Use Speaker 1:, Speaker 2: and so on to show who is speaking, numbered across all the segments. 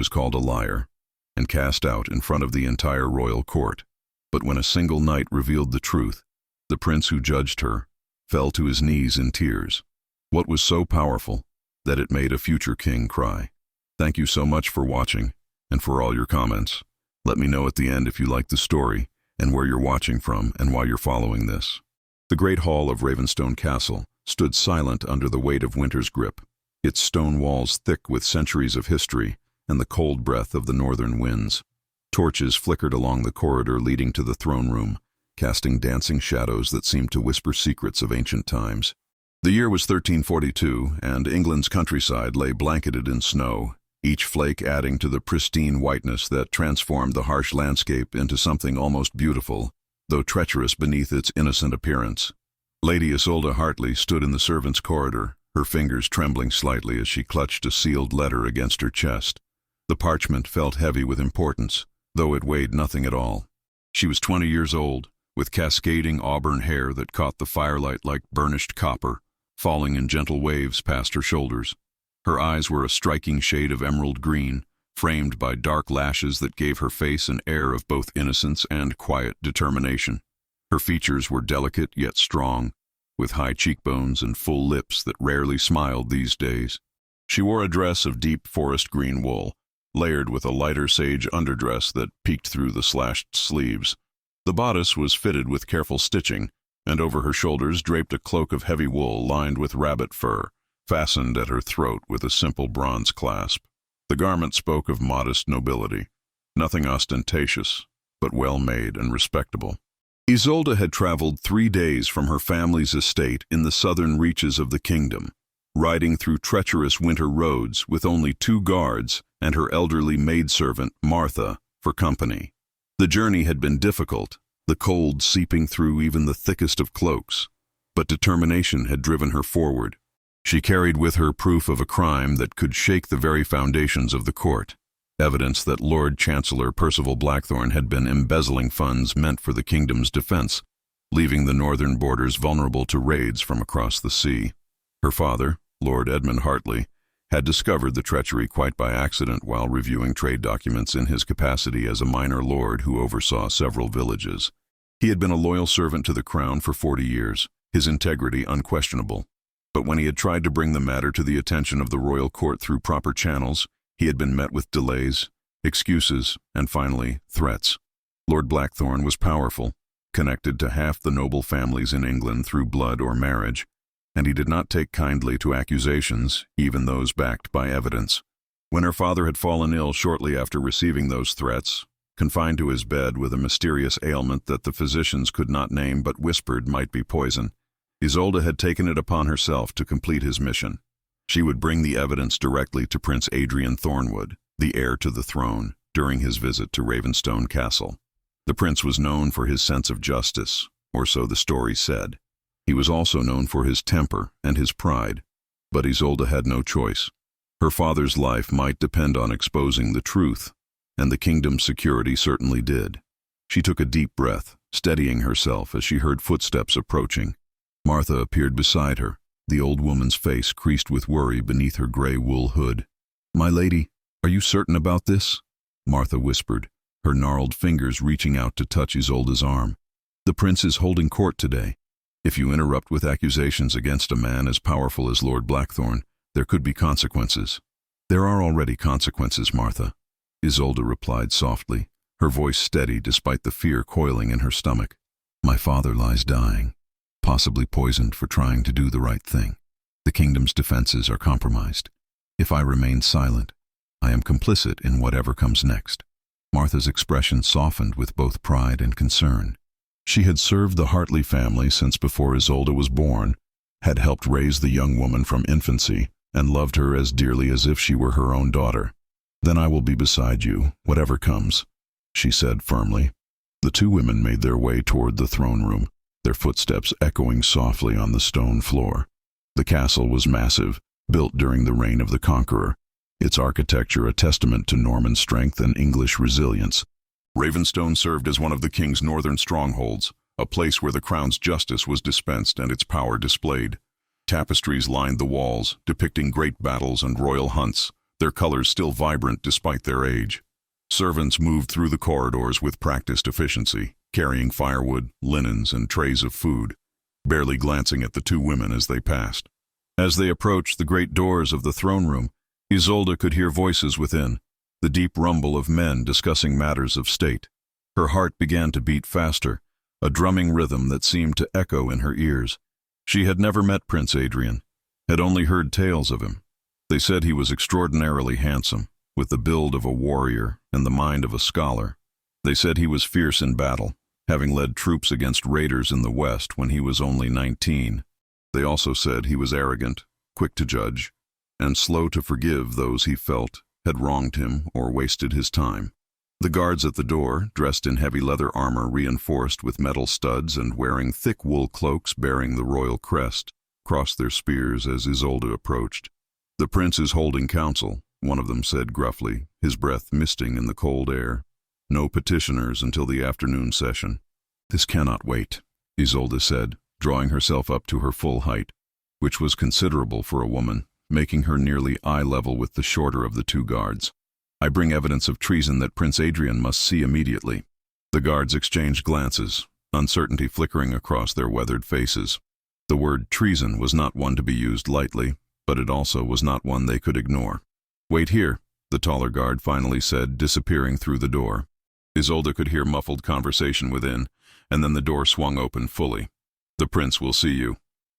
Speaker 1: was called a liar and cast out in front of the entire royal court. But when a single night revealed the truth, the prince who judged her fell to his knees in tears. What was so powerful that it made a future king cry? Thank you so much for watching and for all your comments. Let me know at the end if you liked the story and where you're watching from and why you're following this. The great hall of Ravenstone Castle stood silent under the weight of winter's grip, its stone walls thick with centuries of history and the cold breath of the northern winds. Torches flickered along the corridor leading to the throne room, casting dancing shadows that seemed to whisper secrets of ancient times. The year was 1342, and England's countryside lay blanketed in snow, each flake adding to the pristine whiteness that transformed the harsh landscape into something almost beautiful, though treacherous beneath its innocent appearance. Lady Isolde Hartley stood in the servants' corridor, her fingers trembling slightly as she clutched a sealed letter against her chest. The parchment felt heavy with importance, though it weighed nothing at all. She was 20 years old, with cascading auburn hair that caught the firelight like burnished copper, falling in gentle waves past her shoulders. Her eyes were a striking shade of emerald green, framed by dark lashes that gave her face an air of both innocence and quiet determination. Her features were delicate yet strong, with high cheekbones and full lips that rarely smiled these days. She wore a dress of deep forest green wool, layered with a lighter sage underdress that peeked through the slashed sleeves. The bodice was fitted with careful stitching, and over her shoulders draped a cloak of heavy wool lined with rabbit fur, fastened at her throat with a simple bronze clasp. The garment spoke of modest nobility, nothing ostentatious, but well-made and respectable. Isolde had traveled 3 days from her family's estate in the southern reaches of the kingdom, riding through treacherous winter roads with only 2 guards and her elderly maidservant, Martha, for company. The journey had been difficult, the cold seeping through even the thickest of cloaks, but determination had driven her forward. She carried with her proof of a crime that could shake the very foundations of the court, evidence that Lord Chancellor Percival Blackthorne had been embezzling funds meant for the kingdom's defense, leaving the northern borders vulnerable to raids from across the sea. Her father, Lord Edmund Hartley, had discovered the treachery quite by accident while reviewing trade documents in his capacity as a minor lord who oversaw several villages. He had been a loyal servant to the crown for 40 years, his integrity unquestionable. But when he had tried to bring the matter to the attention of the royal court through proper channels, he had been met with delays, excuses, and finally, threats. Lord Blackthorne was powerful, connected to half the noble families in England through blood or marriage, and he did not take kindly to accusations, even those backed by evidence. When her father had fallen ill shortly after receiving those threats, confined to his bed with a mysterious ailment that the physicians could not name but whispered might be poison, Isolde had taken it upon herself to complete his mission. She would bring the evidence directly to Prince Adrian Thornwood, the heir to the throne, during his visit to Ravenstone Castle. The prince was known for his sense of justice, or so the story said. He was also known for his temper and his pride, but Isolde had no choice. Her father's life might depend on exposing the truth, and the kingdom's security certainly did. She took a deep breath, steadying herself as she heard footsteps approaching. Martha appeared beside her, the old woman's face creased with worry beneath her gray wool hood. "My lady, are you certain about this?" Martha whispered, her gnarled fingers reaching out to touch Isolde's arm. "The prince is holding court today. If you interrupt with accusations against a man as powerful as Lord Blackthorne, there could be consequences." "There are already consequences, Martha," Isolde replied softly, her voice steady despite the fear coiling in her stomach. "My father lies dying, possibly poisoned for trying to do the right thing. The kingdom's defenses are compromised. If I remain silent, I am complicit in whatever comes next." Martha's expression softened with both pride and concern. She had served the Hartley family since before Isolde was born, had helped raise the young woman from infancy, and loved her as dearly as if she were her own daughter. "Then I will be beside you, whatever comes," she said firmly. The 2 women made their way toward the throne room, their footsteps echoing softly on the stone floor. The castle was massive, built during the reign of the Conqueror, its architecture a testament to Norman strength and English resilience. Ravenstone served as one of the king's northern strongholds, a place where the crown's justice was dispensed and its power displayed. Tapestries lined the walls, depicting great battles and royal hunts, their colors still vibrant despite their age. Servants moved through the corridors with practiced efficiency, carrying firewood, linens, and trays of food, barely glancing at the two women as they passed. As they approached the great doors of the throne room, Isolde could hear voices within, the deep rumble of men discussing matters of state. Her heart began to beat faster, a drumming rhythm that seemed to echo in her ears. She had never met Prince Adrian, had only heard tales of him. They said he was extraordinarily handsome, with the build of a warrior and the mind of a scholar. They said he was fierce in battle, having led troops against raiders in the West when he was only 19. They also said he was arrogant, quick to judge, and slow to forgive those he felt had wronged him or wasted his time. The guards at the door, dressed in heavy leather armor reinforced with metal studs and wearing thick wool cloaks bearing the royal crest, crossed their spears as Isolde approached. "The prince is holding council," one of them said gruffly, his breath misting in the cold air. "No petitioners until the afternoon session." "This cannot wait," Isolde said, drawing herself up to her full height, which was considerable for a woman, making her nearly eye level with the shorter of the two guards. "I bring evidence of treason that Prince Adrian must see immediately." The guards exchanged glances, uncertainty flickering across their weathered faces. The word treason was not one to be used lightly, but it also was not one they could ignore. "Wait here," the taller guard finally said, disappearing through the door. Isolde could hear muffled conversation within, and then the door swung open fully. "The prince will see you,"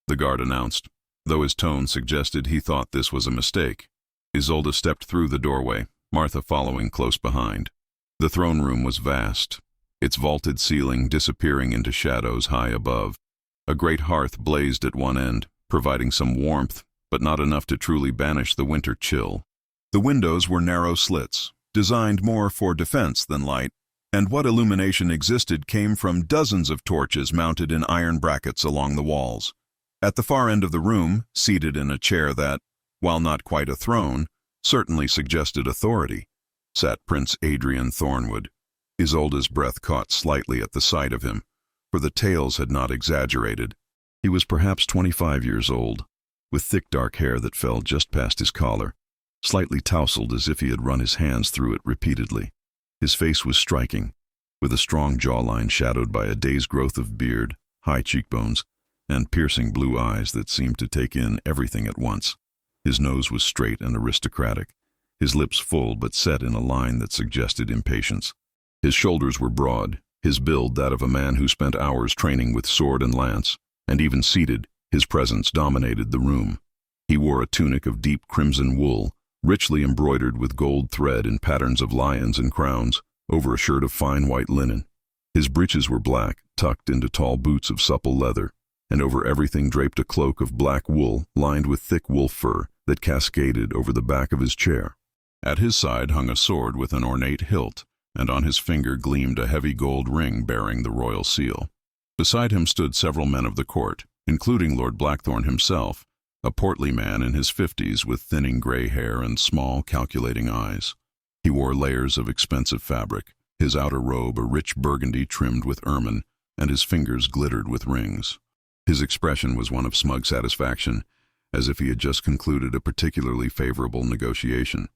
Speaker 1: the guard announced, though his tone suggested he thought this was a mistake. Isolde stepped through the doorway, Martha following close behind. The throne room was vast, its vaulted ceiling disappearing into shadows high above. A great hearth blazed at one end, providing some warmth, but not enough to truly banish the winter chill. The windows were narrow slits, designed more for defense than light, and what illumination existed came from dozens of torches mounted in iron brackets along the walls. At the far end of the room, seated in a chair that, while not quite a throne, certainly suggested authority, sat Prince Adrian Thornwood. Isolde's breath caught slightly at the sight of him, for the tales had not exaggerated. He was perhaps 25 years old, with thick dark hair that fell just past his collar, slightly tousled as if he had run his hands through it repeatedly. His face was striking, with a strong jawline shadowed by a day's growth of beard, high cheekbones, and piercing blue eyes that seemed to take in everything at once. His nose was straight and aristocratic, his lips full but set in a line that suggested impatience. His shoulders were broad, his build that of a man who spent hours training with sword and lance, and even seated, his presence dominated the room. He wore a tunic of deep crimson wool, richly embroidered with gold thread in patterns of lions and crowns, over a shirt of fine white linen. His breeches were black, tucked into tall boots of supple leather, and over everything draped a cloak of black wool lined with thick wolf fur that cascaded over the back of his chair. At his side hung a sword with an ornate hilt, and on his finger gleamed a heavy gold ring bearing the royal seal. Beside him stood several men of the court, including Lord Blackthorn himself, a portly man in his 50s with thinning gray hair and small, calculating eyes. He wore layers of expensive fabric, his outer robe a rich burgundy trimmed with ermine, and his fingers glittered with rings. His expression was one of smug satisfaction, as if he had just concluded a particularly favorable negotiation.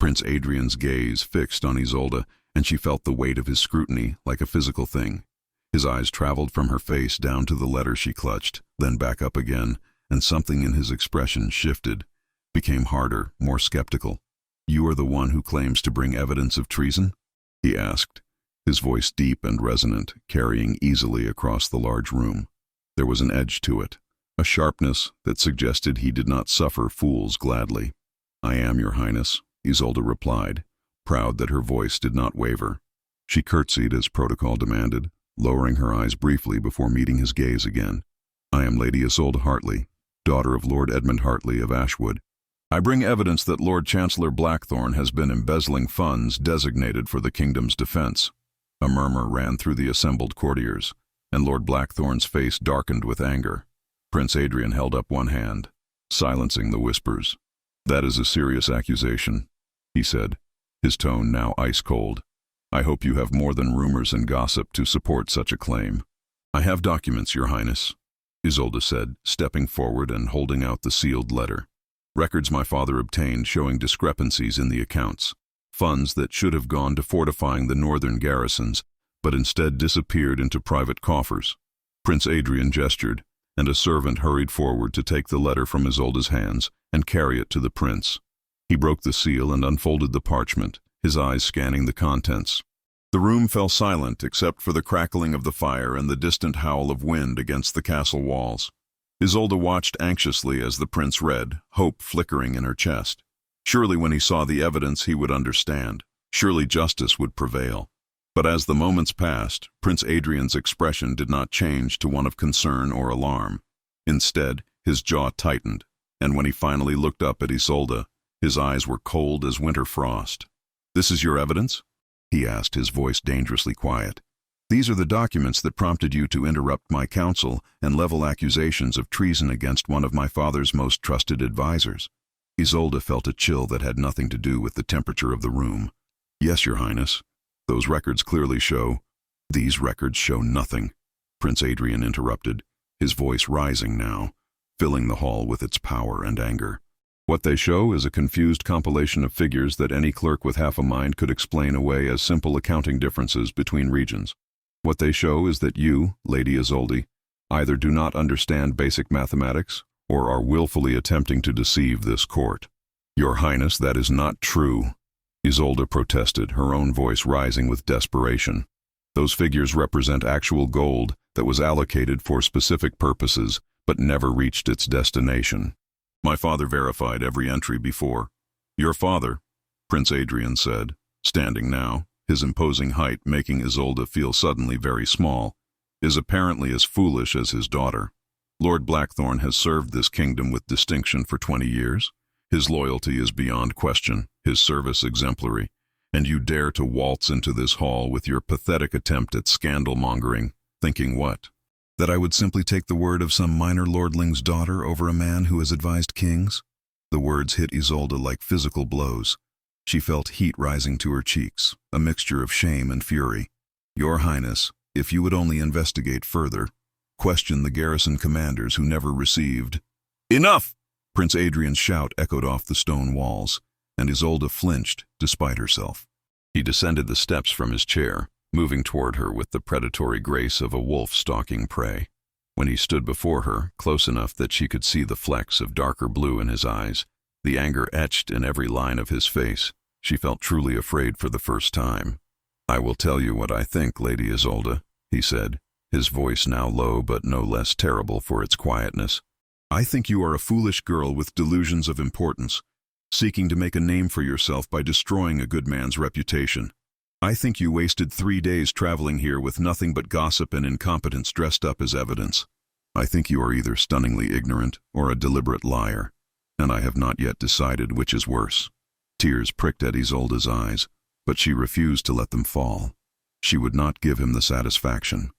Speaker 1: Prince Adrian's gaze fixed on Isolde, and she felt the weight of his scrutiny like a physical thing. His eyes traveled from her face down to the letter she clutched, then back up again, and something in his expression shifted, became harder, more skeptical. "You are the one who claims to bring evidence of treason?" he asked, his voice deep and resonant, carrying easily across the large room. There was an edge to it, a sharpness that suggested he did not suffer fools gladly. "I am, Your Highness," Isolde replied, proud that her voice did not waver. She curtsied as protocol demanded, lowering her eyes briefly before meeting his gaze again. "I am Lady Isolde Hartley, daughter of Lord Edmund Hartley of Ashwood. I bring evidence that Lord Chancellor Blackthorn has been embezzling funds designated for the kingdom's defense." A murmur ran through the assembled courtiers, and Lord Blackthorn's face darkened with anger. Prince Adrian held up one hand, silencing the whispers. "That is a serious accusation," he said, his tone now ice-cold. "I hope you have more than rumors and gossip to support such a claim." "I have documents, Your Highness," Isolde said, stepping forward and holding out the sealed letter. Records my father obtained showing discrepancies in the accounts. Funds that should have gone to fortifying the northern garrisons, but instead disappeared into private coffers. Prince Adrian gestured, and a servant hurried forward to take the letter from Isolda's hands and carry it to the prince. He broke the seal and unfolded the parchment, his eyes scanning the contents. The room fell silent except for the crackling of the fire and the distant howl of wind against the castle walls. Isolda watched anxiously as the prince read, hope flickering in her chest. Surely when he saw the evidence he would understand. Surely justice would prevail. But as the moments passed, Prince Adrian's expression did not change to one of concern or alarm. Instead, his jaw tightened, and when he finally looked up at Isolda, his eyes were cold as winter frost. "This is your evidence?" he asked, his voice dangerously quiet. "These are the documents that prompted you to interrupt my counsel and level accusations of treason against one of my father's most trusted advisors." Isolda felt a chill that had nothing to do with the temperature of the room. "Yes, Your Highness. Those records clearly show—" "These records show nothing," Prince Adrian interrupted, his voice rising now, filling the hall with its power and anger. "What they show is a confused compilation of figures that any clerk with half a mind could explain away as simple accounting differences between regions. What they show is that you, Lady Isolde, either do not understand basic mathematics or are willfully attempting to deceive this court." "Your Highness, that is not true," Isolde protested, her own voice rising with desperation. "Those figures represent actual gold that was allocated for specific purposes but never reached its destination. My father verified every entry before." "Your father," Prince Adrian said, standing now, his imposing height making Isolde feel suddenly very small, "is apparently as foolish as his daughter. Lord Blackthorne has served this kingdom with distinction for 20 years. His loyalty is beyond question, his service exemplary, and you dare to waltz into this hall with your pathetic attempt at scandal-mongering, thinking what? That I would simply take the word of some minor lordling's daughter over a man who has advised kings?" The words hit Isolde like physical blows. She felt heat rising to her cheeks, a mixture of shame and fury. "Your Highness, if you would only investigate further, question the garrison commanders who never received—" "Enough!" Prince Adrian's shout echoed off the stone walls, and Isolde flinched despite herself. He descended the steps from his chair, moving toward her with the predatory grace of a wolf stalking prey. When he stood before her, close enough that she could see the flecks of darker blue in his eyes, the anger etched in every line of his face, she felt truly afraid for the first time. "I will tell you what I think, Lady Isolde," he said, his voice now low but no less terrible for its quietness. "I think you are a foolish girl with delusions of importance, seeking to make a name for yourself by destroying a good man's reputation. I think you wasted 3 days traveling here with nothing but gossip and incompetence dressed up as evidence. I think you are either stunningly ignorant or a deliberate liar, and I have not yet decided which is worse." Tears pricked at Isolde's eyes, but she refused to let them fall. She would not give him the satisfaction.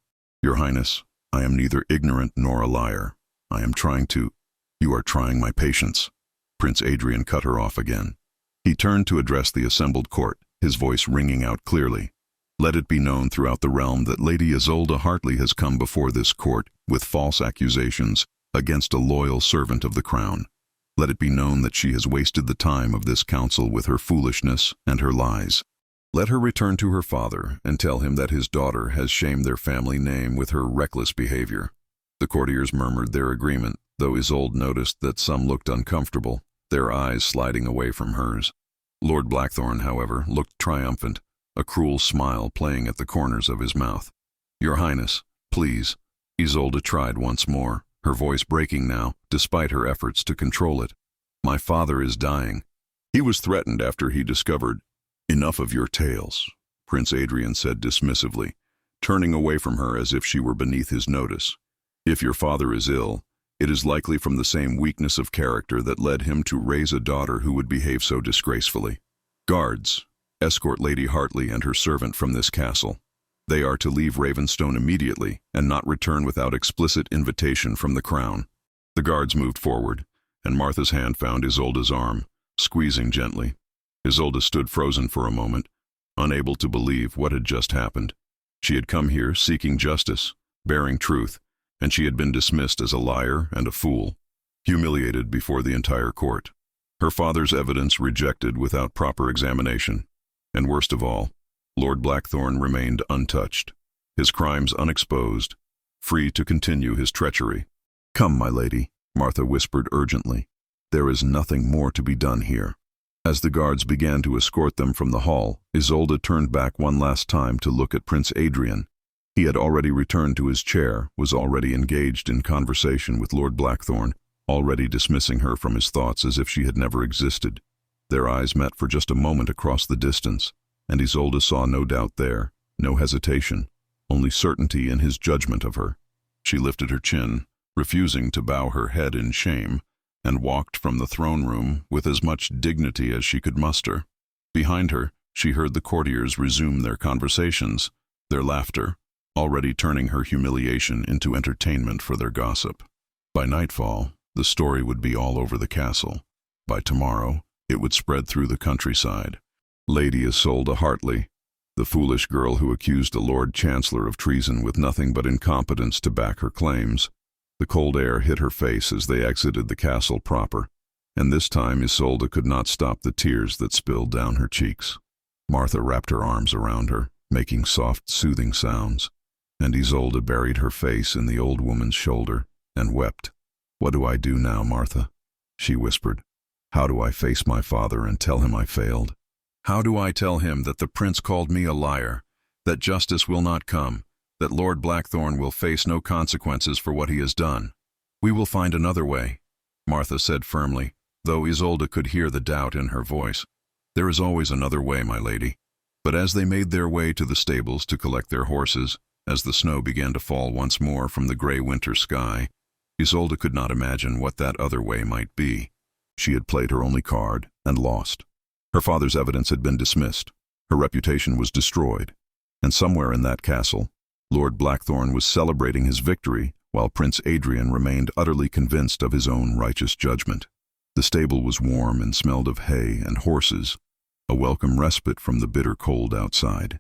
Speaker 1: "Your Highness, I am neither ignorant nor a liar. I am trying to—" "You are trying my patience." Prince Adrian cut her off again. He turned to address the assembled court, his voice ringing out clearly. "Let it be known throughout the realm that Lady Isolde Hartley has come before this court with false accusations against a loyal servant of the crown. Let it be known that she has wasted the time of this council with her foolishness and her lies. Let her return to her father and tell him that his daughter has shamed their family name with her reckless behavior." The courtiers murmured their agreement, though Isolde noticed that some looked uncomfortable, their eyes sliding away from hers. Lord Blackthorne, however, looked triumphant, a cruel smile playing at the corners of his mouth. "Your Highness, please." Isolde tried once more, her voice breaking now, despite her efforts to control it. "My father is dying. He was threatened after he discovered—" "Enough of your tales," Prince Adrian said dismissively, turning away from her as if she were beneath his notice. "If your father is ill, it is likely from the same weakness of character that led him to raise a daughter who would behave so disgracefully. Guards, escort Lady Hartley and her servant from this castle. They are to leave Ravenstone immediately and not return without explicit invitation from the crown." The guards moved forward, and Martha's hand found Isolde's arm, squeezing gently. Isolde stood frozen for a moment, unable to believe what had just happened. She had come here seeking justice, bearing truth, and she had been dismissed as a liar and a fool, humiliated before the entire court. Her father's evidence rejected without proper examination. And worst of all, Lord Blackthorne remained untouched, his crimes unexposed, free to continue his treachery. "Come, my lady," Martha whispered urgently. "There is nothing more to be done here." As the guards began to escort them from the hall, Isolde turned back one last time to look at Prince Adrian. He had already returned to his chair, was already engaged in conversation with Lord Blackthorne, already dismissing her from his thoughts as if she had never existed. Their eyes met for just a moment across the distance, and Isolde saw no doubt there, no hesitation, only certainty in his judgment of her. She lifted her chin, refusing to bow her head in shame, and walked from the throne room with as much dignity as she could muster. Behind her, she heard the courtiers resume their conversations, their laughter, already turning her humiliation into entertainment for their gossip. By nightfall, the story would be all over the castle. By tomorrow, it would spread through the countryside. Lady Isolde Hartley, the foolish girl who accused a Lord Chancellor of treason with nothing but incompetence to back her claims. The cold air hit her face as they exited the castle proper, and this time Isolde could not stop the tears that spilled down her cheeks. Martha wrapped her arms around her, making soft, soothing sounds, and Isolde buried her face in the old woman's shoulder and wept. "What do I do now, Martha?" she whispered. "How do I face my father and tell him I failed? How do I tell him that the prince called me a liar, that justice will not come, that Lord Blackthorne will face no consequences for what he has done?" "We will find another way," Martha said firmly, though Isolde could hear the doubt in her voice. "There is always another way, my lady." But as they made their way to the stables to collect their horses, as the snow began to fall once more from the gray winter sky, Isolde could not imagine what that other way might be. She had played her only card and lost. Her father's evidence had been dismissed. Her reputation was destroyed. And somewhere in that castle, Lord Blackthorne was celebrating his victory while Prince Adrian remained utterly convinced of his own righteous judgment. The stable was warm and smelled of hay and horses, a welcome respite from the bitter cold outside.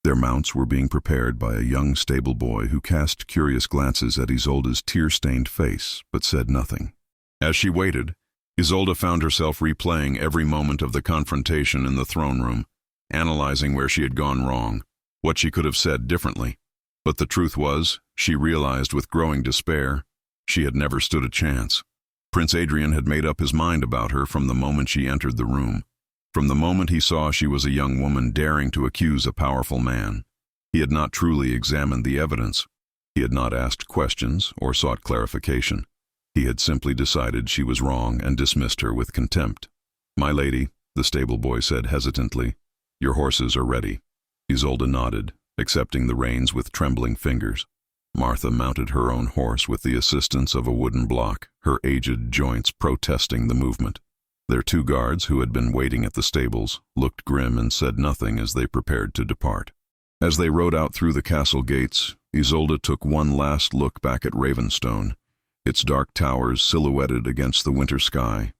Speaker 1: Their mounts were being prepared by a young stable boy who cast curious glances at Isolde's tear-stained face, but said nothing. As she waited, Isolde found herself replaying every moment of the confrontation in the throne room, analyzing where she had gone wrong, what she could have said differently. But the truth was, she realized with growing despair, she had never stood a chance. Prince Adrian had made up his mind about her from the moment she entered the room. From the moment he saw she was a young woman daring to accuse a powerful man. He had not truly examined the evidence. He had not asked questions or sought clarification. He had simply decided she was wrong and dismissed her with contempt. "My lady," the stable boy said hesitantly, "your horses are ready." Isolde nodded, accepting the reins with trembling fingers. Martha mounted her own horse with the assistance of a wooden block, her aged joints protesting the movement. Their two guards, who had been waiting at the stables, looked grim and said nothing as they prepared to depart. As they rode out through the castle gates, Isolde took one last look back at Ravenstone, its dark towers silhouetted against the winter sky.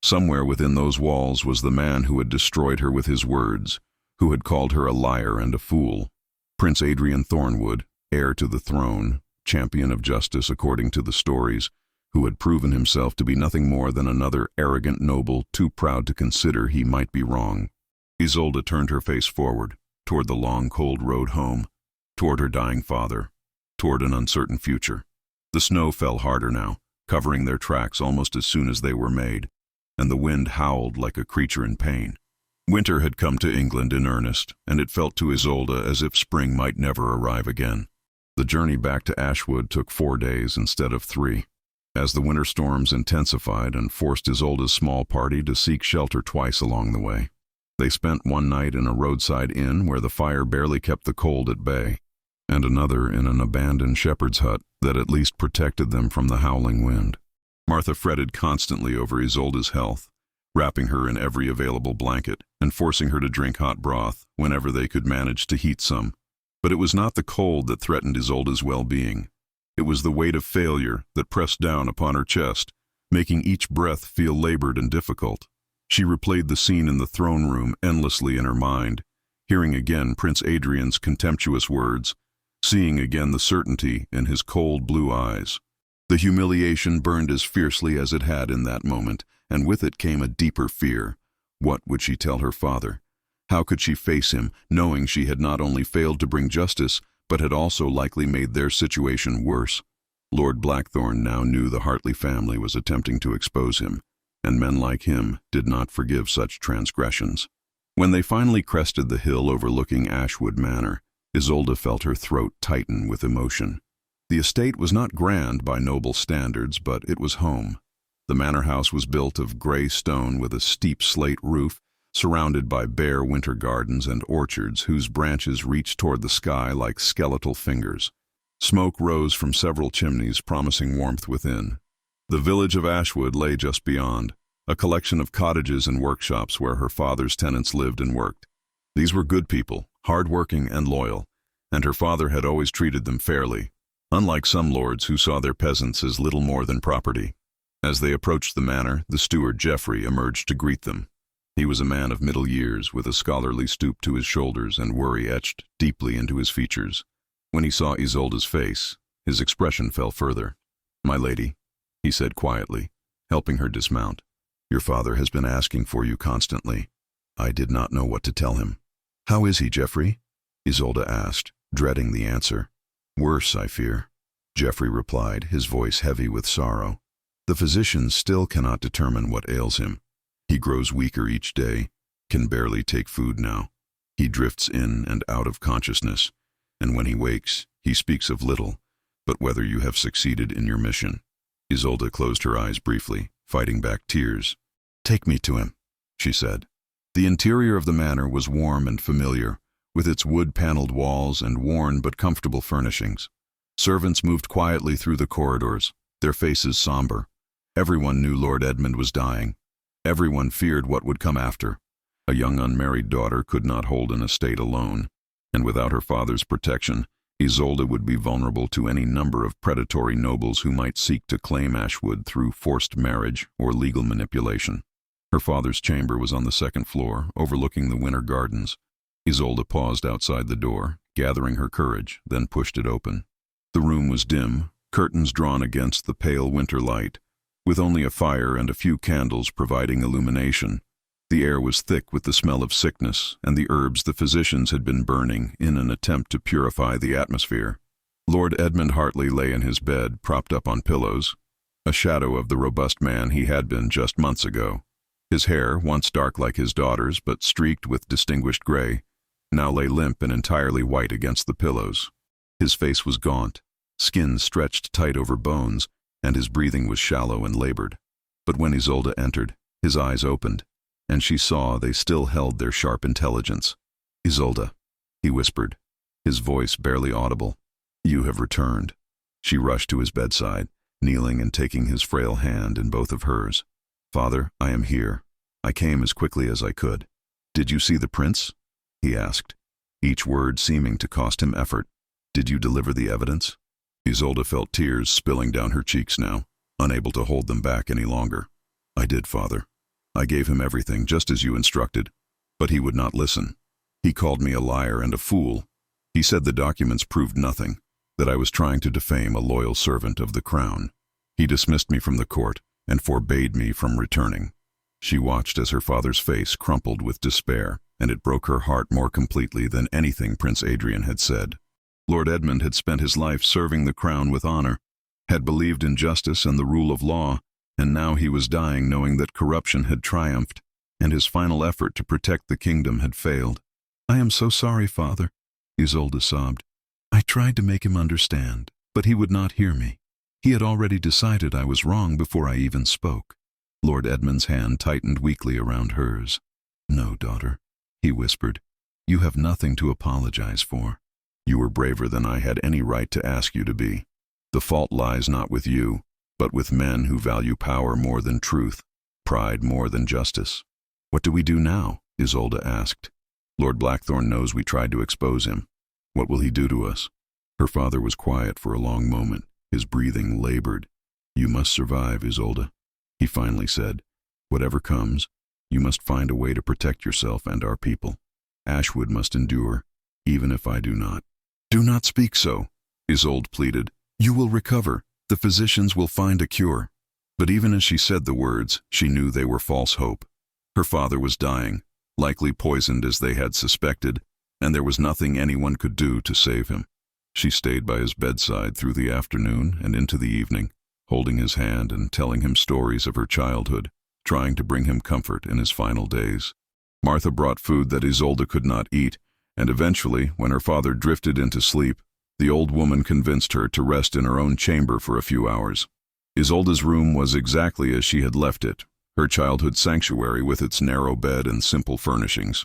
Speaker 1: Somewhere within those walls was the man who had destroyed her with his words, who had called her a liar and a fool. Prince Adrian Thornwood, heir to the throne, champion of justice according to the stories, who had proven himself to be nothing more than another arrogant noble too proud to consider he might be wrong. Isolde turned her face forward, toward the long cold road home, toward her dying father, toward an uncertain future. The snow fell harder now, covering their tracks almost as soon as they were made, and the wind howled like a creature in pain. Winter had come to England in earnest, and it felt to Isolde as if spring might never arrive again. The journey back to Ashwood took 4 days instead of 3. As the winter storms intensified and forced Isolde's small party to seek shelter twice along the way. They spent one night in a roadside inn where the fire barely kept the cold at bay, and another in an abandoned shepherd's hut that at least protected them from the howling wind. Martha fretted constantly over Isolde's health, wrapping her in every available blanket and forcing her to drink hot broth whenever they could manage to heat some. But it was not the cold that threatened Isolde's well-being. It was the weight of failure that pressed down upon her chest, making each breath feel labored and difficult. She replayed the scene in the throne room endlessly in her mind, hearing again Prince Adrian's contemptuous words, seeing again the certainty in his cold blue eyes. The humiliation burned as fiercely as it had in that moment, and with it came a deeper fear. What would she tell her father? How could she face him, knowing she had not only failed to bring justice, but had also likely made their situation worse? Lord Blackthorn now knew the Hartley family was attempting to expose him, and men like him did not forgive such transgressions. When they finally crested the hill overlooking Ashwood Manor, Isolde felt her throat tighten with emotion. The estate was not grand by noble standards, but it was home. The manor house was built of gray stone with a steep slate roof, surrounded by bare winter gardens and orchards whose branches reached toward the sky like skeletal fingers. Smoke rose from several chimneys, promising warmth within. The village of Ashwood lay just beyond, a collection of cottages and workshops where her father's tenants lived and worked. These were good people, hard-working and loyal, and her father had always treated them fairly, unlike some lords who saw their peasants as little more than property. As they approached the manor, the steward Geoffrey emerged to greet them. He was a man of middle years, with a scholarly stoop to his shoulders and worry etched deeply into his features. When he saw Isolde's face, his expression fell further. "My lady," he said quietly, helping her dismount. "Your father has been asking for you constantly." I did not know what to tell him. "How is he, Geoffrey?" Isolde asked, dreading the answer. "Worse, I fear," Geoffrey replied, his voice heavy with sorrow. "The physicians still cannot determine what ails him. He grows weaker each day, can barely take food now. He drifts in and out of consciousness, and when he wakes, he speaks of little, but whether you have succeeded in your mission." Isolde closed her eyes briefly, fighting back tears. "Take me to him," she said. The interior of the manor was warm and familiar, with its wood-paneled walls and worn but comfortable furnishings. Servants moved quietly through the corridors, their faces somber. Everyone knew Lord Edmund was dying. Everyone feared what would come after. A young unmarried daughter could not hold an estate alone, and without her father's protection, Isolde would be vulnerable to any number of predatory nobles who might seek to claim Ashwood through forced marriage or legal manipulation. Her father's chamber was on the second floor, overlooking the winter gardens. Isolde paused outside the door, gathering her courage, then pushed it open. The room was dim, curtains drawn against the pale winter light, with only a fire and a few candles providing illumination. The air was thick with the smell of sickness and the herbs the physicians had been burning in an attempt to purify the atmosphere. Lord Edmund Hartley lay in his bed, propped up on pillows, a shadow of the robust man he had been just months ago. His hair, once dark like his daughter's but streaked with distinguished gray, now lay limp and entirely white against the pillows. His face was gaunt, skin stretched tight over bones, and his breathing was shallow and labored. But when Isolde entered, his eyes opened, and she saw they still held their sharp intelligence. "Isolde," he whispered, his voice barely audible. "You have returned." She rushed to his bedside, kneeling and taking his frail hand in both of hers. "Father, I am here. I came as quickly as I could." "Did you see the prince?" he asked, each word seeming to cost him effort. "Did you deliver the evidence?" Isolde felt tears spilling down her cheeks now, unable to hold them back any longer. "I did, Father. I gave him everything, just as you instructed, but he would not listen. He called me a liar and a fool. He said the documents proved nothing, that I was trying to defame a loyal servant of the crown. He dismissed me from the court and forbade me from returning." She watched as her father's face crumpled with despair, and it broke her heart more completely than anything Prince Adrian had said. Lord Edmund had spent his life serving the crown with honor, had believed in justice and the rule of law, and now he was dying knowing that corruption had triumphed, and his final effort to protect the kingdom had failed. "I am so sorry, Father," Isolde sobbed. "I tried to make him understand, but he would not hear me. He had already decided I was wrong before I even spoke." Lord Edmund's hand tightened weakly around hers. "No, daughter," he whispered. "You have nothing to apologize for. You were braver than I had any right to ask you to be. The fault lies not with you, but with men who value power more than truth, pride more than justice." "What do we do now?" Isolde asked. "Lord Blackthorn knows we tried to expose him. What will he do to us?" Her father was quiet for a long moment, his breathing labored. "You must survive, Isolde," he finally said. "Whatever comes, you must find a way to protect yourself and our people. Ashwood must endure, even if I do not." "Do not speak so," Isolde pleaded. "You will recover. The physicians will find a cure." But even as she said the words, she knew they were false hope. Her father was dying, likely poisoned as they had suspected, and there was nothing anyone could do to save him. She stayed by his bedside through the afternoon and into the evening, holding his hand and telling him stories of her childhood, trying to bring him comfort in his final days. Martha brought food that Isolde could not eat, and eventually, when her father drifted into sleep, the old woman convinced her to rest in her own chamber for a few hours. Isolde's room was exactly as she had left it, her childhood sanctuary with its narrow bed and simple furnishings.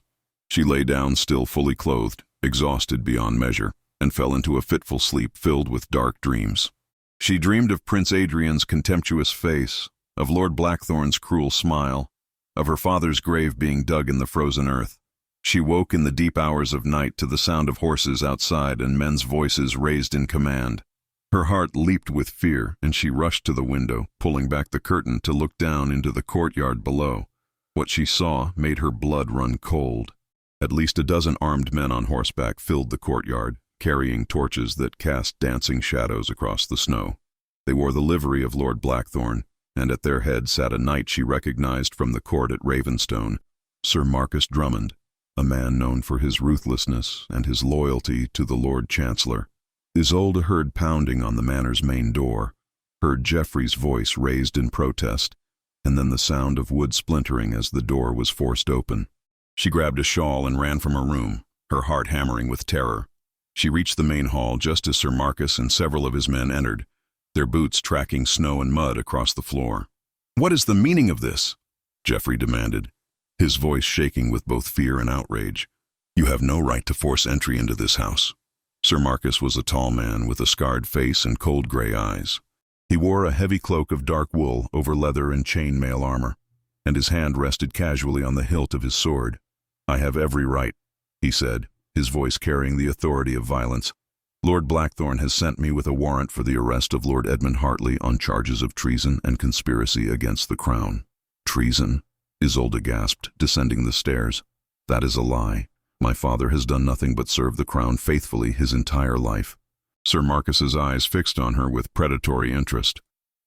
Speaker 1: She lay down still fully clothed, exhausted beyond measure, and fell into a fitful sleep filled with dark dreams. She dreamed of Prince Adrian's contemptuous face, of Lord Blackthorn's cruel smile, of her father's grave being dug in the frozen earth. She woke in the deep hours of night to the sound of horses outside and men's voices raised in command. Her heart leaped with fear, and she rushed to the window, pulling back the curtain to look down into the courtyard below. What she saw made her blood run cold. At least a dozen armed men on horseback filled the courtyard, carrying torches that cast dancing shadows across the snow. They wore the livery of Lord Blackthorn, and at their head sat a knight she recognized from the court at Ravenstone, Sir Marcus Drummond, a man known for his ruthlessness and his loyalty to the Lord Chancellor. Isolde heard pounding on the manor's main door, heard Geoffrey's voice raised in protest, and then the sound of wood splintering as the door was forced open. She grabbed a shawl and ran from her room, her heart hammering with terror. She reached the main hall just as Sir Marcus and several of his men entered, their boots tracking snow and mud across the floor. "What is the meaning of this?" Geoffrey demanded, his voice shaking with both fear and outrage. "You have no right to force entry into this house." Sir Marcus was a tall man with a scarred face and cold gray eyes. He wore a heavy cloak of dark wool over leather and chain-mail armor, and his hand rested casually on the hilt of his sword. "I have every right," he said, his voice carrying the authority of violence. "Lord Blackthorn has sent me with a warrant for the arrest of Lord Edmund Hartley on charges of treason and conspiracy against the crown." "Treason?" Isolde gasped, descending the stairs. "That is a lie. My father has done nothing but serve the crown faithfully his entire life." Sir Marcus's eyes fixed on her with predatory interest.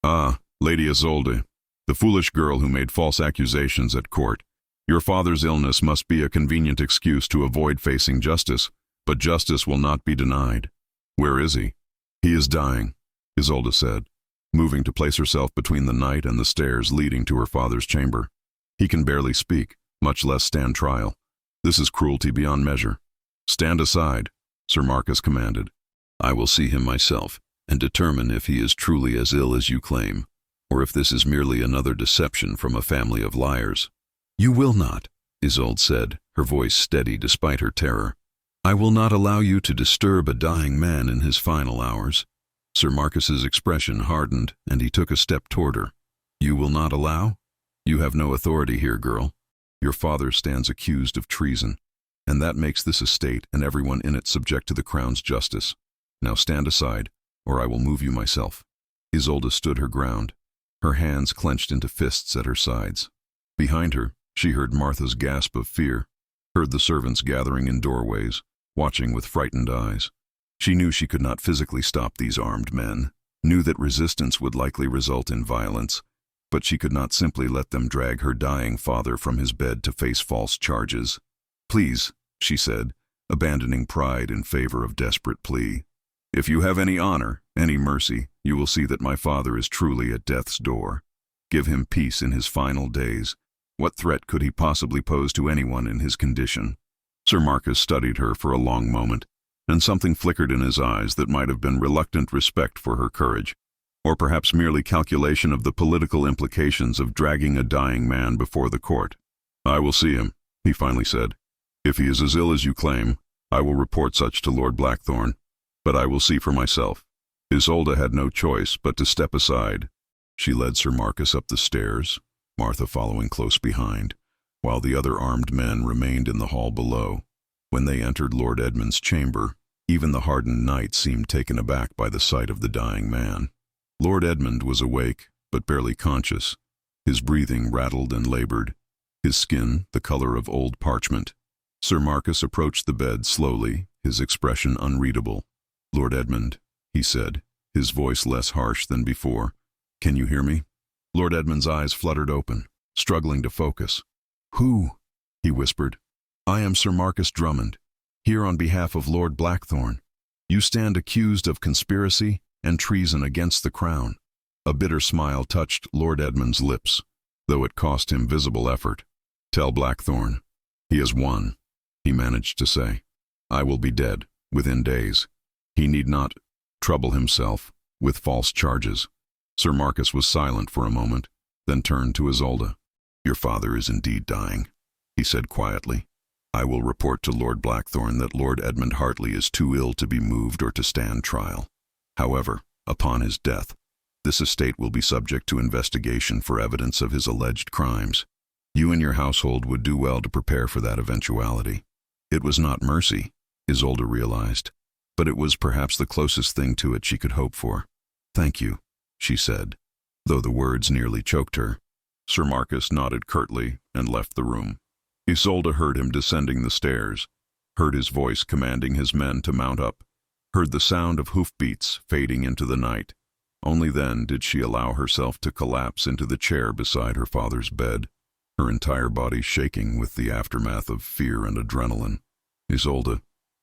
Speaker 1: "Ah, Lady Isolde, the foolish girl who made false accusations at court. Your father's illness must be a convenient excuse to avoid facing justice, but justice will not be denied." "Where is he?" "He is dying," Isolde said, moving to place herself between the knight and the stairs leading to her father's chamber. "He can barely speak, much less stand trial. This is cruelty beyond measure." "Stand aside," Sir Marcus commanded. "I will see him myself, and determine if he is truly as ill as you claim, or if this is merely another deception from a family of liars." "You will not," Isolde said, her voice steady despite her terror. "I will not allow you to disturb a dying man in his final hours." Sir Marcus's expression hardened, and he took a step toward her. "You will not allow? You have no authority here, girl. Your father stands accused of treason, and that makes this estate and everyone in it subject to the crown's justice. Now stand aside, or I will move you myself." Isolde stood her ground, her hands clenched into fists at her sides. Behind her, she heard Martha's gasp of fear, heard the servants gathering in doorways, watching with frightened eyes. She knew she could not physically stop these armed men, knew that resistance would likely result in violence, but she could not simply let them drag her dying father from his bed to face false charges. "Please," she said, abandoning pride in favor of desperate plea. "If you have any honor, any mercy, you will see that my father is truly at death's door. Give him peace in his final days. What threat could he possibly pose to anyone in his condition?" Sir Marcus studied her for a long moment, and something flickered in his eyes that might have been reluctant respect for her courage, or perhaps merely calculation of the political implications of dragging a dying man before the court. "I will see him," he finally said. "If he is as ill as you claim, I will report such to Lord Blackthorn, but I will see for myself." Isolde had no choice but to step aside. She led Sir Marcus up the stairs, Martha following close behind, while the other armed men remained in the hall below. When they entered Lord Edmund's chamber, even the hardened knight seemed taken aback by the sight of the dying man. Lord Edmund was awake, but barely conscious. His breathing rattled and labored, his skin the color of old parchment. Sir Marcus approached the bed slowly, his expression unreadable. "Lord Edmund," he said, his voice less harsh than before, "can you hear me?" Lord Edmund's eyes fluttered open, struggling to focus. "Who?" he whispered. "I am Sir Marcus Drummond, here on behalf of Lord Blackthorn. You stand accused of conspiracy and treason against the crown." A bitter smile touched Lord Edmund's lips, though it cost him visible effort. "Tell Blackthorn. He has won," he managed to say. "I will be dead within days. He need not trouble himself with false charges." Sir Marcus was silent for a moment, then turned to Isolde. "Your father is indeed dying," he said quietly. "I will report to Lord Blackthorn that Lord Edmund Hartley is too ill to be moved or to stand trial. However, upon his death, this estate will be subject to investigation for evidence of his alleged crimes. You and your household would do well to prepare for that eventuality." It was not mercy, Isolde realized, but it was perhaps the closest thing to it she could hope for. "Thank you," she said, though the words nearly choked her. Sir Marcus nodded curtly and left the room. Isolde heard him descending the stairs, heard his voice commanding his men to mount up, heard the sound of hoofbeats fading into the night. Only then did she allow herself to collapse into the chair beside her father's bed, her entire body shaking with the aftermath of fear and adrenaline. "Isolde,"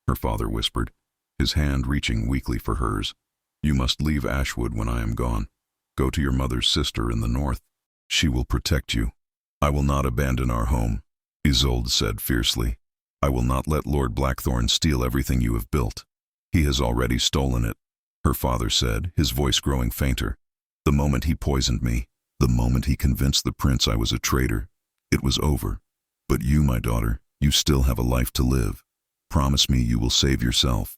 Speaker 1: her father whispered, his hand reaching weakly for hers, "you must leave Ashwood when I am gone. Go to your mother's sister in the north. She will protect you." "I will not abandon our home," Isolde said fiercely. "I will not let Lord Blackthorn steal everything you have built. He has already stolen it," her father said, his voice growing fainter. "The moment he poisoned me, the moment he convinced the prince I was a traitor, it was over. But you, my daughter, you still have a life to live. Promise me you will save yourself."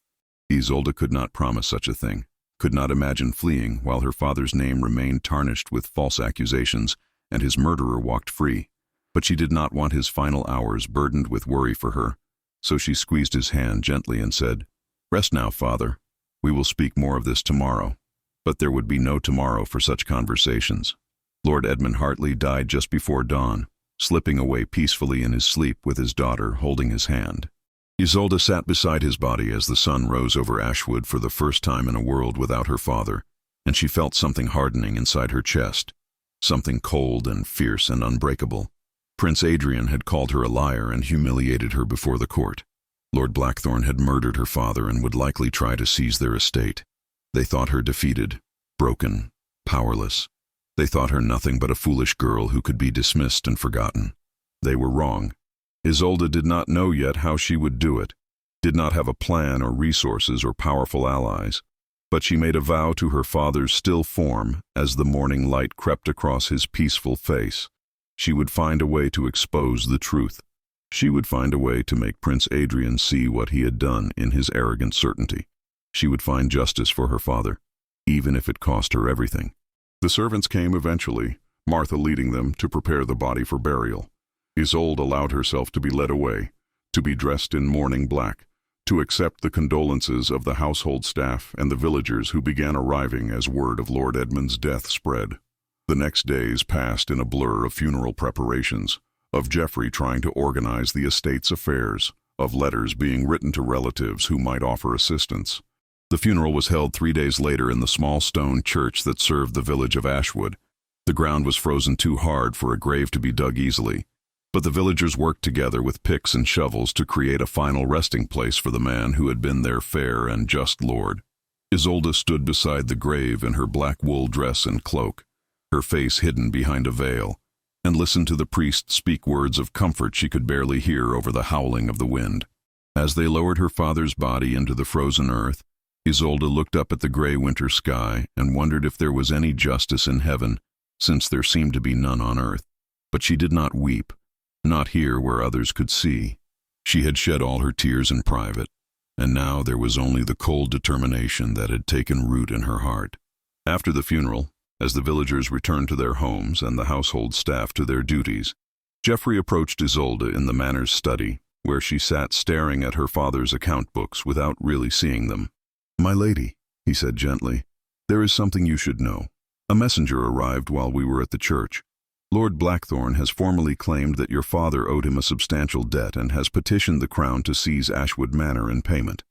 Speaker 1: Isolde could not promise such a thing, could not imagine fleeing while her father's name remained tarnished with false accusations and his murderer walked free. But she did not want his final hours burdened with worry for her, so she squeezed his hand gently and said, "Rest now, father. We will speak more of this tomorrow." But there would be no tomorrow for such conversations. Lord Edmund Hartley died just before dawn, slipping away peacefully in his sleep with his daughter holding his hand. Isolde sat beside his body as the sun rose over Ashwood for the first time in a world without her father, and she felt something hardening inside her chest, something cold and fierce and unbreakable. Prince Adrian had called her a liar and humiliated her before the court. Lord Blackthorn had murdered her father and would likely try to seize their estate. They thought her defeated, broken, powerless. They thought her nothing but a foolish girl who could be dismissed and forgotten. They were wrong. Isolde did not know yet how she would do it, did not have a plan or resources or powerful allies, but she made a vow to her father's still form as the morning light crept across his peaceful face. She would find a way to expose the truth. She would find a way to make Prince Adrian see what he had done in his arrogant certainty. She would find justice for her father, even if it cost her everything. The servants came eventually, Martha leading them to prepare the body for burial. Isolde allowed herself to be led away, to be dressed in mourning black, to accept the condolences of the household staff and the villagers who began arriving as word of Lord Edmund's death spread. The next days passed in a blur of funeral preparations, of Geoffrey trying to organize the estate's affairs, of letters being written to relatives who might offer assistance. The funeral was held 3 days later in the small stone church that served the village of Ashwood. The ground was frozen too hard for a grave to be dug easily, but the villagers worked together with picks and shovels to create a final resting place for the man who had been their fair and just lord. Isolde stood beside the grave in her black wool dress and cloak, her face hidden behind a veil, and listened to the priest speak words of comfort she could barely hear over the howling of the wind. As they lowered her father's body into the frozen earth, Isolde looked up at the gray winter sky and wondered if there was any justice in heaven, since there seemed to be none on earth. But she did not weep, not here where others could see. She had shed all her tears in private, and now there was only the cold determination that had taken root in her heart. After the funeral, as the villagers returned to their homes and the household staff to their duties, Geoffrey approached Isolde in the manor's study, where she sat staring at her father's account books without really seeing them. "My lady," he said gently, "there is something you should know. A messenger arrived while we were at the church. Lord Blackthorn has formally claimed that your father owed him a substantial debt and has petitioned the crown to seize Ashwood Manor in payment."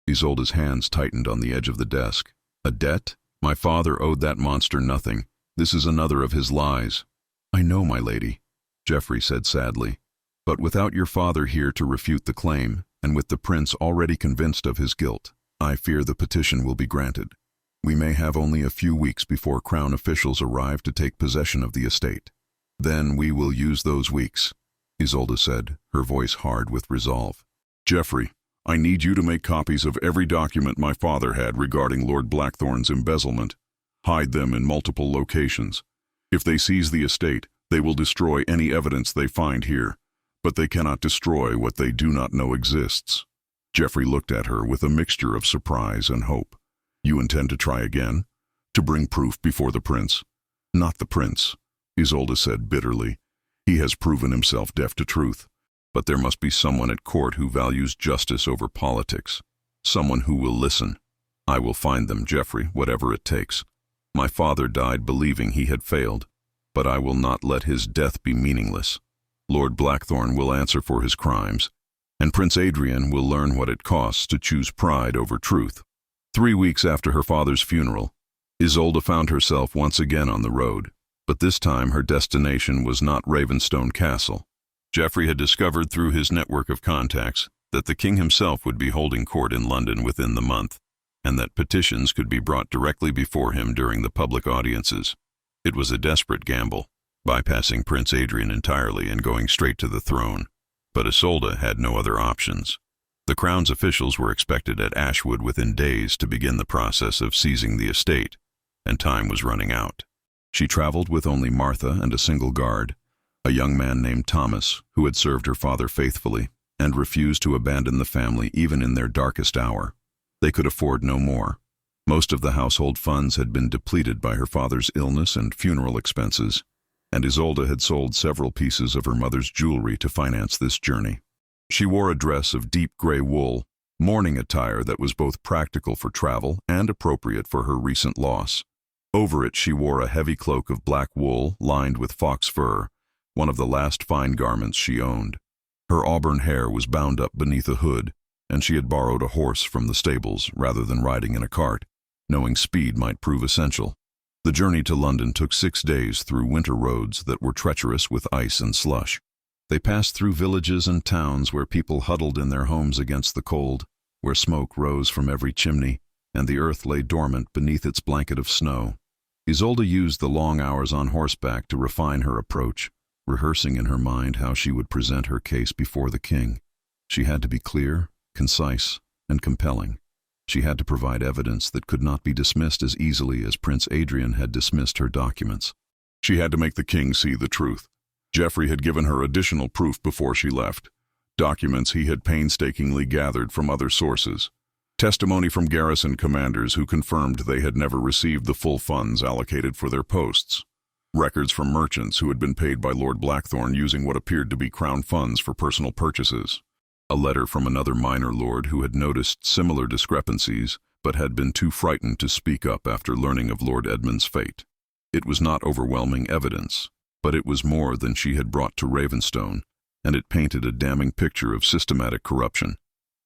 Speaker 1: Isolde's hands tightened on the edge of the desk. "A debt? My father owed that monster nothing. This is another of his lies." "I know, my lady," Geoffrey said sadly. "But without your father here to refute the claim, and with the prince already convinced of his guilt, I fear the petition will be granted. We may have only a few weeks before crown officials arrive to take possession of the estate. Then we will use those weeks," Isolde said, her voice hard with resolve. "Geoffrey, I need you to make copies of every document my father had regarding Lord Blackthorn's embezzlement. Hide them in multiple locations. If they seize the estate, they will destroy any evidence they find here, but they cannot destroy what they do not know exists." Geoffrey looked at her with a mixture of surprise and hope. "You intend to try again? To bring proof before the prince?" "Not the prince," Isolde said bitterly. "He has proven himself deaf to truth. But there must be someone at court who values justice over politics. Someone who will listen. I will find them, Geoffrey, whatever it takes. My father died believing he had failed, but I will not let his death be meaningless. Lord Blackthorn will answer for his crimes, and Prince Adrian will learn what it costs to choose pride over truth." 3 weeks after her father's funeral, Isolde found herself once again on the road, but this time her destination was not Ravenstone Castle. Geoffrey had discovered through his network of contacts that the king himself would be holding court in London within the month, and that petitions could be brought directly before him during the public audiences. It was a desperate gamble, bypassing Prince Adrian entirely and going straight to the throne, but Isolde had no other options. The crown's officials were expected at Ashwood within days to begin the process of seizing the estate, and time was running out. She traveled with only Martha and a single guard, a young man named Thomas, who had served her father faithfully and refused to abandon the family even in their darkest hour. They could afford no more. Most of the household funds had been depleted by her father's illness and funeral expenses, and Isolde had sold several pieces of her mother's jewelry to finance this journey. She wore a dress of deep gray wool, mourning attire that was both practical for travel and appropriate for her recent loss. Over it she wore a heavy cloak of black wool lined with fox fur, one of the last fine garments she owned. Her auburn hair was bound up beneath a hood, and she had borrowed a horse from the stables rather than riding in a cart, knowing speed might prove essential. The journey to London took 6 days through winter roads that were treacherous with ice and slush. They passed through villages and towns where people huddled in their homes against the cold, where smoke rose from every chimney, and the earth lay dormant beneath its blanket of snow. Isolde used the long hours on horseback to refine her approach, rehearsing in her mind how she would present her case before the king. She had to be clear, concise, and compelling. She had to provide evidence that could not be dismissed as easily as Prince Adrian had dismissed her documents. She had to make the king see the truth. Geoffrey had given her additional proof before she left, documents he had painstakingly gathered from other sources, testimony from garrison commanders who confirmed they had never received the full funds allocated for their posts, records from merchants who had been paid by Lord Blackthorn using what appeared to be crown funds for personal purchases, a letter from another minor lord who had noticed similar discrepancies but had been too frightened to speak up after learning of Lord Edmund's fate. It was not overwhelming evidence, but it was more than she had brought to Ravenstone, and it painted a damning picture of systematic corruption.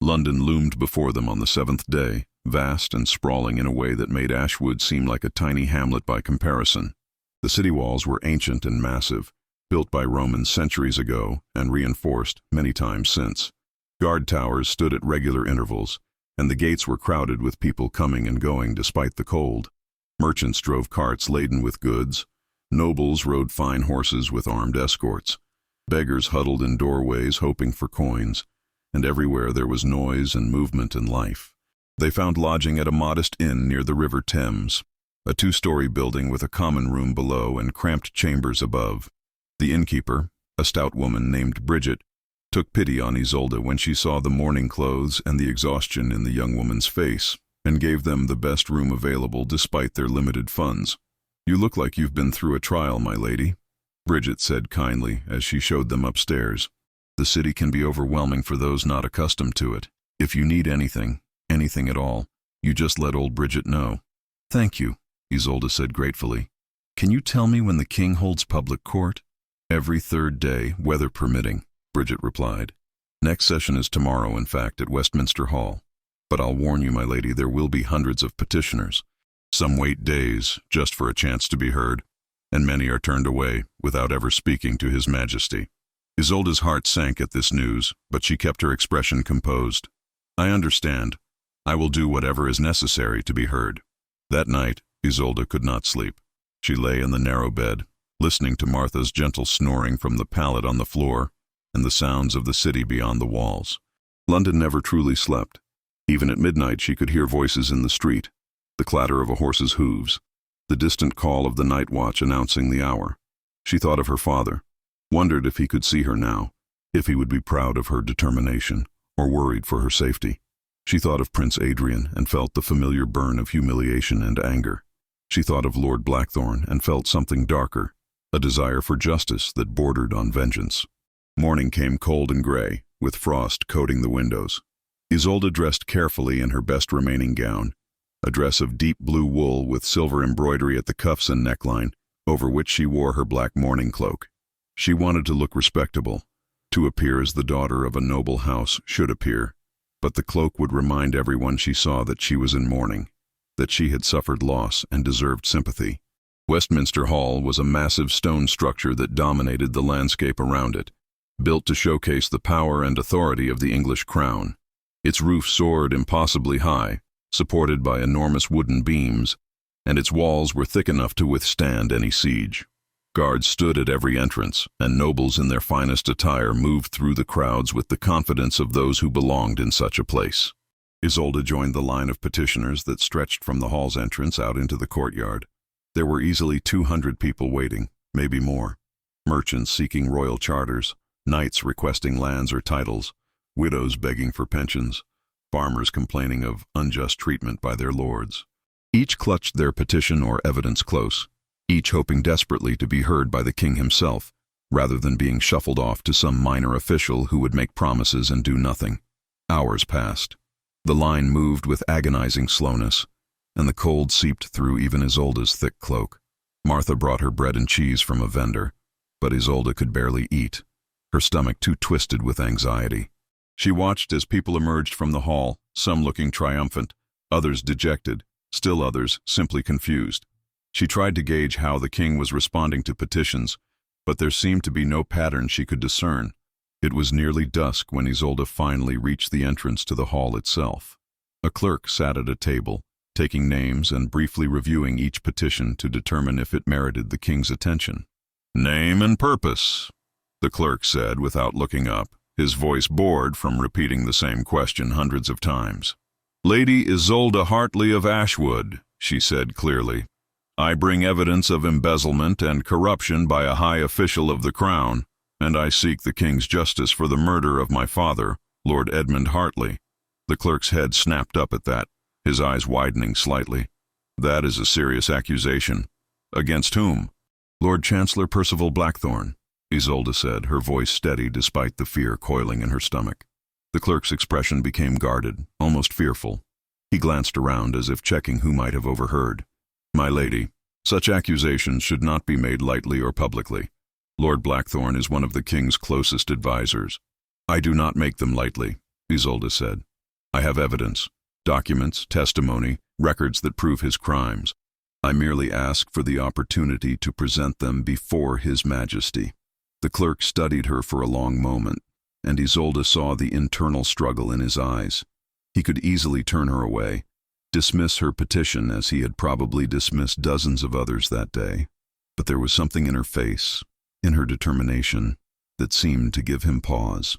Speaker 1: London loomed before them on the 7th day, vast and sprawling in a way that made Ashwood seem like a tiny hamlet by comparison. The city walls were ancient and massive, built by Romans centuries ago and reinforced many times since. Guard towers stood at regular intervals, and the gates were crowded with people coming and going despite the cold. Merchants drove carts laden with goods. Nobles rode fine horses with armed escorts. Beggars huddled in doorways hoping for coins, and everywhere there was noise and movement and life. They found lodging at a modest inn near the River Thames, a 2-story building with a common room below and cramped chambers above. The innkeeper, a stout woman named Bridget, took pity on Isolde when she saw the mourning clothes and the exhaustion in the young woman's face, and gave them the best room available despite their limited funds. "You look like you've been through a trial, my lady," Bridget said kindly as she showed them upstairs. "The city can be overwhelming for those not accustomed to it. If you need anything at all, you just let old Bridget know." "Thank you," Isolde said gratefully. "Can you tell me when the king holds public court?" "Every 3rd day, weather permitting," Bridget replied. "Next session is tomorrow, in fact, at Westminster Hall. But I'll warn you, my lady, there will be hundreds of petitioners. Some wait days, just for a chance to be heard." and many are turned away without ever speaking to His Majesty." Isolde's heart sank at this news, but she kept her expression composed. "I understand. I will do whatever is necessary to be heard." That night, Isolde could not sleep. She lay in the narrow bed, listening to Martha's gentle snoring from the pallet on the floor and the sounds of the city beyond the walls. London never truly slept. Even at midnight she could hear voices in the street, the clatter of a horse's hooves, the distant call of the night watch announcing the hour. She thought of her father, wondered if he could see her now, if he would be proud of her determination, or worried for her safety. She thought of Prince Adrian and felt the familiar burn of humiliation and anger. She thought of Lord Blackthorne and felt something darker, a desire for justice that bordered on vengeance. Morning came cold and gray, with frost coating the windows. Isolde dressed carefully in her best remaining gown, a dress of deep blue wool with silver embroidery at the cuffs and neckline, over which she wore her black mourning cloak. She wanted to look respectable, to appear as the daughter of a noble house should appear, but the cloak would remind everyone she saw that she was in mourning, that she had suffered loss and deserved sympathy. Westminster Hall was a massive stone structure that dominated the landscape around it, built to showcase the power and authority of the English crown. Its roof soared impossibly high, supported by enormous wooden beams, and its walls were thick enough to withstand any siege. Guards stood at every entrance, and nobles in their finest attire moved through the crowds with the confidence of those who belonged in such a place. Isolde joined the line of petitioners that stretched from the hall's entrance out into the courtyard. There were easily 200 people waiting, maybe more. Merchants seeking royal charters, knights requesting lands or titles, widows begging for pensions, farmers complaining of unjust treatment by their lords. Each clutched their petition or evidence close, each hoping desperately to be heard by the king himself, rather than being shuffled off to some minor official who would make promises and do nothing. Hours passed. The line moved with agonizing slowness, and the cold seeped through even Isolde's thick cloak. Martha brought her bread and cheese from a vendor, but Isolde could barely eat, her stomach too twisted with anxiety. She watched as people emerged from the hall, some looking triumphant, others dejected, still others simply confused. She tried to gauge how the king was responding to petitions, but there seemed to be no pattern she could discern. It was nearly dusk when Isolde finally reached the entrance to the hall itself. A clerk sat at a table, taking names and briefly reviewing each petition to determine if it merited the king's attention. "Name and purpose," the clerk said without looking up, his voice bored from repeating the same question hundreds of times. "Lady Isolde Hartley of Ashwood," she said clearly. "I bring evidence of embezzlement and corruption by a high official of the crown, and I seek the king's justice for the murder of my father, Lord Edmund Hartley." The clerk's head snapped up at that, his eyes widening slightly. "That is a serious accusation. Against whom?" "Lord Chancellor Percival Blackthorne," Isolde said, her voice steady despite the fear coiling in her stomach. The clerk's expression became guarded, almost fearful. He glanced around as if checking who might have overheard. "My lady, such accusations should not be made lightly or publicly. Lord Blackthorne is one of the king's closest advisers." "I do not make them lightly," Isolde said. "I have evidence, documents, testimony, records that prove his crimes. I merely ask for the opportunity to present them before His Majesty." The clerk studied her for a long moment, and Isolde saw the internal struggle in his eyes. He could easily turn her away, dismiss her petition as he had probably dismissed dozens of others that day. But there was something in her face, in her determination, that seemed to give him pause.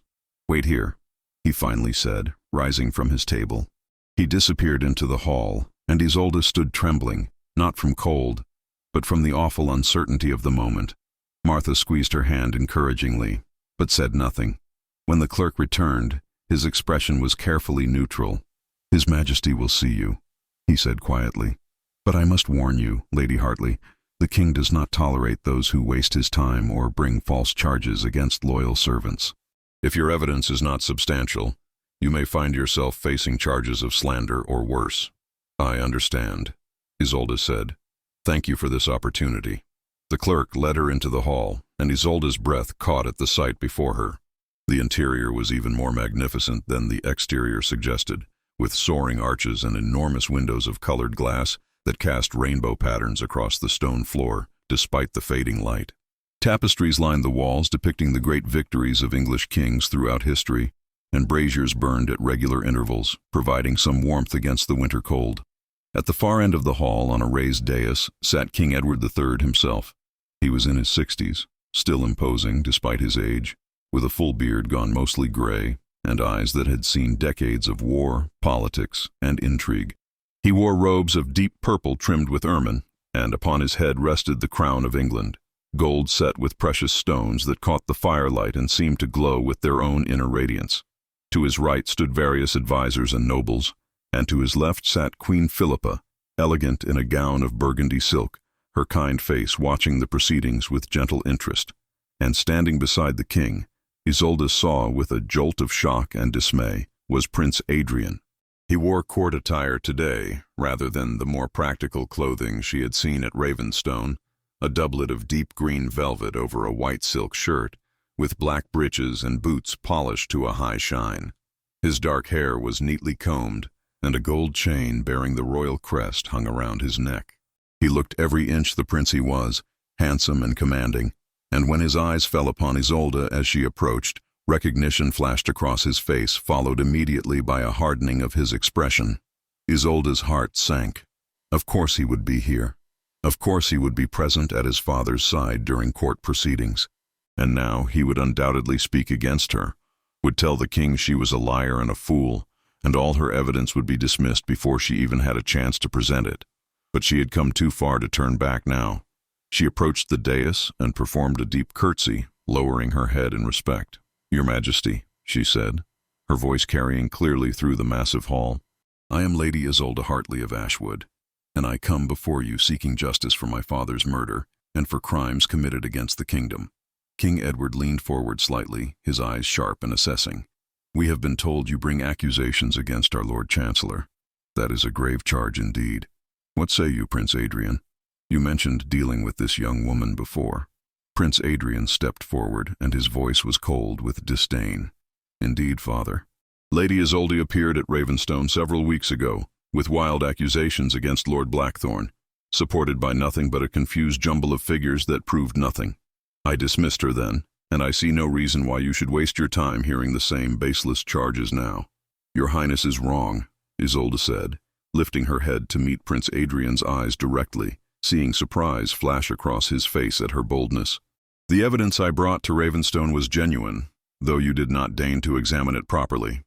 Speaker 1: "Wait here," he finally said, rising from his table. He disappeared into the hall, and Isolde stood trembling, not from cold, but from the awful uncertainty of the moment. Martha squeezed her hand encouragingly, but said nothing. When the clerk returned, his expression was carefully neutral. "His Majesty will see you," he said quietly. "But I must warn you, Lady Hartley, the king does not tolerate those who waste his time or bring false charges against loyal servants. If your evidence is not substantial, you may find yourself facing charges of slander or worse." "I understand," Isolde said. "Thank you for this opportunity." The clerk led her into the hall, and Isolde's breath caught at the sight before her. The interior was even more magnificent than the exterior suggested, with soaring arches and enormous windows of colored glass that cast rainbow patterns across the stone floor, despite the fading light. Tapestries lined the walls depicting the great victories of English kings throughout history, and braziers burned at regular intervals, providing some warmth against the winter cold. At the far end of the hall, on a raised dais, sat King Edward III himself. He was in his 60s, still imposing despite his age, with a full beard gone mostly gray, and eyes that had seen decades of war, politics, and intrigue. He wore robes of deep purple trimmed with ermine, and upon his head rested the crown of England, gold set with precious stones that caught the firelight and seemed to glow with their own inner radiance. To his right stood various advisors and nobles, and to his left sat Queen Philippa, elegant in a gown of burgundy silk, her kind face watching the proceedings with gentle interest. And standing beside the king, Isolde saw with a jolt of shock and dismay, was Prince Adrian. He wore court attire today, rather than the more practical clothing she had seen at Ravenstone, a doublet of deep green velvet over a white silk shirt, with black breeches and boots polished to a high shine. His dark hair was neatly combed, and a gold chain bearing the royal crest hung around his neck. He looked every inch the prince he was, handsome and commanding, and when his eyes fell upon Isolde as she approached, recognition flashed across his face, followed immediately by a hardening of his expression. Isolde's heart sank. Of course he would be here. Of course he would be present at his father's side during court proceedings. And now he would undoubtedly speak against her, would tell the king she was a liar and a fool, and all her evidence would be dismissed before she even had a chance to present it. But she had come too far to turn back now. She approached the dais and performed a deep curtsy, lowering her head in respect. "Your Majesty," she said, her voice carrying clearly through the massive hall, "I am Lady Isolde Hartley of Ashwood, and I come before you seeking justice for my father's murder and for crimes committed against the kingdom." King Edward leaned forward slightly, his eyes sharp and assessing. "We have been told you bring accusations against our Lord Chancellor. That is a grave charge indeed. What say you, Prince Adrian? You mentioned dealing with this young woman before." Prince Adrian stepped forward, and his voice was cold with disdain. "Indeed, father. Lady Isolde appeared at Ravenstone several weeks ago, with wild accusations against Lord Blackthorne, supported by nothing but a confused jumble of figures that proved nothing. I dismissed her then, and I see no reason why you should waste your time hearing the same baseless charges now." "Your Highness is wrong," Isolde said, lifting her head to meet Prince Adrian's eyes directly, seeing surprise flash across his face at her boldness. "The evidence I brought to Ravenstone was genuine, though you did not deign to examine it properly.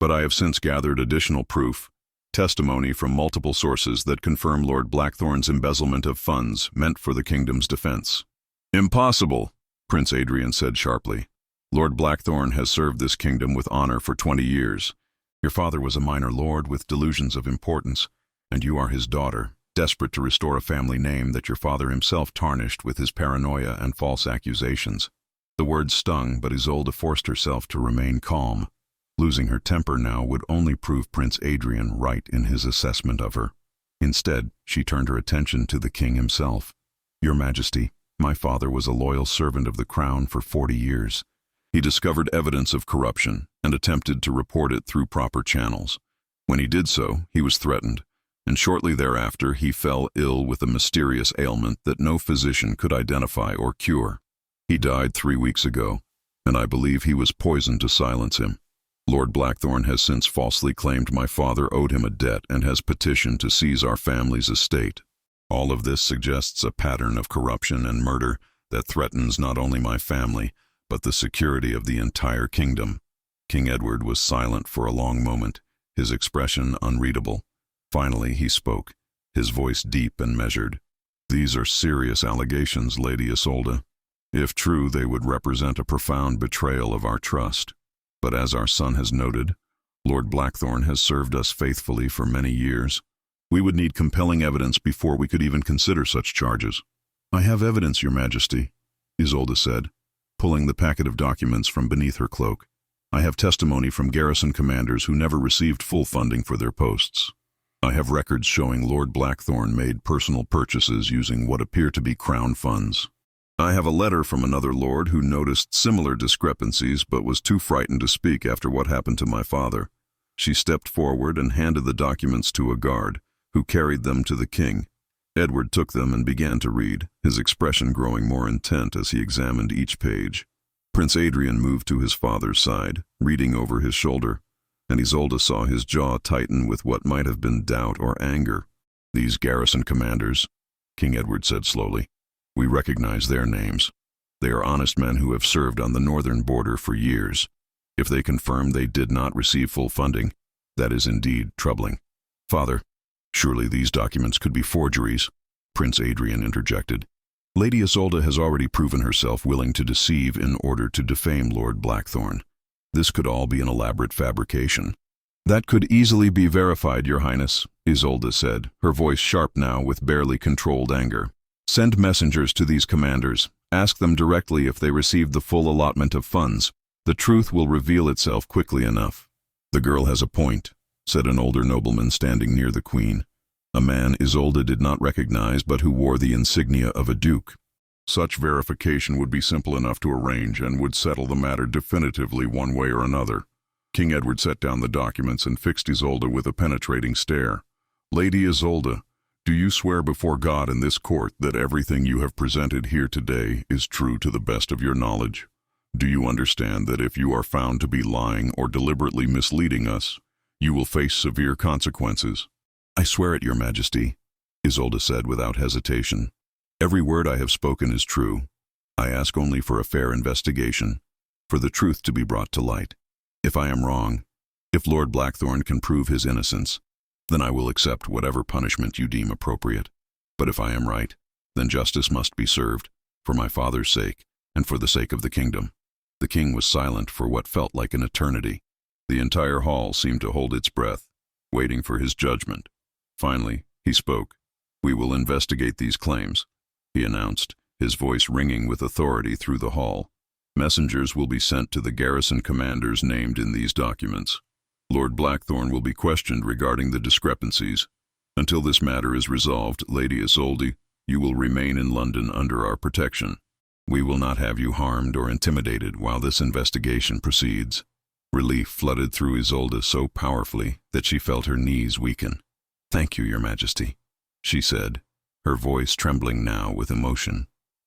Speaker 1: But I have since gathered additional proof, testimony from multiple sources that confirm Lord Blackthorne's embezzlement of funds meant for the kingdom's defense." "Impossible," Prince Adrian said sharply. "Lord Blackthorne has served this kingdom with honor for 20 years. Your father was a minor lord with delusions of importance, and you are his daughter, desperate to restore a family name that your father himself tarnished with his paranoia and false accusations." The words stung, but Isolde forced herself to remain calm. Losing her temper now would only prove Prince Adrian right in his assessment of her. Instead, she turned her attention to the king himself. "Your Majesty, my father was a loyal servant of the crown for 40 years. He discovered evidence of corruption and attempted to report it through proper channels. When he did so, he was threatened, and shortly thereafter he fell ill with a mysterious ailment that no physician could identify or cure. He died 3 weeks ago, and I believe he was poisoned to silence him. Lord Blackthorne has since falsely claimed my father owed him a debt and has petitioned to seize our family's estate. All of this suggests a pattern of corruption and murder that threatens not only my family, but the security of the entire kingdom." King Edward was silent for a long moment, his expression unreadable. Finally he spoke, his voice deep and measured. "These are serious allegations, Lady Isolde. If true, they would represent a profound betrayal of our trust. But as our son has noted, Lord Blackthorne has served us faithfully for many years. We would need compelling evidence before we could even consider such charges." "I have evidence, Your Majesty," Isolde said, pulling the packet of documents from beneath her cloak. "I have testimony from garrison commanders who never received full funding for their posts. I have records showing Lord Blackthorne made personal purchases using what appear to be crown funds. I have a letter from another lord who noticed similar discrepancies but was too frightened to speak after what happened to my father." She stepped forward and handed the documents to a guard, who carried them to the king. Edward took them and began to read, his expression growing more intent as he examined each page. Prince Adrian moved to his father's side, reading over his shoulder, and Isolde saw his jaw tighten with what might have been doubt or anger. "These garrison commanders," King Edward said slowly, "we recognize their names. They are honest men who have served on the northern border for years. If they confirm they did not receive full funding, that is indeed troubling." "Father, surely these documents could be forgeries," Prince Adrian interjected. "Lady Isolde has already proven herself willing to deceive in order to defame Lord Blackthorne. This could all be an elaborate fabrication." "That could easily be verified, Your Highness," Isolde said, her voice sharp now with barely controlled anger. "Send messengers to these commanders. Ask them directly if they received the full allotment of funds. The truth will reveal itself quickly enough." "The girl has a point," said an older nobleman standing near the queen. A man Isolde did not recognize but who wore the insignia of a duke. "Such verification would be simple enough to arrange and would settle the matter definitively one way or another." King Edward set down the documents and fixed Isolde with a penetrating stare. "Lady Isolde, do you swear before God and this court that everything you have presented here today is true to the best of your knowledge? Do you understand that if you are found to be lying or deliberately misleading us, you will face severe consequences?" "I swear it, Your Majesty," Isolde said without hesitation. "Every word I have spoken is true. I ask only for a fair investigation, for the truth to be brought to light. If I am wrong, if Lord Blackthorne can prove his innocence, then I will accept whatever punishment you deem appropriate. But if I am right, then justice must be served, for my father's sake and for the sake of the kingdom." The king was silent for what felt like an eternity. The entire hall seemed to hold its breath, waiting for his judgment. Finally, he spoke. "We will investigate these claims," he announced, his voice ringing with authority through the hall. "Messengers will be sent to the garrison commanders named in these documents. Lord Blackthorne will be questioned regarding the discrepancies. Until this matter is resolved, Lady Isolde, you will remain in London under our protection. We will not have you harmed or intimidated while this investigation proceeds." Relief flooded through Isolde so powerfully that she felt her knees weaken. "Thank you, Your Majesty," she said, her voice trembling now with emotion.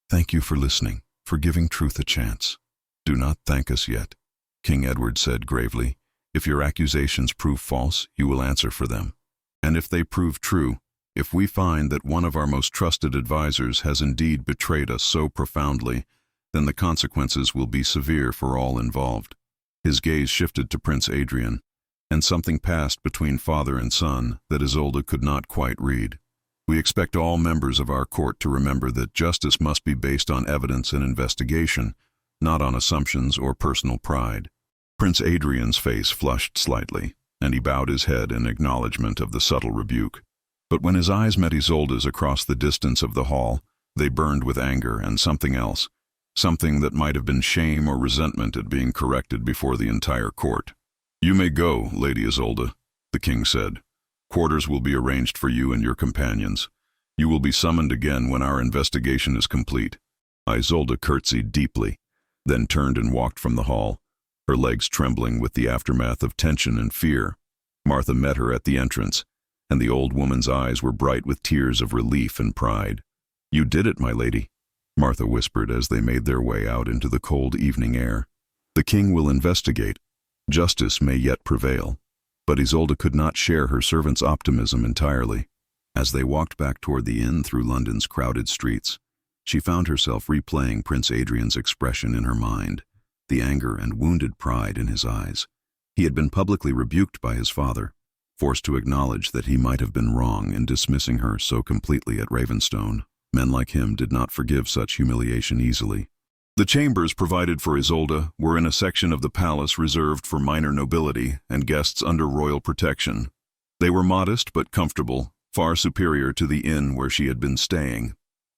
Speaker 1: "Thank you for listening, for giving truth a chance." "Do not thank us yet," King Edward said gravely. "If your accusations prove false, you will answer for them. And if they prove true, if we find that one of our most trusted advisors has indeed betrayed us so profoundly, then the consequences will be severe for all involved." His gaze shifted to Prince Adrian, and something passed between father and son that Isolde could not quite read. "We expect all members of our court to remember that justice must be based on evidence and investigation, not on assumptions or personal pride." Prince Adrian's face flushed slightly, and he bowed his head in acknowledgement of the subtle rebuke. But when his eyes met Isolde's across the distance of the hall, they burned with anger and something else, something that might have been shame or resentment at being corrected before the entire court. "You may go, Lady Isolde," the king said. "Quarters will be arranged for you and your companions. You will be summoned again when our investigation is complete." Isolde curtsied deeply, then turned and walked from the hall, her legs trembling with the aftermath of tension and fear. Martha met her at the entrance, and the old woman's eyes were bright with tears of relief and pride. "You did it, my lady," Martha whispered as they made their way out into the cold evening air. "The king will investigate. Justice may yet prevail." But Isolde could not share her servant's optimism entirely. As they walked back toward the inn through London's crowded streets, she found herself replaying Prince Adrian's expression in her mind, the anger and wounded pride in his eyes. He had been publicly rebuked by his father, forced to acknowledge that he might have been wrong in dismissing her so completely at Ravenstone. Men like him did not forgive such humiliation easily. The chambers provided for Isolde were in a section of the palace reserved for minor nobility and guests under royal protection. They were modest but comfortable, far superior to the inn where she had been staying.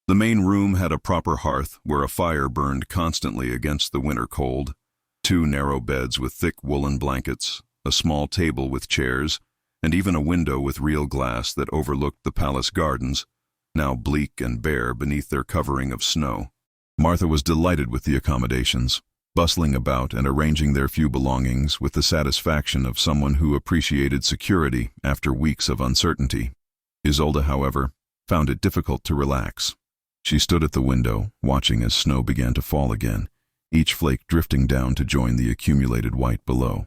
Speaker 1: The main room had a proper hearth where a fire burned constantly against the winter cold, 2 narrow beds with thick woolen blankets, a small table with chairs, and even a window with real glass that overlooked the palace gardens, now bleak and bare beneath their covering of snow. Martha was delighted with the accommodations, bustling about and arranging their few belongings with the satisfaction of someone who appreciated security after weeks of uncertainty. Isolde, however, found it difficult to relax. She stood at the window, watching as snow began to fall again, each flake drifting down to join the accumulated white below.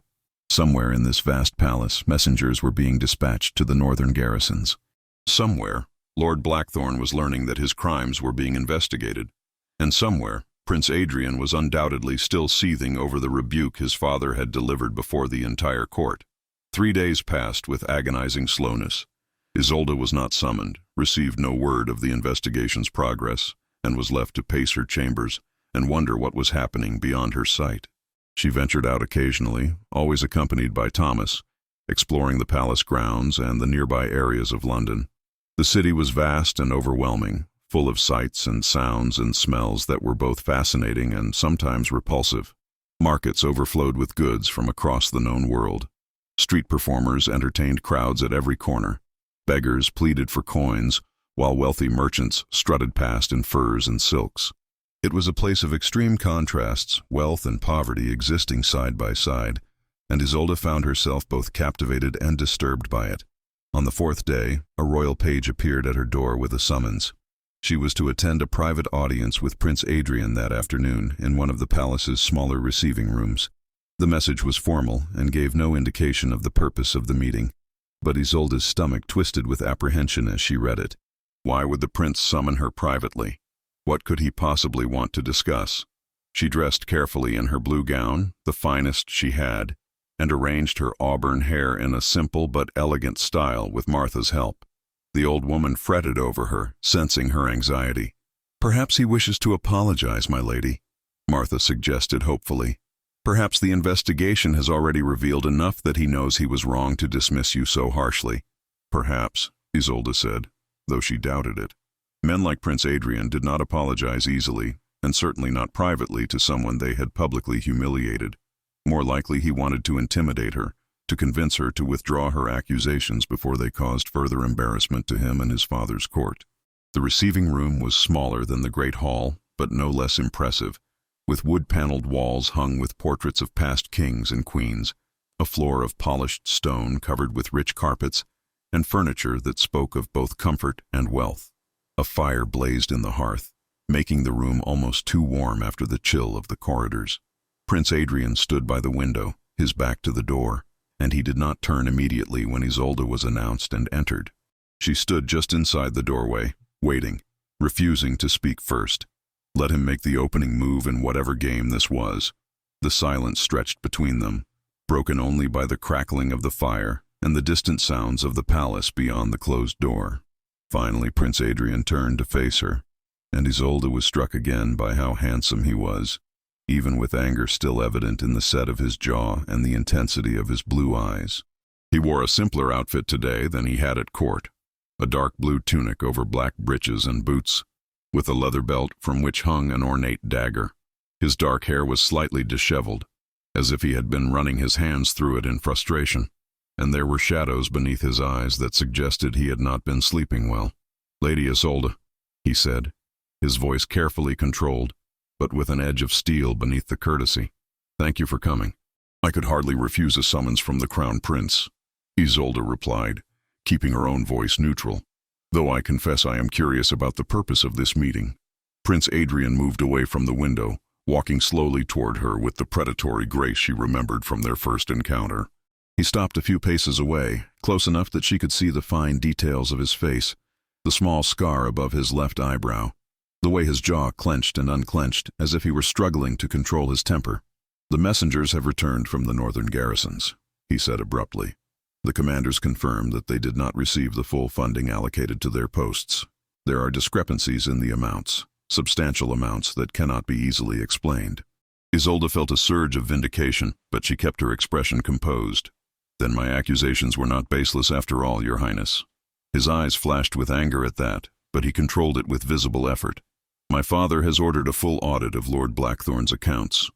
Speaker 1: Somewhere in this vast palace, messengers were being dispatched to the northern garrisons. Somewhere, Lord Blackthorn was learning that his crimes were being investigated. And somewhere, Prince Adrian was undoubtedly still seething over the rebuke his father had delivered before the entire court. 3 days passed with agonizing slowness. Isolde was not summoned, received no word of the investigation's progress, and was left to pace her chambers and wonder what was happening beyond her sight. She ventured out occasionally, always accompanied by Thomas, exploring the palace grounds and the nearby areas of London. The city was vast and overwhelming, full of sights and sounds and smells that were both fascinating and sometimes repulsive. Markets overflowed with goods from across the known world. Street performers entertained crowds at every corner. Beggars pleaded for coins, while wealthy merchants strutted past in furs and silks. It was a place of extreme contrasts, wealth and poverty existing side by side, and Isolde found herself both captivated and disturbed by it. On the 4th day, a royal page appeared at her door with a summons. She was to attend a private audience with Prince Adrian that afternoon in one of the palace's smaller receiving rooms. The message was formal and gave no indication of the purpose of the meeting, but Isolde's stomach twisted with apprehension as she read it. Why would the prince summon her privately? What could he possibly want to discuss? She dressed carefully in her blue gown, the finest she had, and arranged her auburn hair in a simple but elegant style with Martha's help. The old woman fretted over her, sensing her anxiety. "Perhaps he wishes to apologize, my lady," Martha suggested hopefully. "Perhaps the investigation has already revealed enough that he knows he was wrong to dismiss you so harshly." "Perhaps," Isolde said, though she doubted it. Men like Prince Adrian did not apologize easily, and certainly not privately to someone they had publicly humiliated. More likely he wanted to intimidate her, to convince her to withdraw her accusations before they caused further embarrassment to him and his father's court. The receiving room was smaller than the great hall, but no less impressive, with wood-paneled walls hung with portraits of past kings and queens, a floor of polished stone covered with rich carpets, and furniture that spoke of both comfort and wealth. A fire blazed in the hearth, making the room almost too warm after the chill of the corridors. Prince Adrian stood by the window, his back to the door, and he did not turn immediately when Isolde was announced and entered. She stood just inside the doorway, waiting, refusing to speak first. Let him make the opening move in whatever game this was. The silence stretched between them, broken only by the crackling of the fire and the distant sounds of the palace beyond the closed door. Finally, Prince Adrian turned to face her, and Isolde was struck again by how handsome he was, even with anger still evident in the set of his jaw and the intensity of his blue eyes. He wore a simpler outfit today than he had at court, a dark blue tunic over black breeches and boots, with a leather belt from which hung an ornate dagger. His dark hair was slightly disheveled, as if he had been running his hands through it in frustration, and there were shadows beneath his eyes that suggested he had not been sleeping well. "Lady Isolde," he said, his voice carefully controlled, but with an edge of steel beneath the courtesy. "Thank you for coming." "I could hardly refuse a summons from the Crown Prince," Isolde replied, keeping her own voice neutral, "though I confess I am curious about the purpose of this meeting." Prince Adrian moved away from the window, walking slowly toward her with the predatory grace she remembered from their first encounter. He stopped a few paces away, close enough that she could see the fine details of his face, the small scar above his left eyebrow, the way his jaw clenched and unclenched as if he were struggling to control his temper. "The messengers have returned from the northern garrisons," he said abruptly. "The commanders confirmed that they did not receive the full funding allocated to their posts. There are discrepancies in the amounts, substantial amounts that cannot be easily explained." Isolde felt a surge of vindication, but she kept her expression composed. "Then my accusations were not baseless after all, Your Highness." His eyes flashed with anger at that, but he controlled it with visible effort. "My father has ordered a full audit of Lord Blackthorn's accounts.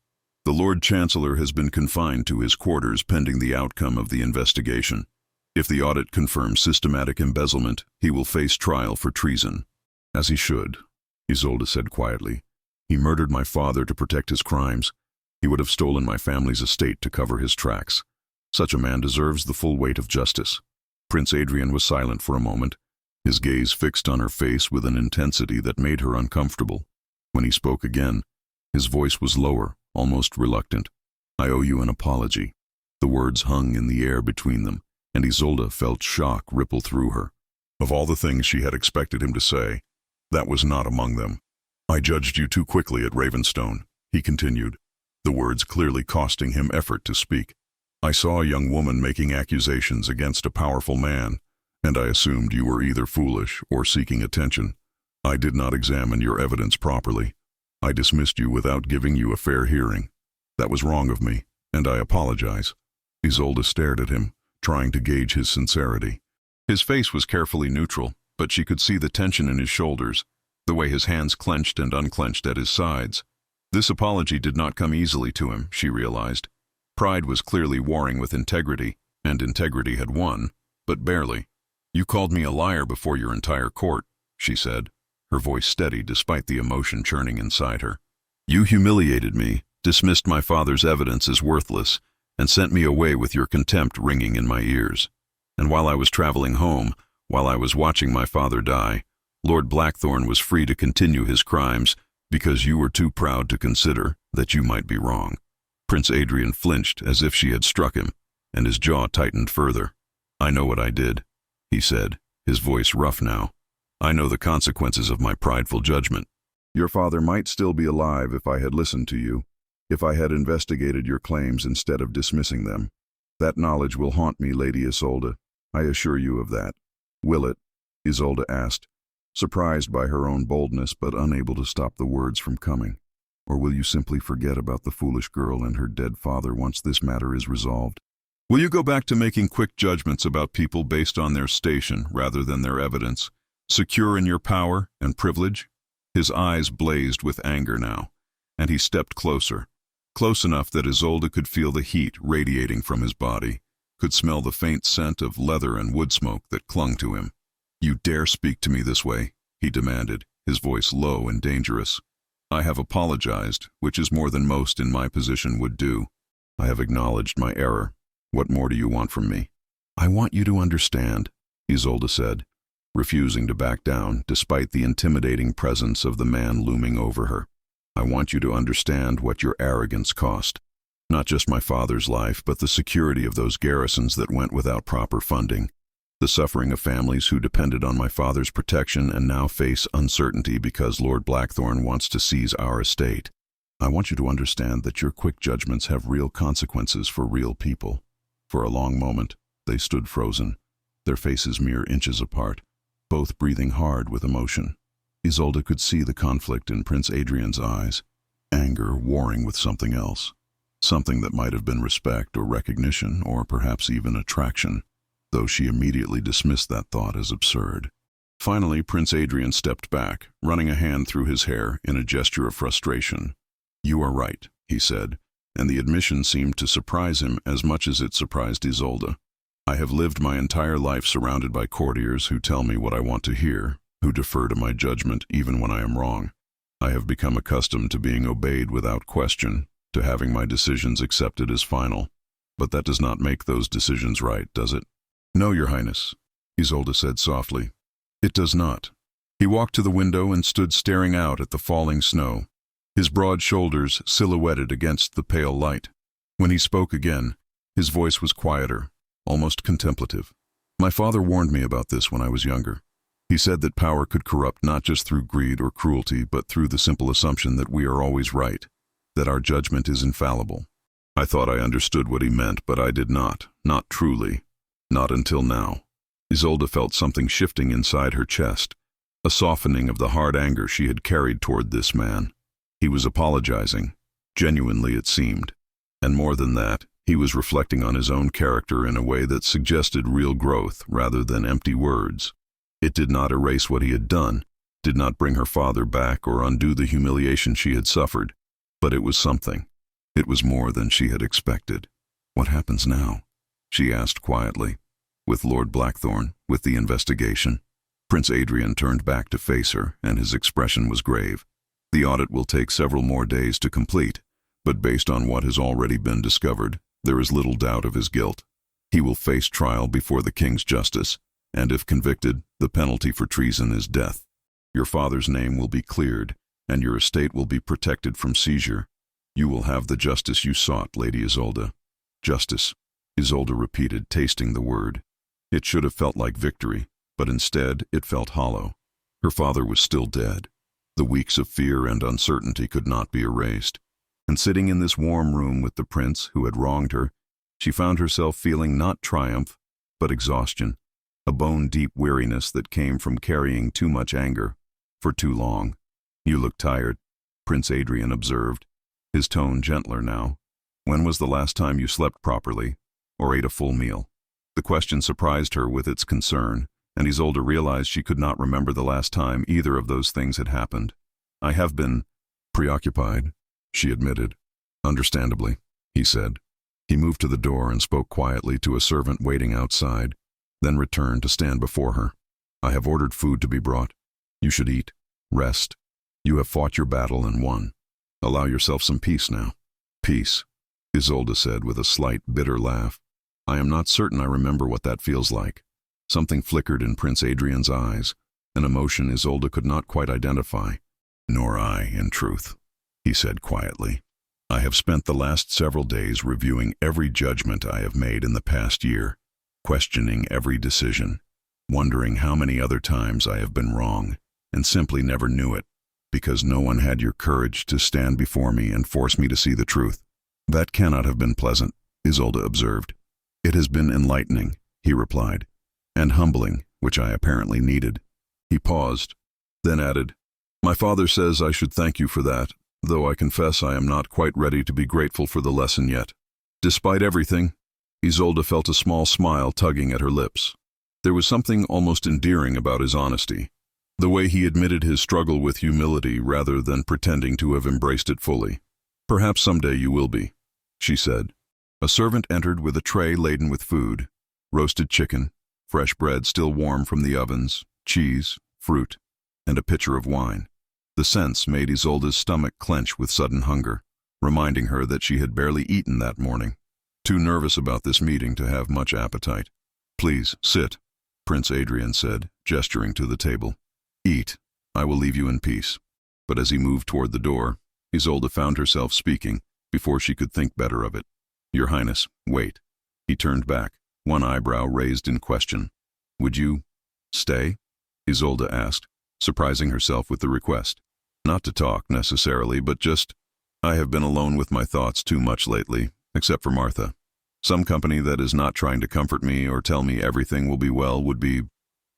Speaker 1: The Lord Chancellor has been confined to his quarters pending the outcome of the investigation. If the audit confirms systematic embezzlement, he will face trial for treason." "As he should," Isolde said quietly. "He murdered my father to protect his crimes. He would have stolen my family's estate to cover his tracks. Such a man deserves the full weight of justice." Prince Adrian was silent for a moment, his gaze fixed on her face with an intensity that made her uncomfortable. When he spoke again, his voice was lower, almost reluctant. "I owe you an apology." The words hung in the air between them, and Isolde felt shock ripple through her. Of all the things she had expected him to say, that was not among them. "I judged you too quickly at Ravenstone," he continued, the words clearly costing him effort to speak. "I saw a young woman making accusations against a powerful man, and I assumed you were either foolish or seeking attention. I did not examine your evidence properly. I dismissed you without giving you a fair hearing. That was wrong of me, and I apologize." Isolde stared at him, trying to gauge his sincerity. His face was carefully neutral, but she could see the tension in his shoulders, the way his hands clenched and unclenched at his sides. This apology did not come easily to him, she realized. Pride was clearly warring with integrity, and integrity had won, but barely. "You called me a liar before your entire court," she said, her voice steady despite the emotion churning inside her. "You humiliated me, dismissed my father's evidence as worthless, and sent me away with your contempt ringing in my ears. And while I was traveling home, while I was watching my father die, Lord Blackthorn was free to continue his crimes because you were too proud to consider that you might be wrong." Prince Adrian flinched as if she had struck him, and his jaw tightened further. "I know what I did," he said, his voice rough now. "I know the consequences of my prideful judgment. Your father might still be alive if I had listened to you, if I had investigated your claims instead of dismissing them. That knowledge will haunt me, Lady Isolde. I assure you of that." "Will it?" Isolde asked, surprised by her own boldness but unable to stop the words from coming. "Or will you simply forget about the foolish girl and her dead father once this matter is resolved? Will you go back to making quick judgments about people based on their station rather than their evidence, secure in your power and privilege?" His eyes blazed with anger now, and he stepped closer, close enough that Isolde could feel the heat radiating from his body, could smell the faint scent of leather and wood smoke that clung to him. "You dare speak to me this way?" he demanded, his voice low and dangerous. "I have apologized, which is more than most in my position would do. I have acknowledged my error. What more do you want from me?" "I want you to understand," Isolde said, refusing to back down despite the intimidating presence of the man looming over her. "I want you to understand what your arrogance cost. Not just my father's life, but the security of those garrisons that went without proper funding. The suffering of families who depended on my father's protection and now face uncertainty because Lord Blackthorn wants to seize our estate. I want you to understand that your quick judgments have real consequences for real people." For a long moment, they stood frozen, their faces mere inches apart, both breathing hard with emotion. Isolde could see the conflict in Prince Adrian's eyes, anger warring with something else, something that might have been respect or recognition or perhaps even attraction, though she immediately dismissed that thought as absurd. Finally, Prince Adrian stepped back, running a hand through his hair in a gesture of frustration. "You are right," he said, and the admission seemed to surprise him as much as it surprised Isolde. "I have lived my entire life surrounded by courtiers who tell me what I want to hear, who defer to my judgment even when I am wrong. I have become accustomed to being obeyed without question, to having my decisions accepted as final. But that does not make those decisions right, does it?" "No, Your Highness," Isolde said softly. "It does not." He walked to the window and stood staring out at the falling snow, his broad shoulders silhouetted against the pale light. When he spoke again, his voice was quieter, almost contemplative. "My father warned me about this when I was younger. He said that power could corrupt not just through greed or cruelty, but through the simple assumption that we are always right, that our judgment is infallible. I thought I understood what he meant, but I did not truly, not until now." Isolde felt something shifting inside her chest, a softening of the hard anger she had carried toward this man. He was apologizing, genuinely it seemed, and more than that, he was reflecting on his own character in a way that suggested real growth rather than empty words. It did not erase what he had done, did not bring her father back or undo the humiliation she had suffered, but it was something. It was more than she had expected. "What happens now?" she asked quietly. "With Lord Blackthorn, with the investigation?" Prince Adrian turned back to face her, and his expression was grave. "The audit will take several more days to complete, but based on what has already been discovered, there is little doubt of his guilt. He will face trial before the King's justice, and if convicted, the penalty for treason is death. Your father's name will be cleared, and your estate will be protected from seizure. You will have the justice you sought, Lady Isolde." "Justice," Isolde repeated, tasting the word. It should have felt like victory, but instead it felt hollow. Her father was still dead. The weeks of fear and uncertainty could not be erased. And sitting in this warm room with the prince who had wronged her, she found herself feeling not triumph, but exhaustion, a bone-deep weariness that came from carrying too much anger for too long. "You look tired," Prince Adrian observed, his tone gentler now. "When was the last time you slept properly, or ate a full meal?" The question surprised her with its concern, and Isolde realized she could not remember the last time either of those things had happened. "I have been preoccupied," she admitted. "Understandably," he said. He moved to the door and spoke quietly to a servant waiting outside, then returned to stand before her. "I have ordered food to be brought. You should eat. Rest. You have fought your battle and won. Allow yourself some peace now." "Peace," Isolde said with a slight, bitter laugh. "I am not certain I remember what that feels like." Something flickered in Prince Adrian's eyes, an emotion Isolde could not quite identify. "Nor I, in truth," he said quietly. "I have spent the last several days reviewing every judgment I have made in the past year, questioning every decision, wondering how many other times I have been wrong, and simply never knew it, because no one had your courage to stand before me and force me to see the truth." "That cannot have been pleasant," Isolde observed. "It has been enlightening," he replied, "and humbling, which I apparently needed." He paused, then added, "My father says I should thank you for that, though I confess I am not quite ready to be grateful for the lesson yet." Despite everything, Isolde felt a small smile tugging at her lips. There was something almost endearing about his honesty, the way he admitted his struggle with humility rather than pretending to have embraced it fully. "Perhaps someday you will be," she said. A servant entered with a tray laden with food: roasted chicken, fresh bread still warm from the ovens, cheese, fruit, and a pitcher of wine. The scents made Isolde's stomach clench with sudden hunger, reminding her that she had barely eaten that morning. Too nervous about this meeting to have much appetite. "Please, sit," Prince Adrian said, gesturing to the table. "Eat. I will leave you in peace." But as he moved toward the door, Isolde found herself speaking before she could think better of it. "Your Highness, wait." He turned back, one eyebrow raised in question. "Would you stay?" Isolde asked, surprising herself with the request. "Not to talk, necessarily, but just, I have been alone with my thoughts too much lately, except for Martha. Some company that is not trying to comfort me or tell me everything will be well would be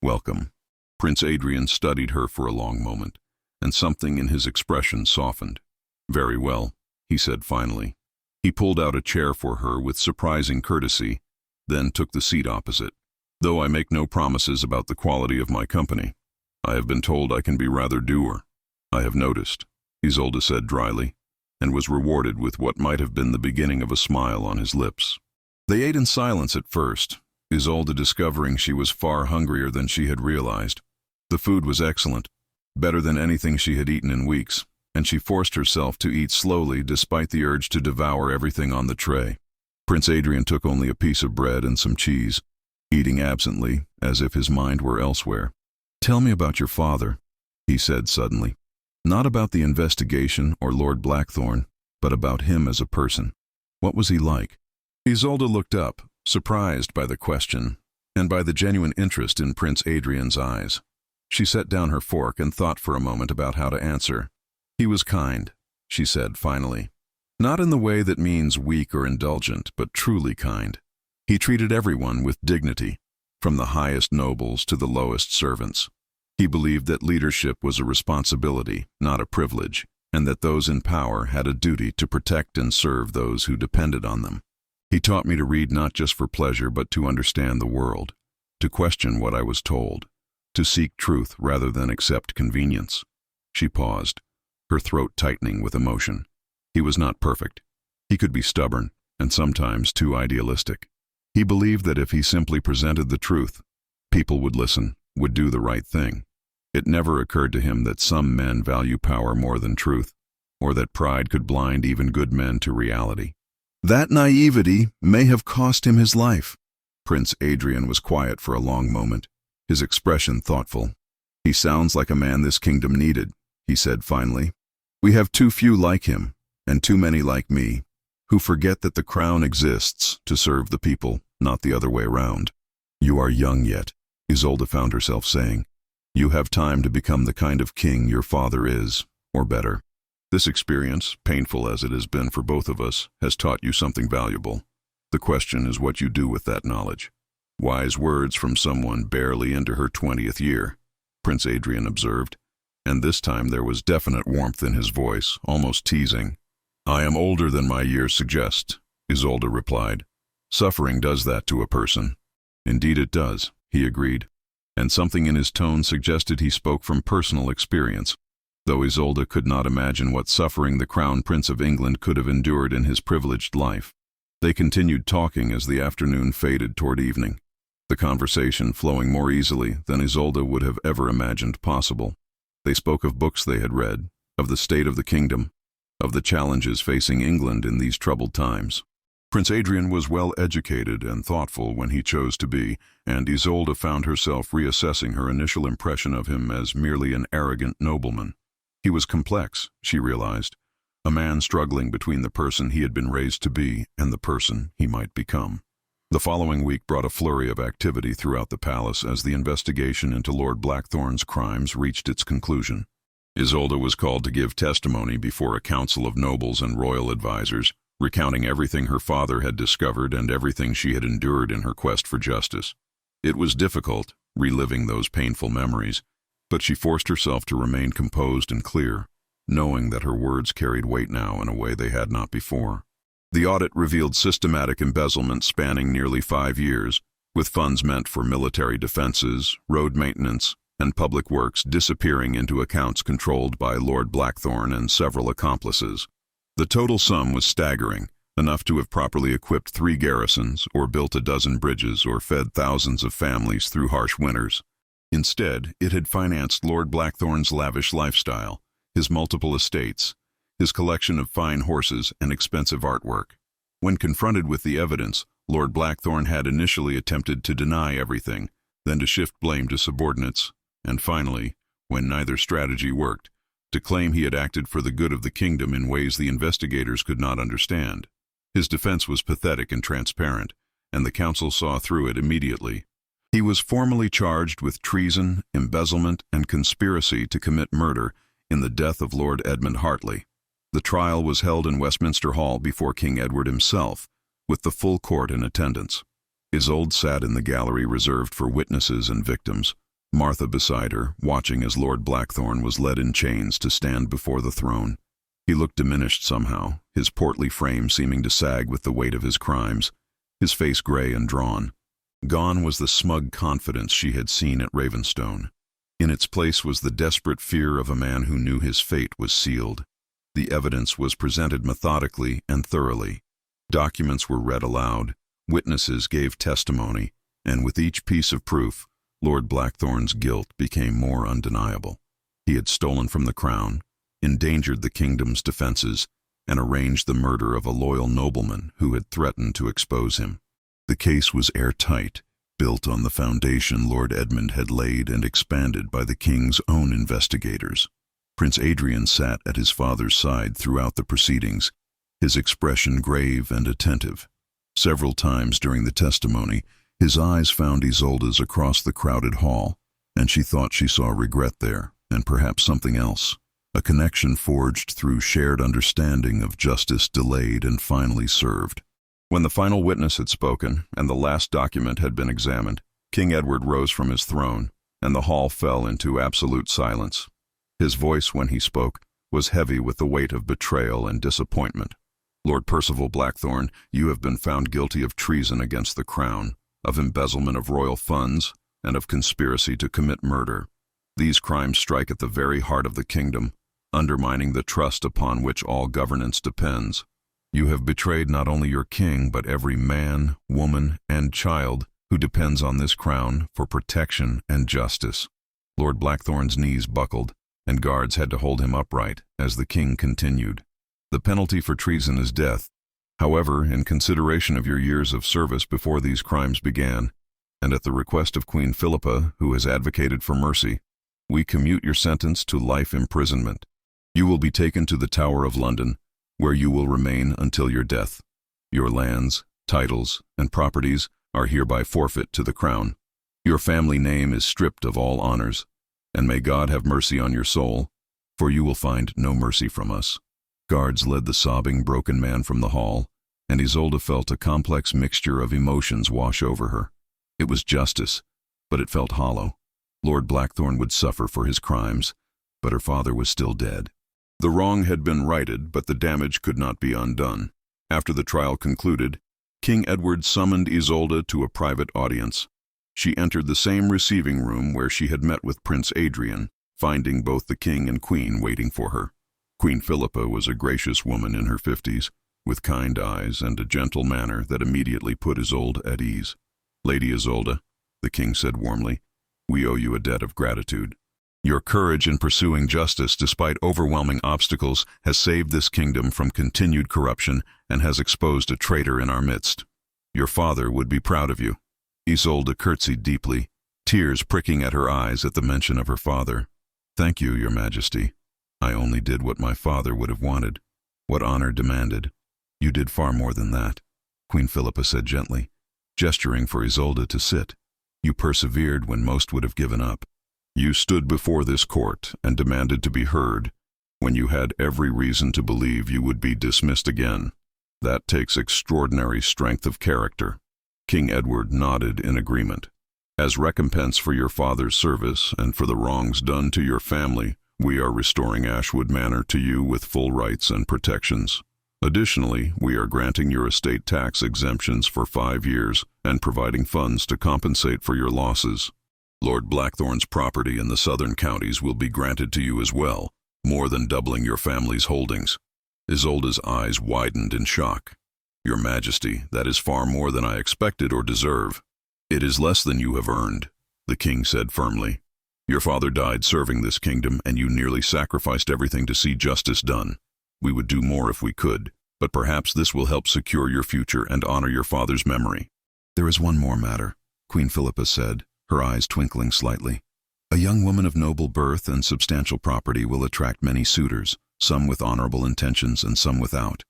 Speaker 1: welcome." Prince Adrian studied her for a long moment, and something in his expression softened. "Very well," he said finally. He pulled out a chair for her with surprising courtesy, then took the seat opposite. "Though I make no promises about the quality of my company, I have been told I can be rather dour." "I have noticed," Isolde said dryly, and was rewarded with what might have been the beginning of a smile on his lips. They ate in silence at first, Isolde discovering she was far hungrier than she had realized. The food was excellent, better than anything she had eaten in weeks, and she forced herself to eat slowly despite the urge to devour everything on the tray. Prince Adrian took only a piece of bread and some cheese, eating absently, as if his mind were elsewhere. "Tell me about your father," he said suddenly. "Not about the investigation or Lord Blackthorne, but about him as a person. What was he like?" Isolde looked up, surprised by the question, and by the genuine interest in Prince Adrian's eyes. She set down her fork and thought for a moment about how to answer. "He was kind," she said finally. "Not in the way that means weak or indulgent, but truly kind. He treated everyone with dignity, from the highest nobles to the lowest servants. He believed that leadership was a responsibility, not a privilege, and that those in power had a duty to protect and serve those who depended on them. He taught me to read not just for pleasure but to understand the world, to question what I was told, to seek truth rather than accept convenience." She paused, her throat tightening with emotion. He was not perfect. He could be stubborn, and sometimes too idealistic. He believed that if he simply presented the truth, people would listen, would do the right thing. It never occurred to him that some men value power more than truth, or that pride could blind even good men to reality. That naivety may have cost him his life. Prince Adrian was quiet for a long moment, his expression thoughtful. "He sounds like a man this kingdom needed," he said finally. "We have too few like him, and too many like me, who forget that the crown exists to serve the people, not the other way around." "You are young yet," Isolde found herself saying. "You have time to become the kind of king your father is, or better. This experience, painful as it has been for both of us, has taught you something valuable. The question is what you do with that knowledge." "Wise words from someone barely into her 20th year," Prince Adrian observed, and this time there was definite warmth in his voice, almost teasing. "I am older than my years suggest," Isolde replied. "Suffering does that to a person." "Indeed it does," he agreed, and something in his tone suggested he spoke from personal experience, though Isolde could not imagine what suffering the Crown Prince of England could have endured in his privileged life. They continued talking as the afternoon faded toward evening, the conversation flowing more easily than Isolde would have ever imagined possible. They spoke of books they had read, of the state of the kingdom, of the challenges facing England in these troubled times. Prince Adrian was well educated and thoughtful when he chose to be, and Isolde found herself reassessing her initial impression of him as merely an arrogant nobleman. He was complex, she realized, a man struggling between the person he had been raised to be and the person he might become. The following week brought a flurry of activity throughout the palace as the investigation into Lord Blackthorn's crimes reached its conclusion. Isolde was called to give testimony before a council of nobles and royal advisors, recounting everything her father had discovered and everything she had endured in her quest for justice. It was difficult, reliving those painful memories, but she forced herself to remain composed and clear, knowing that her words carried weight now in a way they had not before. The audit revealed systematic embezzlement spanning nearly 5 years, with funds meant for military defenses, road maintenance, and public works disappearing into accounts controlled by Lord Blackthorn and several accomplices. The total sum was staggering, enough to have properly equipped 3 garrisons, or built a dozen bridges, or fed thousands of families through harsh winters. Instead, it had financed Lord Blackthorn's lavish lifestyle, his multiple estates, his collection of fine horses and expensive artwork. When confronted with the evidence, Lord Blackthorn had initially attempted to deny everything, then to shift blame to subordinates, and finally, when neither strategy worked, to claim he had acted for the good of the kingdom in ways the investigators could not understand. His defense was pathetic and transparent, and the council saw through it immediately. He was formally charged with treason, embezzlement, and conspiracy to commit murder in the death of Lord Edmund Hartley. The trial was held in Westminster Hall before King Edward himself, with the full court in attendance. Isolde sat in the gallery reserved for witnesses and victims, Martha beside her, watching as Lord Blackthorn was led in chains to stand before the throne. He looked diminished somehow, his portly frame seeming to sag with the weight of his crimes, his face gray and drawn. Gone was the smug confidence she had seen at Ravenstone. In its place was the desperate fear of a man who knew his fate was sealed. The evidence was presented methodically and thoroughly. Documents were read aloud, witnesses gave testimony, and with each piece of proof, Lord Blackthorn's guilt became more undeniable. He had stolen from the crown, endangered the kingdom's defenses, and arranged the murder of a loyal nobleman who had threatened to expose him. The case was airtight, built on the foundation Lord Edmund had laid and expanded by the king's own investigators. Prince Adrian sat at his father's side throughout the proceedings, his expression grave and attentive. Several times during the testimony, his eyes found Isolde's across the crowded hall, and she thought she saw regret there, and perhaps something else, a connection forged through shared understanding of justice delayed and finally served. When the final witness had spoken and the last document had been examined, King Edward rose from his throne, and the hall fell into absolute silence. His voice, when he spoke, was heavy with the weight of betrayal and disappointment. "Lord Percival Blackthorn, you have been found guilty of treason against the crown, of embezzlement of royal funds, and of conspiracy to commit murder. These crimes strike at the very heart of the kingdom, undermining the trust upon which all governance depends. You have betrayed not only your king, but every man, woman, and child who depends on this crown for protection and justice." Lord Blackthorn's knees buckled, and guards had to hold him upright as the king continued. "The penalty for treason is death. However, in consideration of your years of service before these crimes began, and at the request of Queen Philippa, who has advocated for mercy, we commute your sentence to life imprisonment. You will be taken to the Tower of London, where you will remain until your death. Your lands, titles, and properties are hereby forfeit to the crown. Your family name is stripped of all honors, and may God have mercy on your soul, for you will find no mercy from us." Guards led the sobbing, broken man from the hall, and Isolde felt a complex mixture of emotions wash over her. It was justice, but it felt hollow. Lord Blackthorn would suffer for his crimes, but her father was still dead. The wrong had been righted, but the damage could not be undone. After the trial concluded, King Edward summoned Isolde to a private audience. She entered the same receiving room where she had met with Prince Adrian, finding both the king and queen waiting for her. Queen Philippa was a gracious woman in her 50s, with kind eyes and a gentle manner that immediately put Isolde at ease. "Lady Isolde," the king said warmly, "we owe you a debt of gratitude. Your courage in pursuing justice despite overwhelming obstacles has saved this kingdom from continued corruption and has exposed a traitor in our midst. Your father would be proud of you." Isolde curtsied deeply, tears pricking at her eyes at the mention of her father. "Thank you, Your Majesty. I only did what my father would have wanted, what honor demanded." "You did far more than that," Queen Philippa said gently, gesturing for Isolde to sit. "You persevered when most would have given up. You stood before this court and demanded to be heard when you had every reason to believe you would be dismissed again. That takes extraordinary strength of character." King Edward nodded in agreement. "As recompense for your father's service and for the wrongs done to your family, we are restoring Ashwood Manor to you with full rights and protections. Additionally, we are granting your estate tax exemptions for 5 years and providing funds to compensate for your losses. Lord Blackthorn's property in the southern counties will be granted to you as well, more than doubling your family's holdings." Isolde's eyes widened in shock. "Your Majesty, that is far more than I expected or deserve." "It is less than you have earned," the king said firmly. "Your father died serving this kingdom, and you nearly sacrificed everything to see justice done. We would do more if we could, but perhaps this will help secure your future and honor your father's memory." "There is one more matter," Queen Philippa said, her eyes twinkling slightly. "A young woman of noble birth and substantial property will attract many suitors, some with honorable intentions and some without.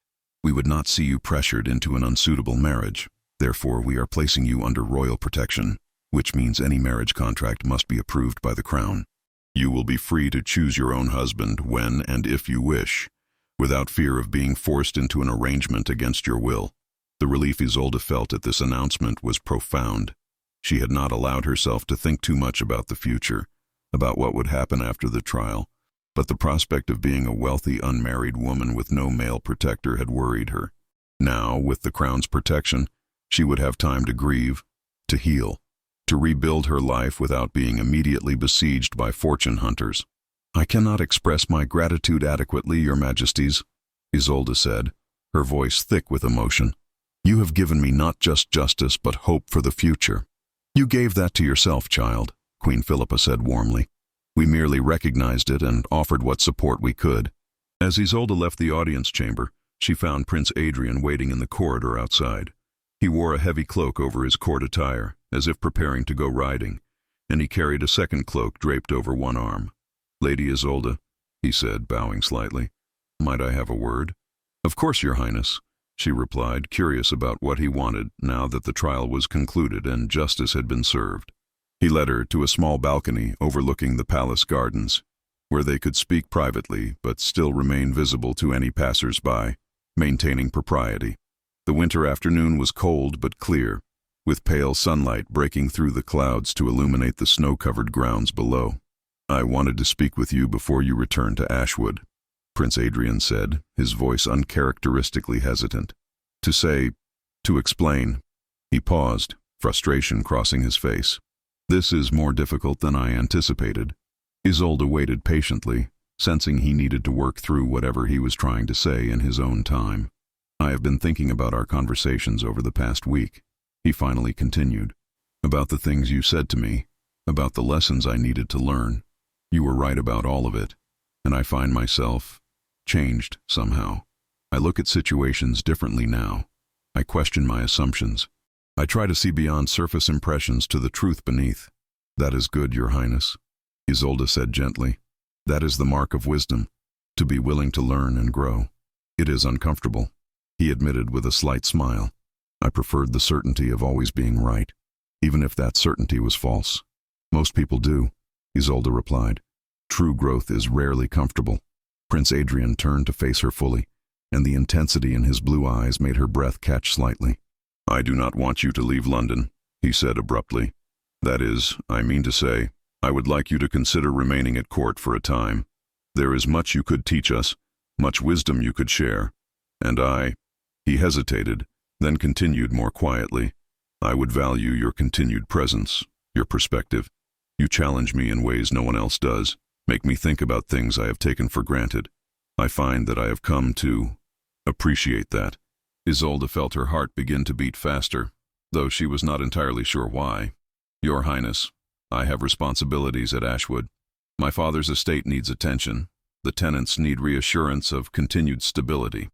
Speaker 1: We would not see you pressured into an unsuitable marriage. Therefore, we are placing you under royal protection, which means any marriage contract must be approved by the crown. You will be free to choose your own husband when and if you wish, without fear of being forced into an arrangement against your will." The relief Isolde felt at this announcement was profound. She had not allowed herself to think too much about the future, about what would happen after the trial, but the prospect of being a wealthy unmarried woman with no male protector had worried her. Now, with the crown's protection, she would have time to grieve, to heal, to rebuild her life without being immediately besieged by fortune hunters. "I cannot express my gratitude adequately, Your Majesties," Isolde said, her voice thick with emotion. "You have given me not just justice but hope for the future." "You gave that to yourself, child," Queen Philippa said warmly. "We merely recognized it and offered what support we could." As Isolde left the audience chamber, she found Prince Adrian waiting in the corridor outside. He wore a heavy cloak over his court attire, as if preparing to go riding, and he carried a second cloak draped over one arm. "Lady Isolde," he said, bowing slightly, "might I have a word?" "Of course, Your Highness," she replied, curious about what he wanted now that the trial was concluded and justice had been served. He led her to a small balcony overlooking the palace gardens, where they could speak privately but still remain visible to any passers-by, maintaining propriety. The winter afternoon was cold but clear, with pale sunlight breaking through the clouds to illuminate the snow-covered grounds below. "I wanted to speak with you before you return to Ashwood," Prince Adrian said, his voice uncharacteristically hesitant. To explain." He paused, frustration crossing his face. "This is more difficult than I anticipated." Isolde waited patiently, sensing he needed to work through whatever he was trying to say in his own time. "I have been thinking about our conversations over the past week," he finally continued. "About the things you said to me, about the lessons I needed to learn. You were right about all of it, and I find myself changed somehow. I look at situations differently now. I question my assumptions. I try to see beyond surface impressions to the truth beneath. That is good, Your Highness, Isolde said gently. That is the mark of wisdom, to be willing to learn and grow. It is uncomfortable, he admitted with a slight smile. I preferred the certainty of always being right, even if that certainty was false. Most people do, Isolde replied. True growth is rarely comfortable. Prince Adrian turned to face her fully, and the intensity in his blue eyes made her breath catch slightly. I do not want you to leave London, he said abruptly. That is, I mean to say, I would like you to consider remaining at court for a time. There is much you could teach us, much wisdom you could share, and he hesitated, then continued more quietly, I would value your continued presence, your perspective. You challenge me in ways no one else does, make me think about things I have taken for granted. I find that I have come to appreciate that. Isolde felt her heart begin to beat faster, though she was not entirely sure why. Your Highness, I have responsibilities at Ashwood. My father's estate needs attention. The tenants need reassurance of continued stability.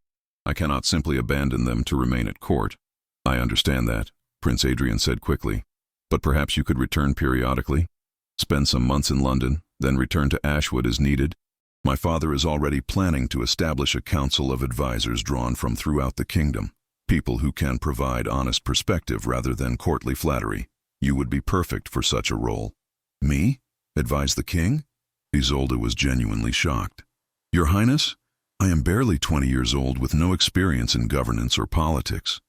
Speaker 1: I cannot simply abandon them to remain at court. I understand that, Prince Adrian said quickly. But perhaps you could return periodically? Spend some months in London, then return to Ashwood as needed? My father is already planning to establish a council of advisors drawn from throughout the kingdom, people who can provide honest perspective rather than courtly flattery. You would be perfect for such a role. Me? Advise the king? Isolde was genuinely shocked. Your Highness, I am barely 20 years old with no experience in governance or politics.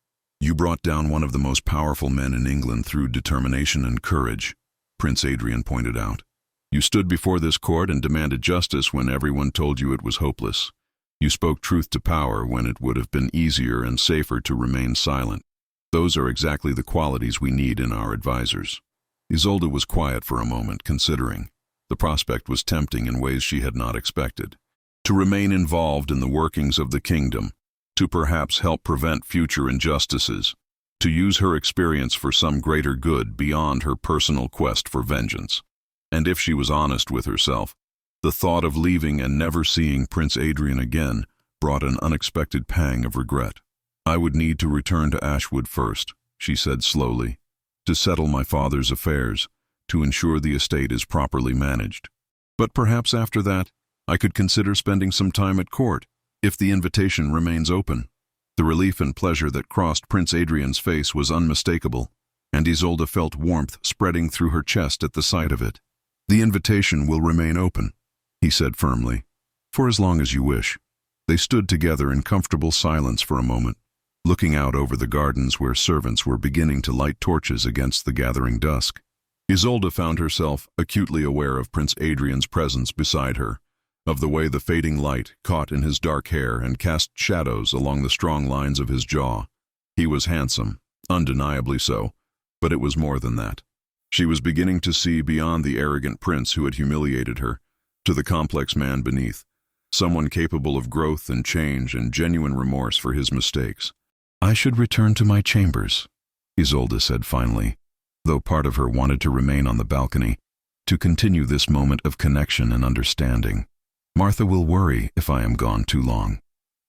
Speaker 1: You brought down one of the most powerful men in England through determination and courage, Prince Adrian pointed out. You stood before this court and demanded justice when everyone told you it was hopeless. You spoke truth to power when it would have been easier and safer to remain silent. Those are exactly the qualities we need in our advisors. Isolde was quiet for a moment, considering. The prospect was tempting in ways she had not expected. To remain involved in the workings of the kingdom, to perhaps help prevent future injustices, to use her experience for some greater good beyond her personal quest for vengeance. And if she was honest with herself, the thought of leaving and never seeing Prince Adrian again brought an unexpected pang of regret. I would need to return to Ashwood first, she said slowly, to settle my father's affairs, to ensure the estate is properly managed. But perhaps after that, I could consider spending some time at court, if the invitation remains open. The relief and pleasure that crossed Prince Adrian's face was unmistakable, and Isolde felt warmth spreading through her chest at the sight of it. The invitation will remain open, he said firmly, for as long as you wish. They stood together in comfortable silence for a moment, looking out over the gardens where servants were beginning to light torches against the gathering dusk. Isolde found herself acutely aware of Prince Adrian's presence beside her, of the way the fading light caught in his dark hair and cast shadows along the strong lines of his jaw. He was handsome, undeniably so, but it was more than that. She was beginning to see beyond the arrogant prince who had humiliated her, to the complex man beneath, someone capable of growth and change and genuine remorse for his mistakes. I should return to my chambers, Isolde said finally, though part of her wanted to remain on the balcony, to continue this moment of connection and understanding. Martha will worry if I am gone too long.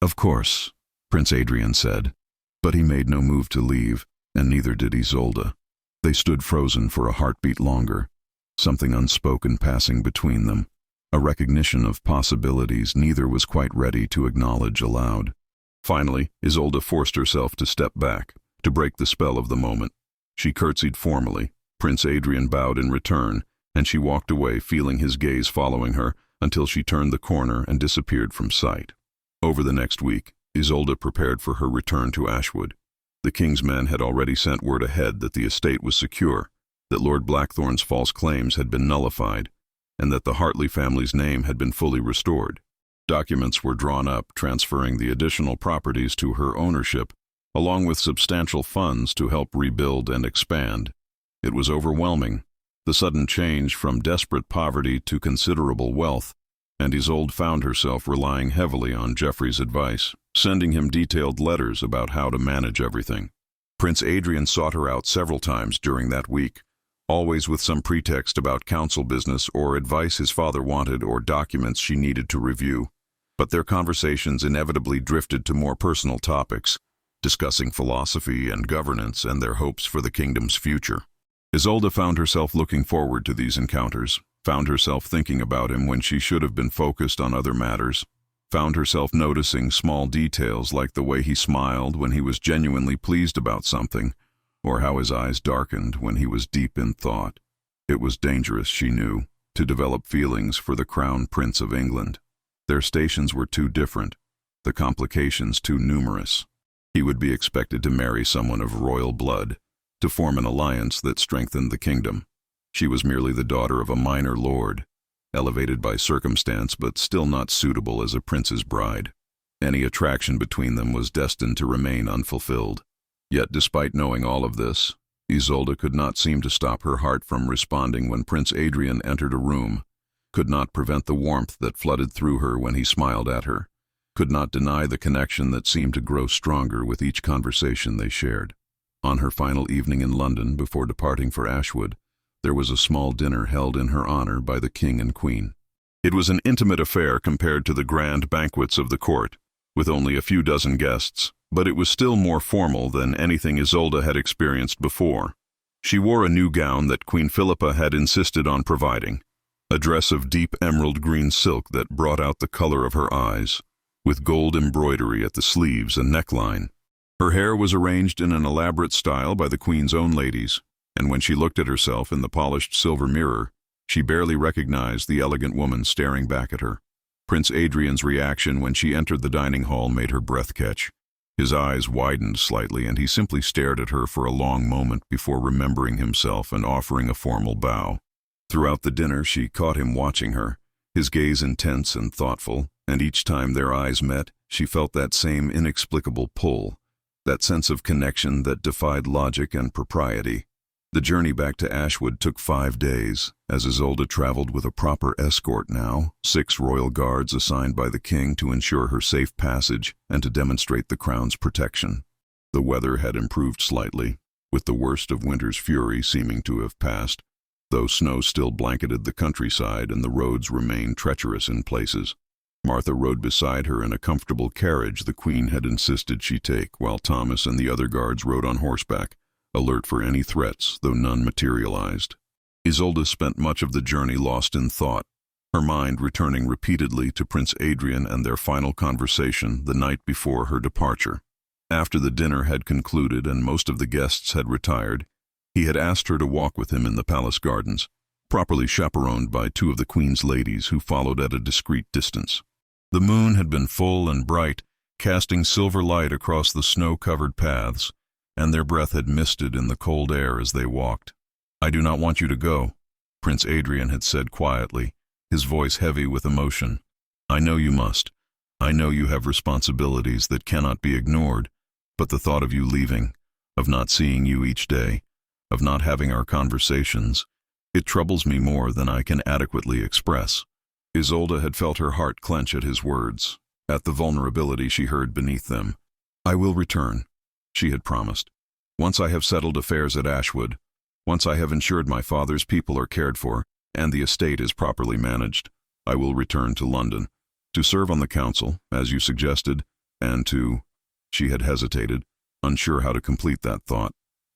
Speaker 1: Of course, Prince Adrian said, but he made no move to leave, and neither did Isolde. They stood frozen for a heartbeat longer, something unspoken passing between them, a recognition of possibilities neither was quite ready to acknowledge aloud. Finally, Isolde forced herself to step back, to break the spell of the moment. She curtsied formally, Prince Adrian bowed in return, and she walked away feeling his gaze following her until she turned the corner and disappeared from sight. Over the next week, Isolde prepared for her return to Ashwood. The king's men had already sent word ahead that the estate was secure, that Lord Blackthorn's false claims had been nullified, and that the Hartley family's name had been fully restored. Documents were drawn up transferring the additional properties to her ownership, along with substantial funds to help rebuild and expand. It was overwhelming, the sudden change from desperate poverty to considerable wealth, and Isolde found herself relying heavily on Geoffrey's advice, sending him detailed letters about how to manage everything. Prince Adrian sought her out several times during that week, always with some pretext about council business or advice his father wanted or documents she needed to review. But their conversations inevitably drifted to more personal topics, discussing philosophy and governance and their hopes for the kingdom's future. Isolde found herself looking forward to these encounters, found herself thinking about him when she should have been focused on other matters, found herself noticing small details like the way he smiled when he was genuinely pleased about something, or how his eyes darkened when he was deep in thought. It was dangerous, she knew, to develop feelings for the Crown Prince of England. Their stations were too different, the complications too numerous. He would be expected to marry someone of royal blood, to form an alliance that strengthened the kingdom. She was merely the daughter of a minor lord, elevated by circumstance but still not suitable as a prince's bride. Any attraction between them was destined to remain unfulfilled. Yet despite knowing all of this, Isolde could not seem to stop her heart from responding when Prince Adrian entered a room, could not prevent the warmth that flooded through her when he smiled at her, could not deny the connection that seemed to grow stronger with each conversation they shared. On her final evening in London before departing for Ashwood, there was a small dinner held in her honor by the king and queen. It was an intimate affair compared to the grand banquets of the court, with only a few dozen guests, but it was still more formal than anything Isolde had experienced before. She wore a new gown that Queen Philippa had insisted on providing, a dress of deep emerald green silk that brought out the color of her eyes, with gold embroidery at the sleeves and neckline. Her hair was arranged in an elaborate style by the Queen's own ladies, and when she looked at herself in the polished silver mirror, she barely recognized the elegant woman staring back at her. Prince Adrian's reaction when she entered the dining hall made her breath catch. His eyes widened slightly, and he simply stared at her for a long moment before remembering himself and offering a formal bow. Throughout the dinner, she caught him watching her, his gaze intense and thoughtful, and each time their eyes met, she felt that same inexplicable pull, that sense of connection that defied logic and propriety. The journey back to Ashwood took 5 days, as Isolde traveled with a proper escort now, 6 royal guards assigned by the king to ensure her safe passage and to demonstrate the crown's protection. The weather had improved slightly, with the worst of winter's fury seeming to have passed, though snow still blanketed the countryside and the roads remained treacherous in places. Martha rode beside her in a comfortable carriage the Queen had insisted she take, while Thomas and the other guards rode on horseback, alert for any threats, though none materialized. Isolde spent much of the journey lost in thought, her mind returning repeatedly to Prince Adrian and their final conversation the night before her departure. After the dinner had concluded and most of the guests had retired, he had asked her to walk with him in the palace gardens, properly chaperoned by 2 of the Queen's ladies who followed at a discreet distance. The moon had been full and bright, casting silver light across the snow-covered paths, and their breath had misted in the cold air as they walked. "I do not want you to go," Prince Adrian had said quietly, his voice heavy with emotion. "I know you must. I know you have responsibilities that cannot be ignored, but the thought of you leaving, of not seeing you each day, of not having our conversations, it troubles me more than I can adequately express." Isolde had felt her heart clench at his words, at the vulnerability she heard beneath them. "I will return," she had promised. "Once I have settled affairs at Ashwood, once I have ensured my father's people are cared for, and the estate is properly managed, I will return to London, to serve on the council, as you suggested, and to—" She had hesitated, unsure how to complete that thought.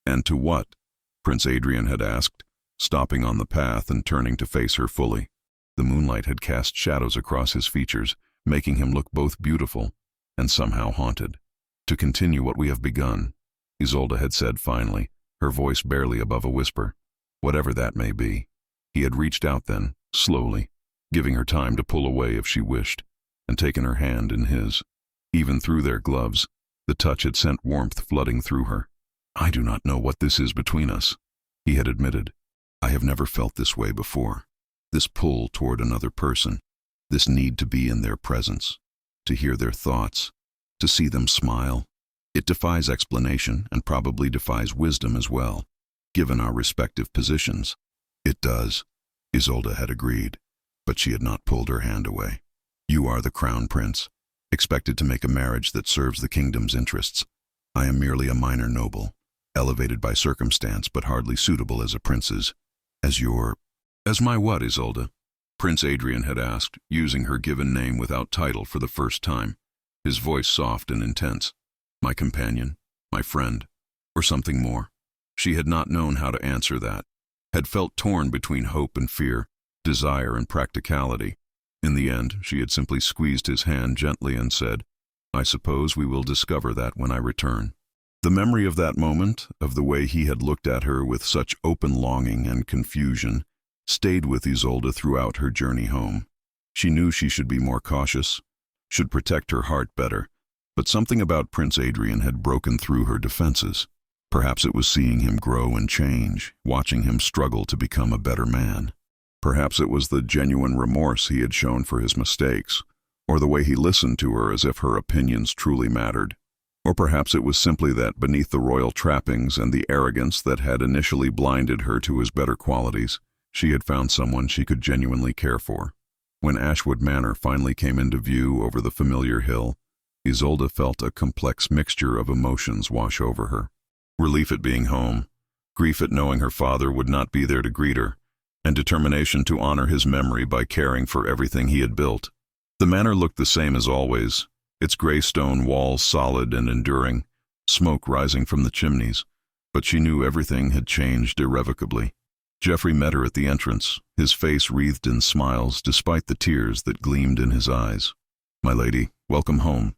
Speaker 1: "And to what?" Prince Adrian had asked, stopping on the path and turning to face her fully. The moonlight had cast shadows across his features, making him look both beautiful and somehow haunted. "To continue what we have begun," Isolde had said finally, her voice barely above a whisper. "Whatever that may be." He had reached out then, slowly, giving her time to pull away if she wished, and taken her hand in his. Even through their gloves, the touch had sent warmth flooding through her. "I do not know what this is between us," he had admitted. "I have never felt this way before. This pull toward another person, this need to be in their presence, to hear their thoughts, to see them smile. It defies explanation and probably defies wisdom as well, given our respective positions." "It does," Isolde had agreed, but she had not pulled her hand away. "You are the crown prince, expected to make a marriage that serves the kingdom's interests. I am merely a minor noble, elevated by circumstance but hardly suitable as a prince's. As my what, Isolde?" Prince Adrian had asked, using her given name without title for the first time, his voice soft and intense. My companion? My friend? Or something more? She had not known how to answer that, had felt torn between hope and fear, desire and practicality. In the end, she had simply squeezed his hand gently and said, "I suppose we will discover that when I return." The memory of that moment, of the way he had looked at her with such open longing and confusion, stayed with Isolde throughout her journey home. She knew she should be more cautious, should protect her heart better, but something about Prince Adrian had broken through her defenses. Perhaps it was seeing him grow and change, watching him struggle to become a better man. Perhaps it was the genuine remorse he had shown for his mistakes, or the way he listened to her as if her opinions truly mattered. Or perhaps it was simply that beneath the royal trappings and the arrogance that had initially blinded her to his better qualities, she had found someone she could genuinely care for. When Ashwood Manor finally came into view over the familiar hill, Isolde felt a complex mixture of emotions wash over her. Relief at being home, grief at knowing her father would not be there to greet her, and determination to honor his memory by caring for everything he had built. The manor looked the same as always, its gray stone walls solid and enduring, smoke rising from the chimneys, but she knew everything had changed irrevocably. Geoffrey met her at the entrance, his face wreathed in smiles despite the tears that gleamed in his eyes. "My lady, welcome home.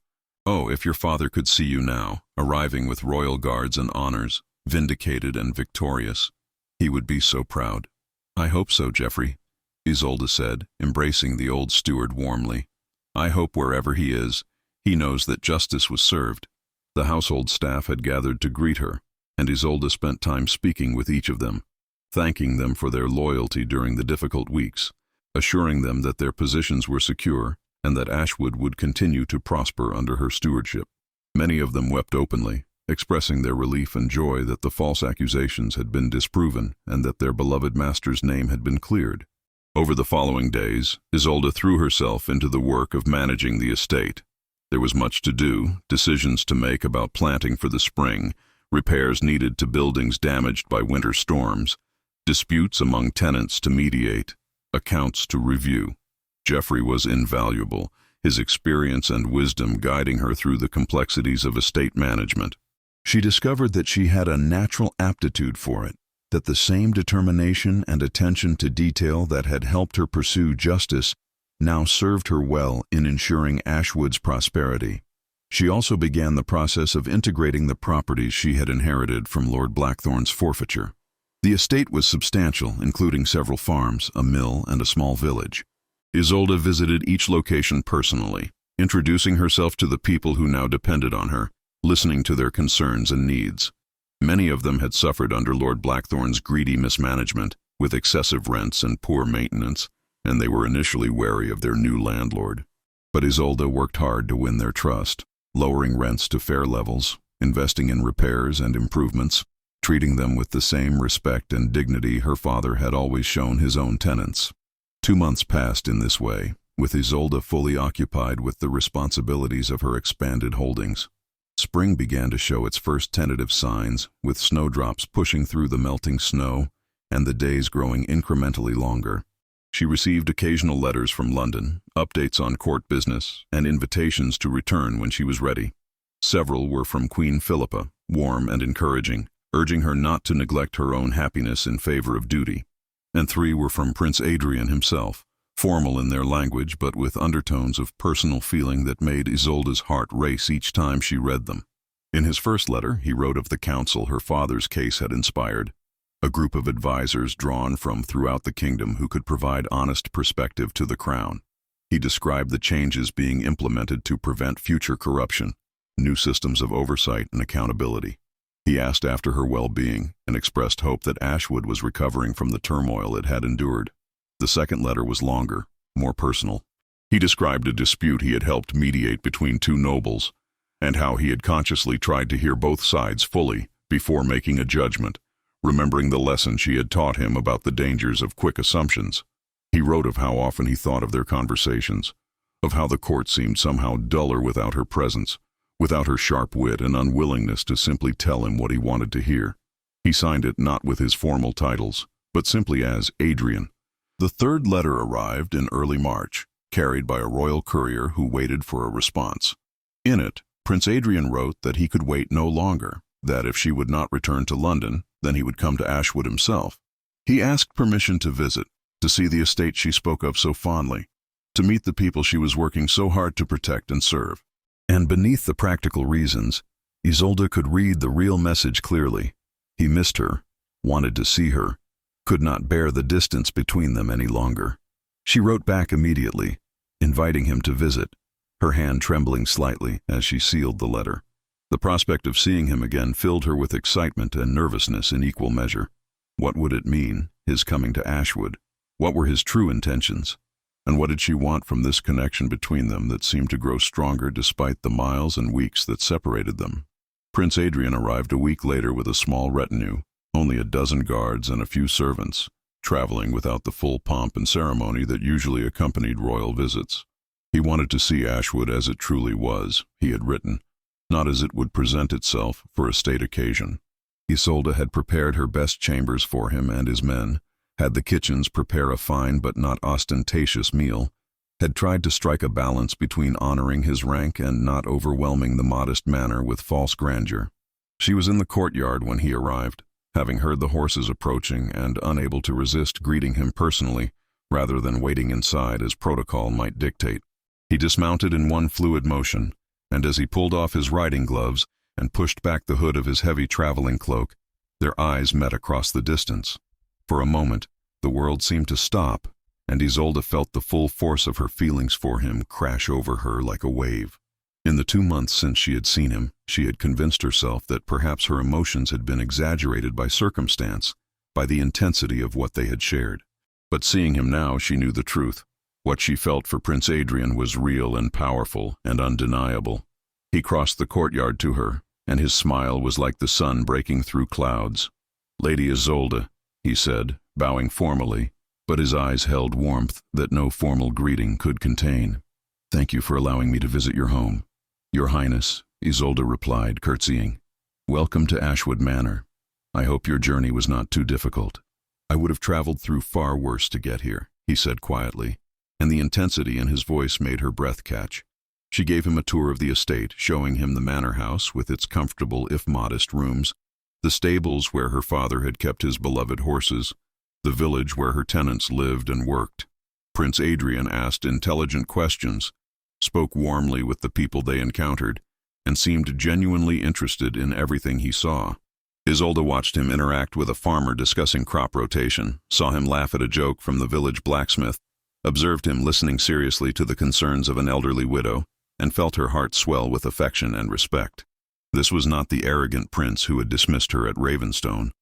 Speaker 1: Oh, if your father could see you now, arriving with royal guards and honors, vindicated and victorious, he would be so proud." "I hope so, Geoffrey," Isolde said, embracing the old steward warmly. "I hope wherever he is, he knows that justice was served." The household staff had gathered to greet her, and Isolde spent time speaking with each of them, thanking them for their loyalty during the difficult weeks, assuring them that their positions were secure and that Ashwood would continue to prosper under her stewardship. Many of them wept openly, expressing their relief and joy that the false accusations had been disproven and that their beloved master's name had been cleared. Over the following days, Isolde threw herself into the work of managing the estate. There was much to do, decisions to make about planting for the spring, repairs needed to buildings damaged by winter storms, disputes among tenants to mediate, accounts to review. Geoffrey was invaluable, his experience and wisdom guiding her through the complexities of estate management. She discovered that she had a natural aptitude for it, that the same determination and attention to detail that had helped her pursue justice now served her well in ensuring Ashwood's prosperity. She also began the process of integrating the properties she had inherited from Lord Blackthorn's forfeiture. The estate was substantial, including several farms, a mill, and a small village. Isolde visited each location personally, introducing herself to the people who now depended on her, listening to their concerns and needs. Many of them had suffered under Lord Blackthorn's greedy mismanagement, with excessive rents and poor maintenance, and they were initially wary of their new landlord. But Isolde worked hard to win their trust, lowering rents to fair levels, investing in repairs and improvements, treating them with the same respect and dignity her father had always shown his own tenants. 2 months passed in this way, with Isolde fully occupied with the responsibilities of her expanded holdings. Spring began to show its first tentative signs, with snowdrops pushing through the melting snow and the days growing incrementally longer. She received occasional letters from London, updates on court business, and invitations to return when she was ready. Several were from Queen Philippa, warm and encouraging, urging her not to neglect her own happiness in favor of duty. And 3 were from Prince Adrian himself, formal in their language but with undertones of personal feeling that made Isolde's heart race each time she read them. In his first letter, he wrote of the council her father's case had inspired, a group of advisors drawn from throughout the kingdom who could provide honest perspective to the crown. He described the changes being implemented to prevent future corruption, new systems of oversight and accountability. He asked after her well-being and expressed hope that Ashwood was recovering from the turmoil it had endured. The second letter was longer, more personal. He described a dispute he had helped mediate between 2 nobles, and how he had consciously tried to hear both sides fully before making a judgment, remembering the lesson she had taught him about the dangers of quick assumptions. He wrote of how often he thought of their conversations, of how the court seemed somehow duller without her presence, without her sharp wit and unwillingness to simply tell him what he wanted to hear. He signed it not with his formal titles, but simply as Adrian. The third letter arrived in early March, carried by a royal courier who waited for a response. In it, Prince Adrian wrote that he could wait no longer, that if she would not return to London, then he would come to Ashwood himself. He asked permission to visit, to see the estate she spoke of so fondly, to meet the people she was working so hard to protect and serve. And beneath the practical reasons, Isolde could read the real message clearly. He missed her, wanted to see her, could not bear the distance between them any longer. She wrote back immediately, inviting him to visit, her hand trembling slightly as she sealed the letter. The prospect of seeing him again filled her with excitement and nervousness in equal measure. What would it mean, his coming to Ashwood? What were his true intentions? And what did she want from this connection between them that seemed to grow stronger despite the miles and weeks that separated them? Prince Adrian arrived a week later with a small retinue, only a dozen guards and a few servants, traveling without the full pomp and ceremony that usually accompanied royal visits. He wanted to see Ashwood as it truly was, he had written, not as it would present itself for a state occasion. Isolde had prepared her best chambers for him and his men, had the kitchens prepare a fine but not ostentatious meal, had tried to strike a balance between honoring his rank and not overwhelming the modest manner with false grandeur. She was in the courtyard when he arrived, having heard the horses approaching and unable to resist greeting him personally, rather than waiting inside as protocol might dictate. He dismounted in one fluid motion, and as he pulled off his riding gloves and pushed back the hood of his heavy traveling cloak, their eyes met across the distance. For a moment, the world seemed to stop, and Isolde felt the full force of her feelings for him crash over her like a wave. In the 2 months since she had seen him, she had convinced herself that perhaps her emotions had been exaggerated by circumstance, by the intensity of what they had shared. But seeing him now, she knew the truth. What she felt for Prince Adrian was real and powerful and undeniable. He crossed the courtyard to her, and his smile was like the sun breaking through clouds. "Lady Isolde," he said, bowing formally, but his eyes held warmth that no formal greeting could contain. "Thank you for allowing me to visit your home." "Your Highness," Isolde replied, curtsying. "Welcome to Ashwood Manor. I hope your journey was not too difficult." "I would have traveled through far worse to get here," he said quietly, and the intensity in his voice made her breath catch. She gave him a tour of the estate, showing him the manor house with its comfortable if modest rooms, the stables where her father had kept his beloved horses, the village where her tenants lived and worked. Prince Adrian asked intelligent questions, spoke warmly with the people they encountered, and seemed genuinely interested in everything he saw. Isolde watched him interact with a farmer discussing crop rotation, saw him laugh at a joke from the village blacksmith, observed him listening seriously to the concerns of an elderly widow, and felt her heart swell with affection and respect. This was not the arrogant prince who had dismissed her at Ravenstone.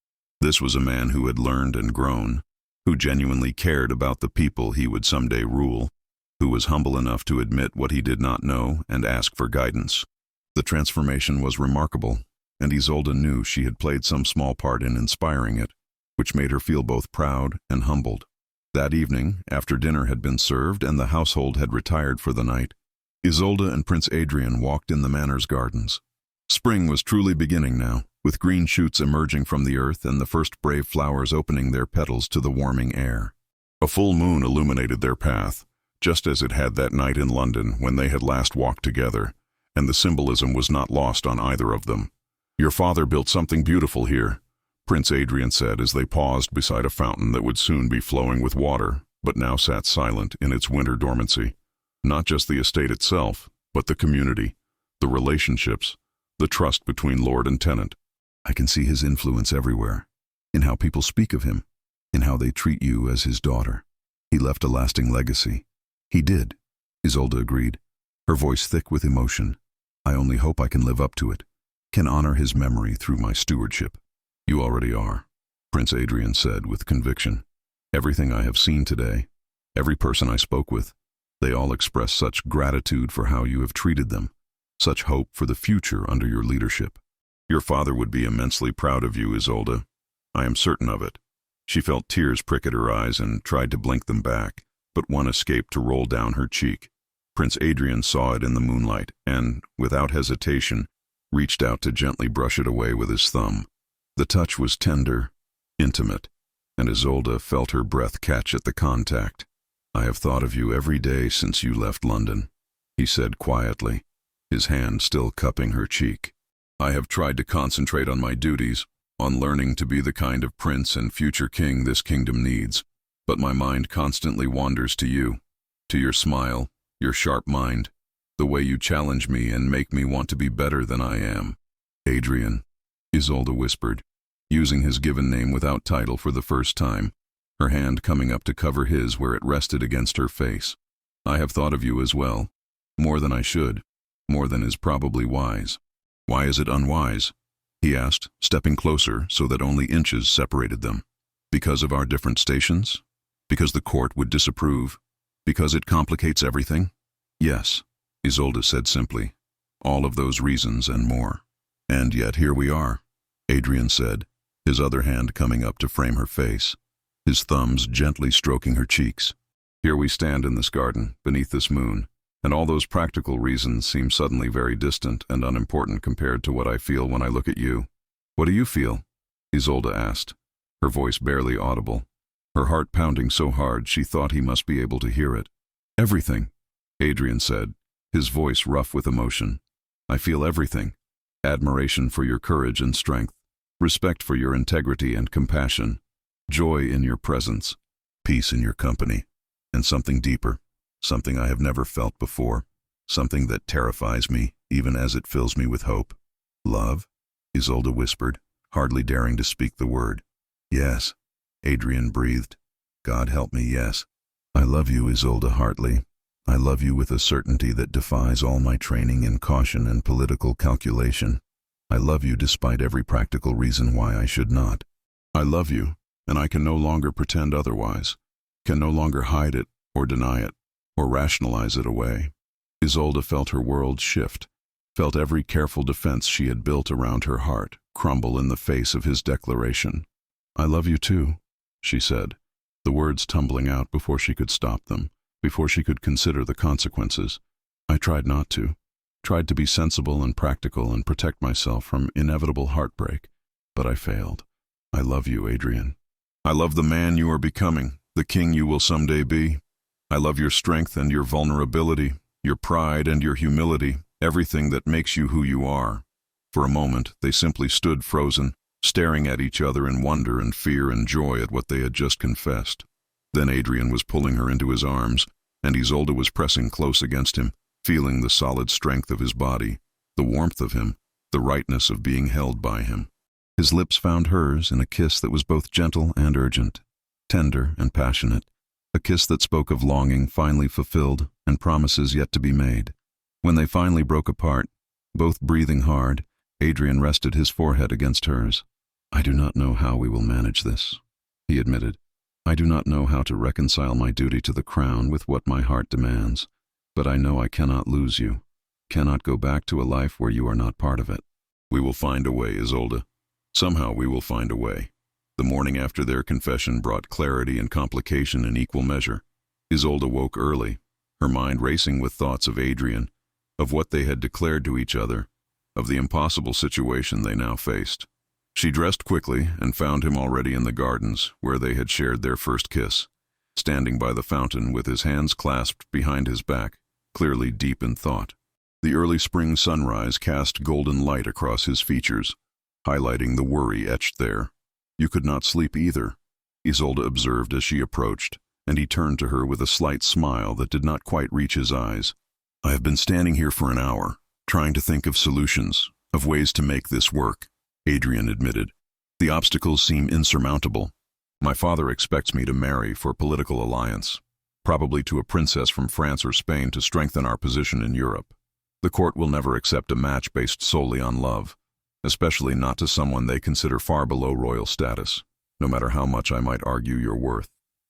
Speaker 1: This was a man who had learned and grown, who genuinely cared about the people he would someday rule, who was humble enough to admit what he did not know and ask for guidance. The transformation was remarkable, and Isolde knew she had played some small part in inspiring it, which made her feel both proud and humbled. That evening, after dinner had been served and the household had retired for the night, Isolde and Prince Adrian walked in the manor's gardens. Spring was truly beginning now, with green shoots emerging from the earth and the first brave flowers opening their petals to the warming air. A full moon illuminated their path, just as it had that night in London when they had last walked together, and the symbolism was not lost on either of them. "Your father built something beautiful here," Prince Adrian said as they paused beside a fountain that would soon be flowing with water, but now sat silent in its winter dormancy. Not just the estate itself, but the community, the relationships, the trust between lord and tenant. "I can see his influence everywhere, in how people speak of him, in how they treat you as his daughter. He left a lasting legacy." "He did," Isolde agreed, her voice thick with emotion. "I only hope I can live up to it, can honor his memory through my stewardship." "You already are," Prince Adrian said with conviction. "Everything I have seen today, every person I spoke with, they all express such gratitude for how you have treated them, such hope for the future under your leadership. Your father would be immensely proud of you, Isolde. I am certain of it." She felt tears prick at her eyes and tried to blink them back, but one escaped to roll down her cheek. Prince Adrian saw it in the moonlight and, without hesitation, reached out to gently brush it away with his thumb. The touch was tender, intimate, and Isolde felt her breath catch at the contact. "I have thought of you every day since you left London," he said quietly, his hand still cupping her cheek. I have tried to concentrate on my duties, on learning to be the kind of prince and future king this kingdom needs, but my mind constantly wanders to you, to your smile, your sharp mind, the way you challenge me and make me want to be better than I am. Adrian, Isolde whispered, using his given name without title for the first time, her hand coming up to cover his where it rested against her face. I have thought of you as well, more than I should, more than is probably wise. Why is it unwise? He asked, stepping closer so that only inches separated them. Because of our different stations? Because the court would disapprove? Because it complicates everything? Yes, Isolde said simply. All of those reasons and more. And yet here we are, Adrian said, his other hand coming up to frame her face, his thumbs gently stroking her cheeks. Here we stand in this garden, beneath this moon, and all those practical reasons seem suddenly very distant and unimportant compared to what I feel when I look at you. What do you feel? Isolde asked, her voice barely audible, her heart pounding so hard she thought he must be able to hear it. Everything, Adrian said, his voice rough with emotion. I feel everything. Admiration for your courage and strength, respect for your integrity and compassion, joy in your presence, peace in your company, and something deeper, something I have never felt before, something that terrifies me even as it fills me with hope. Love? Isolde whispered, hardly daring to speak the word. Yes, Adrian breathed. God help me, yes. I love you, Isolde Hartley. I love you with a certainty that defies all my training in caution and political calculation. I love you despite every practical reason why I should not. I love you, and I can no longer pretend otherwise, can no longer hide it or deny it, or rationalize it away. Isolde felt her world shift, felt every careful defense she had built around her heart crumble in the face of his declaration. I love you too, she said, the words tumbling out before she could stop them, before she could consider the consequences. I tried not to, tried to be sensible and practical and protect myself from inevitable heartbreak, but I failed. I love you, Adrian. I love the man you are becoming, the king you will someday be. I love your strength and your vulnerability, your pride and your humility, everything that makes you who you are. For a moment, they simply stood frozen, staring at each other in wonder and fear and joy at what they had just confessed. Then Adrian was pulling her into his arms, and Isolde was pressing close against him, feeling the solid strength of his body, the warmth of him, the rightness of being held by him. His lips found hers in a kiss that was both gentle and urgent, tender and passionate, a kiss that spoke of longing finally fulfilled and promises yet to be made. When they finally broke apart, both breathing hard, Adrian rested his forehead against hers. I do not know how we will manage this, he admitted. I do not know how to reconcile my duty to the crown with what my heart demands, but I know I cannot lose you, cannot go back to a life where you are not part of it. We will find a way, Isolde. Somehow we will find a way. The morning after their confession brought clarity and complication in equal measure. Isolde woke early, her mind racing with thoughts of Adrian, of what they had declared to each other, of the impossible situation they now faced. She dressed quickly and found him already in the gardens where they had shared their first kiss, standing by the fountain with his hands clasped behind his back, clearly deep in thought. The early spring sunrise cast golden light across his features, highlighting the worry etched there. You could not sleep either, Isolde observed as she approached, and he turned to her with a slight smile that did not quite reach his eyes. I have been standing here for an hour, trying to think of solutions, of ways to make this work, Adrian admitted. The obstacles seem insurmountable. My father expects me to marry for political alliance, probably to a princess from France or Spain to strengthen our position in Europe. The court will never accept a match based solely on love, especially not to someone they consider far below royal status, no matter how much I might argue your worth.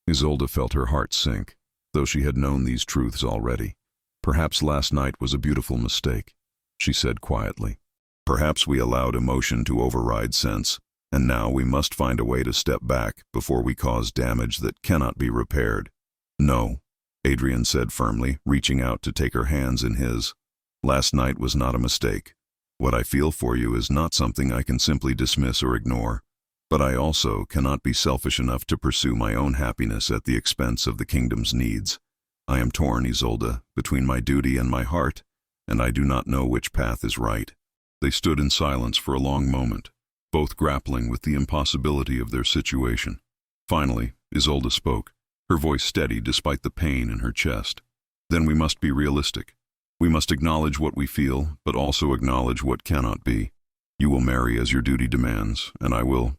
Speaker 1: Isolde felt her heart sink, though she had known these truths already. Perhaps last night was a beautiful mistake, she said quietly. Perhaps we allowed emotion to override sense, and now we must find a way to step back before we cause damage that cannot be repaired. No, Adrian said firmly, reaching out to take her hands in his. Last night was not a mistake. What I feel for you is not something I can simply dismiss or ignore, but I also cannot be selfish enough to pursue my own happiness at the expense of the kingdom's needs. I am torn, Isolde, between my duty and my heart, and I do not know which path is right." They stood in silence for a long moment, both grappling with the impossibility of their situation. Finally, Isolde spoke, her voice steady despite the pain in her chest. "Then we must be realistic. We must acknowledge what we feel, but also acknowledge what cannot be. You will marry as your duty demands, and I will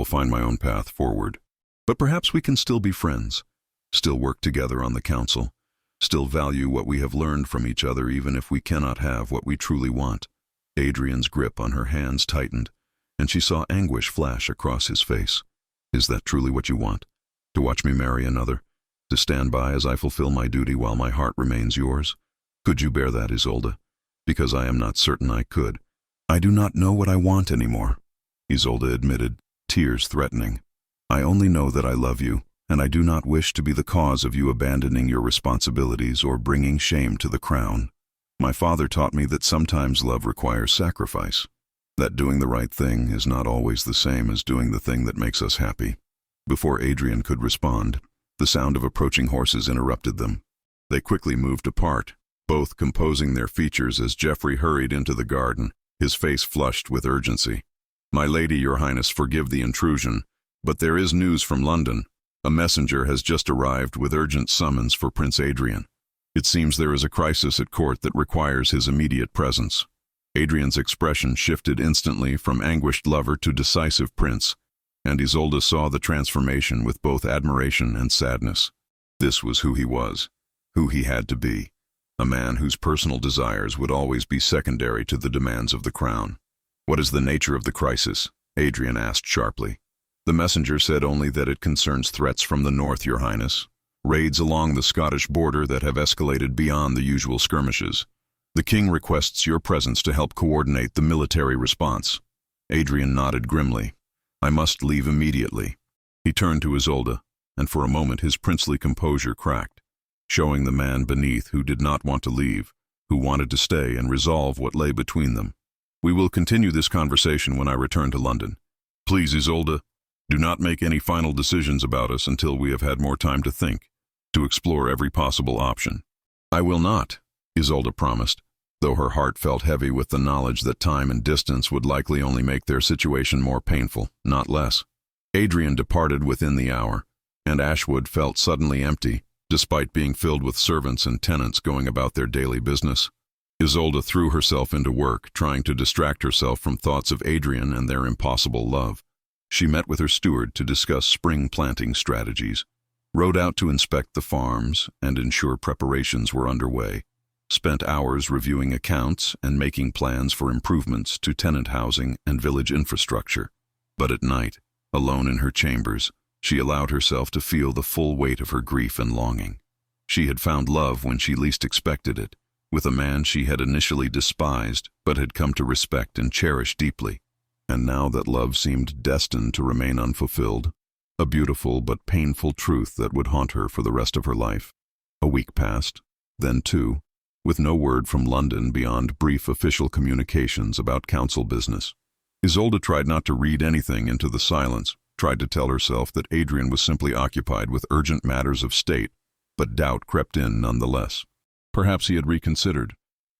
Speaker 1: find my own path forward. But perhaps we can still be friends, still work together on the council, still value what we have learned from each other even if we cannot have what we truly want." Adrian's grip on her hands tightened, and she saw anguish flash across his face. "Is that truly what you want? To watch me marry another? To stand by as I fulfill my duty while my heart remains yours? Could you bear that, Isolde? Because I am not certain I could." "I do not know what I want anymore," Isolde admitted, tears threatening. "I only know that I love you, and I do not wish to be the cause of you abandoning your responsibilities or bringing shame to the crown. My father taught me that sometimes love requires sacrifice, that doing the right thing is not always the same as doing the thing that makes us happy." Before Adrian could respond, the sound of approaching horses interrupted them. They quickly moved apart, both composing their features as Geoffrey hurried into the garden, his face flushed with urgency. "My lady, your highness, forgive the intrusion, but there is news from London. A messenger has just arrived with urgent summons for Prince Adrian. It seems there is a crisis at court that requires his immediate presence." Adrian's expression shifted instantly from anguished lover to decisive prince, and Isolde saw the transformation with both admiration and sadness. This was who he was, who he had to be, a man whose personal desires would always be secondary to the demands of the crown. "What is the nature of the crisis?" Adrian asked sharply. "The messenger said only that it concerns threats from the north, your highness. Raids along the Scottish border that have escalated beyond the usual skirmishes. The king requests your presence to help coordinate the military response." Adrian nodded grimly. "I must leave immediately." He turned to Isolde, and for a moment his princely composure cracked, showing the man beneath who did not want to leave, who wanted to stay and resolve what lay between them. "We will continue this conversation when I return to London. Please, Isolde, do not make any final decisions about us until we have had more time to think, to explore every possible option." "I will not," Isolde promised, though her heart felt heavy with the knowledge that time and distance would likely only make their situation more painful, not less. Adrian departed within the hour, and Ashwood felt suddenly empty, despite being filled with servants and tenants going about their daily business. Isolde threw herself into work, trying to distract herself from thoughts of Adrian and their impossible love. She met with her steward to discuss spring planting strategies, rode out to inspect the farms and ensure preparations were underway, spent hours reviewing accounts and making plans for improvements to tenant housing and village infrastructure. But at night, alone in her chambers, she allowed herself to feel the full weight of her grief and longing. She had found love when she least expected it, with a man she had initially despised but had come to respect and cherish deeply. And now that love seemed destined to remain unfulfilled, a beautiful but painful truth that would haunt her for the rest of her life. A week passed, then two, with no word from London beyond brief official communications about council business. Isolde tried not to read anything into the silence, tried to tell herself that Adrian was simply occupied with urgent matters of state, but doubt crept in nonetheless. Perhaps he had reconsidered,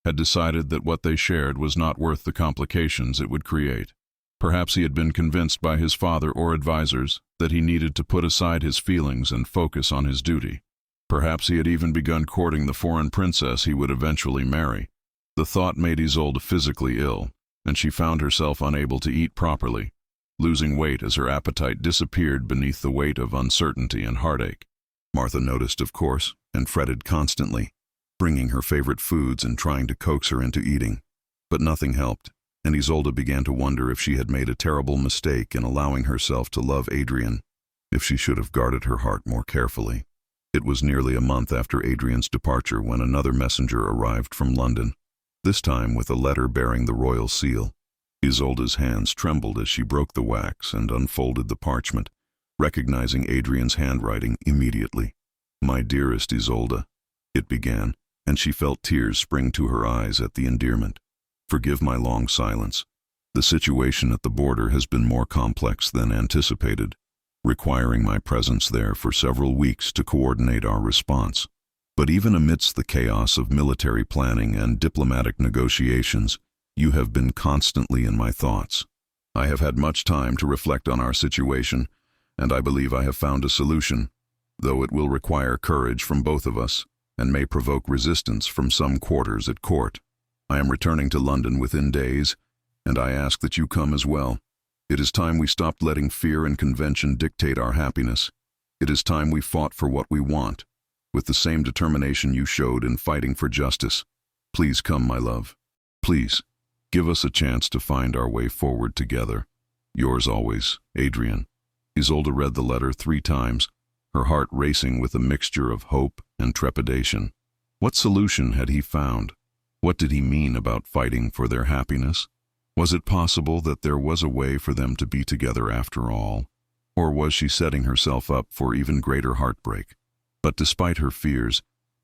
Speaker 1: had decided that what they shared was not worth the complications it would create. Perhaps he had been convinced by his father or advisors that he needed to put aside his feelings and focus on his duty. Perhaps he had even begun courting the foreign princess he would eventually marry. The thought made Isolde physically ill, and she found herself unable to eat properly, losing weight as her appetite disappeared beneath the weight of uncertainty and heartache. Martha noticed, of course, and fretted constantly, bringing her favorite foods and trying to coax her into eating. But nothing helped, and Isolde began to wonder if she had made a terrible mistake in allowing herself to love Adrian, if she should have guarded her heart more carefully. It was nearly a month after Adrian's departure when another messenger arrived from London, this time with a letter bearing the royal seal. Isolde's hands trembled as she broke the wax and unfolded the parchment, recognizing Adrian's handwriting immediately. "My dearest Isolde," it began, and she felt tears spring to her eyes at the endearment. "Forgive my long silence. The situation at the border has been more complex than anticipated, requiring my presence there for several weeks to coordinate our response. But even amidst the chaos of military planning and diplomatic negotiations, you have been constantly in my thoughts. I have had much time to reflect on our situation, and I believe I have found a solution, though it will require courage from both of us and may provoke resistance from some quarters at court. I am returning to London within days, and I ask that you come as well. It is time we stopped letting fear and convention dictate our happiness. It is time we fought for what we want, with the same determination you showed in fighting for justice. Please come, my love. Please, give us a chance to find our way forward together. Yours always, Adrian. Isolde read the letter 3 times, her heart racing with a mixture of hope and trepidation. What solution had he found? What did he mean about fighting for their happiness? Was it possible that there was a way for them to be together after all? Or was she setting herself up for even greater heartbreak? But despite her fears,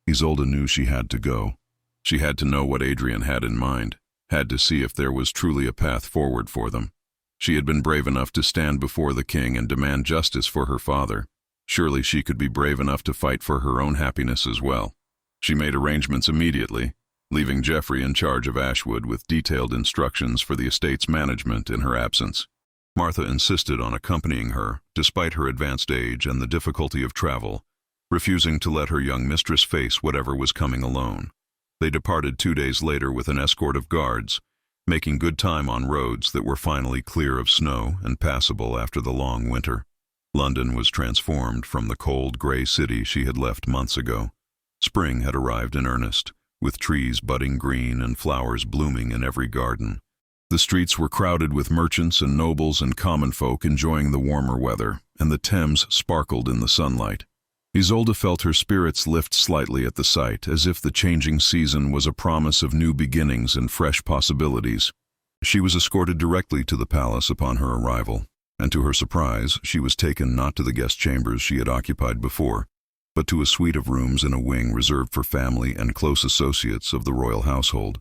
Speaker 1: Isolde knew she had to go. She had to know what Adrian had in mind, had to see if there was truly a path forward for them. She had been brave enough to stand before the king and demand justice for her father. Surely she could be brave enough to fight for her own happiness as well. She made arrangements immediately, leaving Geoffrey in charge of Ashwood with detailed instructions for the estate's management in her absence. Martha insisted on accompanying her, despite her advanced age and the difficulty of travel, refusing to let her young mistress face whatever was coming alone. They departed 2 days later with an escort of guards, making good time on roads that were finally clear of snow and passable after the long winter. London was transformed from the cold, gray city she had left months ago. Spring had arrived in earnest, with trees budding green and flowers blooming in every garden. The streets were crowded with merchants and nobles and common folk enjoying the warmer weather, and the Thames sparkled in the sunlight. Isolde felt her spirits lift slightly at the sight, as if the changing season was a promise of new beginnings and fresh possibilities. She was escorted directly to the palace upon her arrival, and to her surprise, she was taken not to the guest chambers she had occupied before, but to a suite of rooms in a wing reserved for family and close associates of the royal household.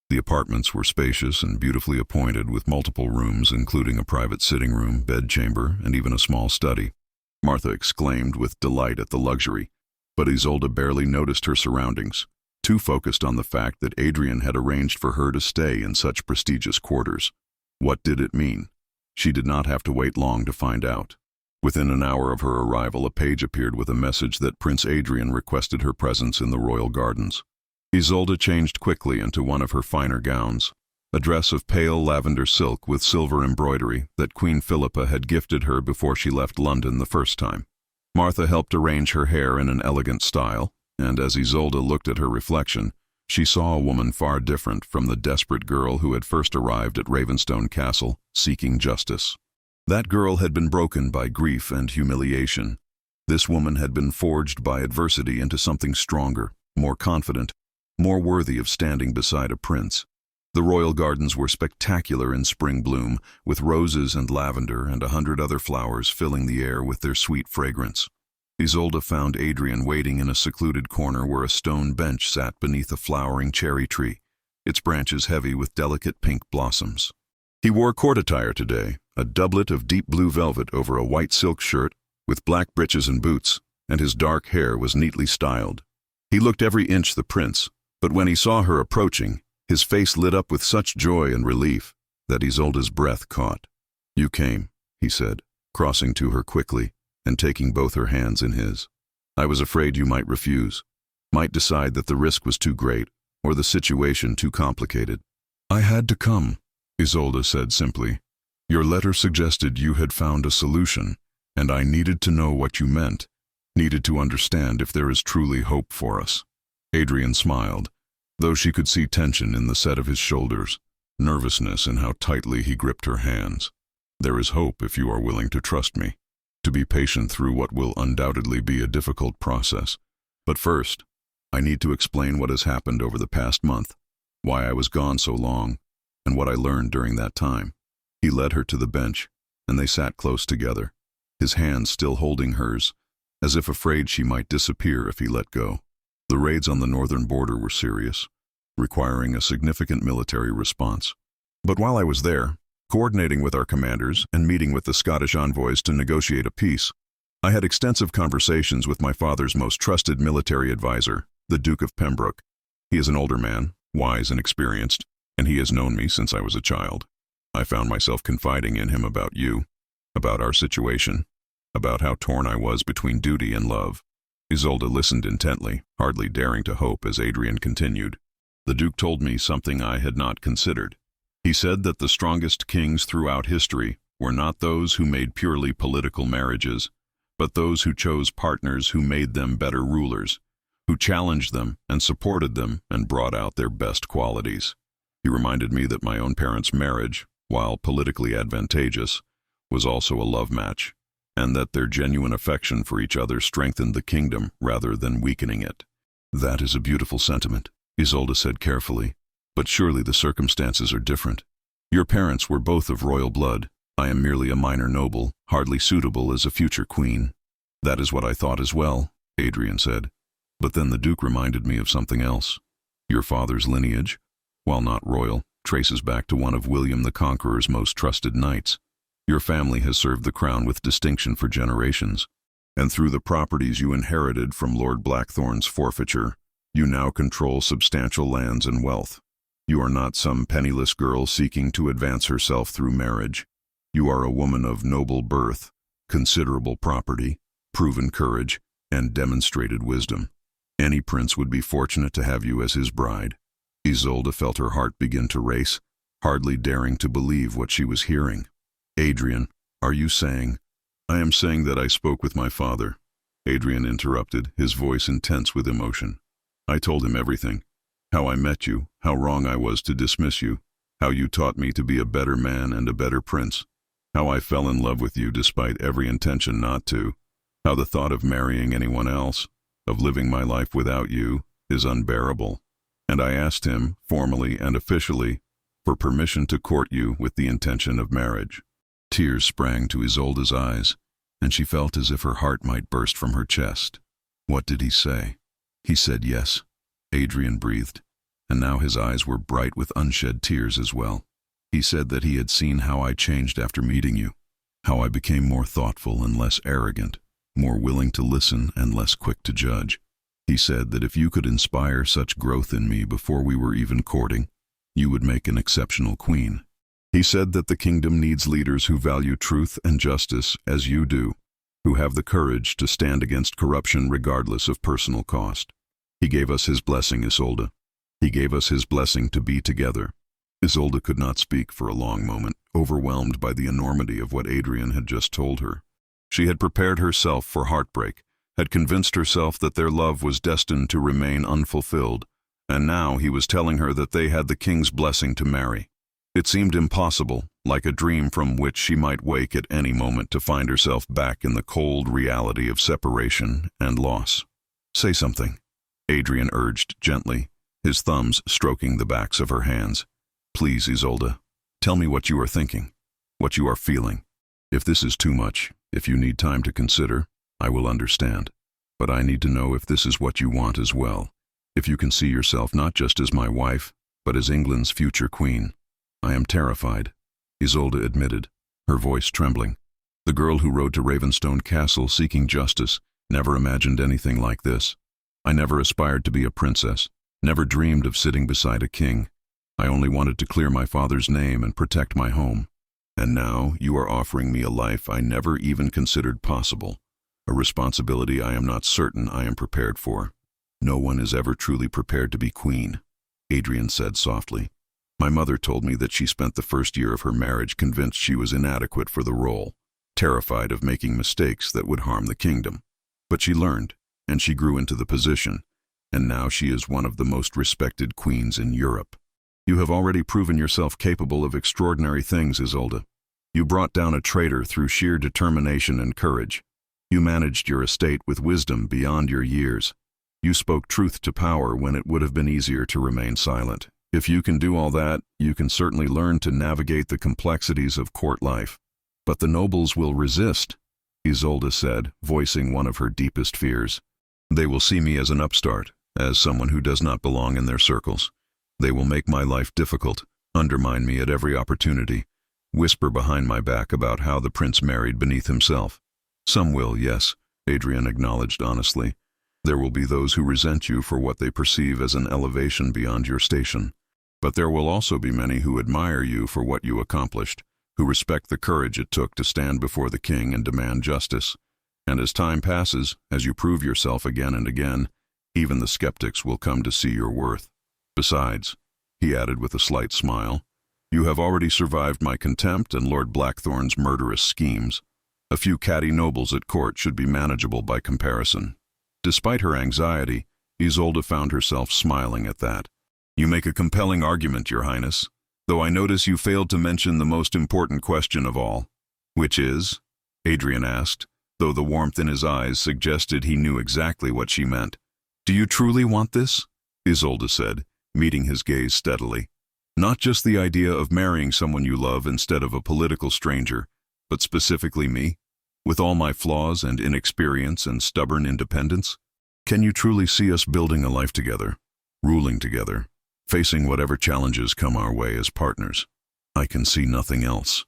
Speaker 1: The apartments were spacious and beautifully appointed, with multiple rooms including a private sitting room, bedchamber, and even a small study. Martha exclaimed with delight at the luxury, but Isolde barely noticed her surroundings, too focused on the fact that Adrian had arranged for her to stay in such prestigious quarters. What did it mean? She did not have to wait long to find out. Within an hour of her arrival, a page appeared with a message that Prince Adrian requested her presence in the royal gardens. Isolde changed quickly into one of her finer gowns, a dress of pale lavender silk with silver embroidery that Queen Philippa had gifted her before she left London the first time. Martha helped arrange her hair in an elegant style, and as Isolde looked at her reflection, she saw a woman far different from the desperate girl who had first arrived at Ravenstone Castle, seeking justice. That girl had been broken by grief and humiliation. This woman had been forged by adversity into something stronger, more confident, more worthy of standing beside a prince. The royal gardens were spectacular in spring bloom, with roses and lavender and 100 other flowers filling the air with their sweet fragrance. Isolde found Adrian waiting in a secluded corner where a stone bench sat beneath a flowering cherry tree, its branches heavy with delicate pink blossoms. He wore court attire today, a doublet of deep blue velvet over a white silk shirt with black breeches and boots, and his dark hair was neatly styled. He looked every inch the prince, but when he saw her approaching, his face lit up with such joy and relief that Isolde's breath caught. "You came," he said, crossing to her quickly and taking both her hands in his. "I was afraid you might refuse, might decide that the risk was too great or the situation too complicated." "I had to come," Isolde said simply. "Your letter suggested you had found a solution, and I needed to know what you meant, needed to understand if there is truly hope for us." Adrian smiled, though she could see tension in the set of his shoulders, nervousness in how tightly he gripped her hands. "There is hope if you are willing to trust me, to be patient through what will undoubtedly be a difficult process. But first, I need to explain what has happened over the past month, why I was gone so long, and what I learned during that time." He led her to the bench, and they sat close together, his hands still holding hers, as if afraid she might disappear if he let go. The raids on the northern border were serious, requiring a significant military response. But while I was there, coordinating with our commanders and meeting with the Scottish envoys to negotiate a peace, I had extensive conversations with my father's most trusted military advisor, The Duke of Pembroke. He is an older man, wise and experienced, and he has known me since I was a child. I found myself confiding in him about you, about our situation, about how torn I was between duty and love." Isolde listened intently, hardly daring to hope as Adrian continued. "The Duke told me something I had not considered. He said that the strongest kings throughout history were not those who made purely political marriages, but those who chose partners who made them better rulers, who challenged them and supported them and brought out their best qualities. He reminded me that my own parents' marriage, while politically advantageous, was also a love match, and that their genuine affection for each other strengthened the kingdom rather than weakening it." "That is a beautiful sentiment," Isolde said carefully, "but surely the circumstances are different. Your parents were both of royal blood. I am merely a minor noble, hardly suitable as a future queen." "That is what I thought as well," Adrian said. "But then the Duke reminded me of something else. Your father's lineage, while not royal, traces back to one of William the Conqueror's most trusted knights. Your family has served the crown with distinction for generations, and through the properties you inherited from Lord Blackthorn's forfeiture, you now control substantial lands and wealth. You are not some penniless girl seeking to advance herself through marriage. You are a woman of noble birth, considerable property, proven courage, and demonstrated wisdom. Any prince would be fortunate to have you as his bride." Isolde felt her heart begin to race, hardly daring to believe what she was hearing. "Adrian, are you saying—" "I am saying that I spoke with my father," Adrian interrupted, his voice intense with emotion. "I told him everything. How I met you, how wrong I was to dismiss you, how you taught me to be a better man and a better prince, how I fell in love with you despite every intention not to, how the thought of marrying anyone else, of living my life without you, is unbearable. And I asked him, formally and officially, for permission to court you with the intention of marriage." Tears sprang to Isolde's eyes, and she felt as if her heart might burst from her chest. "What did he say?" "He said yes," Adrian breathed, and now his eyes were bright with unshed tears as well. "He said that he had seen how I changed after meeting you, how I became more thoughtful and less arrogant, more willing to listen and less quick to judge. He said that if you could inspire such growth in me before we were even courting, you would make an exceptional queen. He said that the kingdom needs leaders who value truth and justice as you do, who have the courage to stand against corruption regardless of personal cost. He gave us his blessing, Isolde. He gave us his blessing to be together." Isolde could not speak for a long moment, overwhelmed by the enormity of what Adrian had just told her. She had prepared herself for heartbreak, had convinced herself that their love was destined to remain unfulfilled, and now he was telling her that they had the king's blessing to marry. It seemed impossible, like a dream from which she might wake at any moment to find herself back in the cold reality of separation and loss. "Say something," Adrian urged gently, his thumbs stroking the backs of her hands. "Please, Isolde, tell me what you are thinking, what you are feeling. If this is too much, if you need time to consider, I will understand. But I need to know if this is what you want as well. If you can see yourself not just as my wife, but as England's future queen." "I am terrified," Isolde admitted, her voice trembling. "The girl who rode to Ravenstone Castle seeking justice never imagined anything like this. I never aspired to be a princess, never dreamed of sitting beside a king. I only wanted to clear my father's name and protect my home. And now you are offering me a life I never even considered possible, a responsibility I am not certain I am prepared for." "No one is ever truly prepared to be queen," Adrian said softly. "My mother told me that she spent the first year of her marriage convinced she was inadequate for the role, terrified of making mistakes that would harm the kingdom. But she learned, and she grew into the position, and now she is one of the most respected queens in Europe. You have already proven yourself capable of extraordinary things, Isolde. You brought down a traitor through sheer determination and courage. You managed your estate with wisdom beyond your years. You spoke truth to power when it would have been easier to remain silent. If you can do all that, you can certainly learn to navigate the complexities of court life. But the nobles will resist," Isolde said, voicing one of her deepest fears. "They will see me as an upstart, as someone who does not belong in their circles. They will make my life difficult, undermine me at every opportunity, whisper behind my back about how the prince married beneath himself." "Some will, yes," Adrian acknowledged honestly. There will be those who resent you for what they perceive as an elevation beyond your station. But there will also be many who admire you for what you accomplished, who respect the courage it took to stand before the king and demand justice. And as time passes, as you prove yourself again and again, even the skeptics will come to see your worth. Besides, he added with a slight smile, you have already survived my contempt and Lord Blackthorn's murderous schemes. A few catty nobles at court should be manageable by comparison. Despite her anxiety, Isolde found herself smiling at that. You make a compelling argument, Your Highness, though I notice you failed to mention the most important question of all. Which is? Adrian asked, though the warmth in his eyes suggested he knew exactly what she meant. Do you truly want this? Isolde said, meeting his gaze steadily. Not just the idea of marrying someone you love instead of a political stranger, but specifically me? With all my flaws and inexperience and stubborn independence? Can you truly see us building a life together, ruling together, facing whatever challenges come our way as partners? I can see nothing else,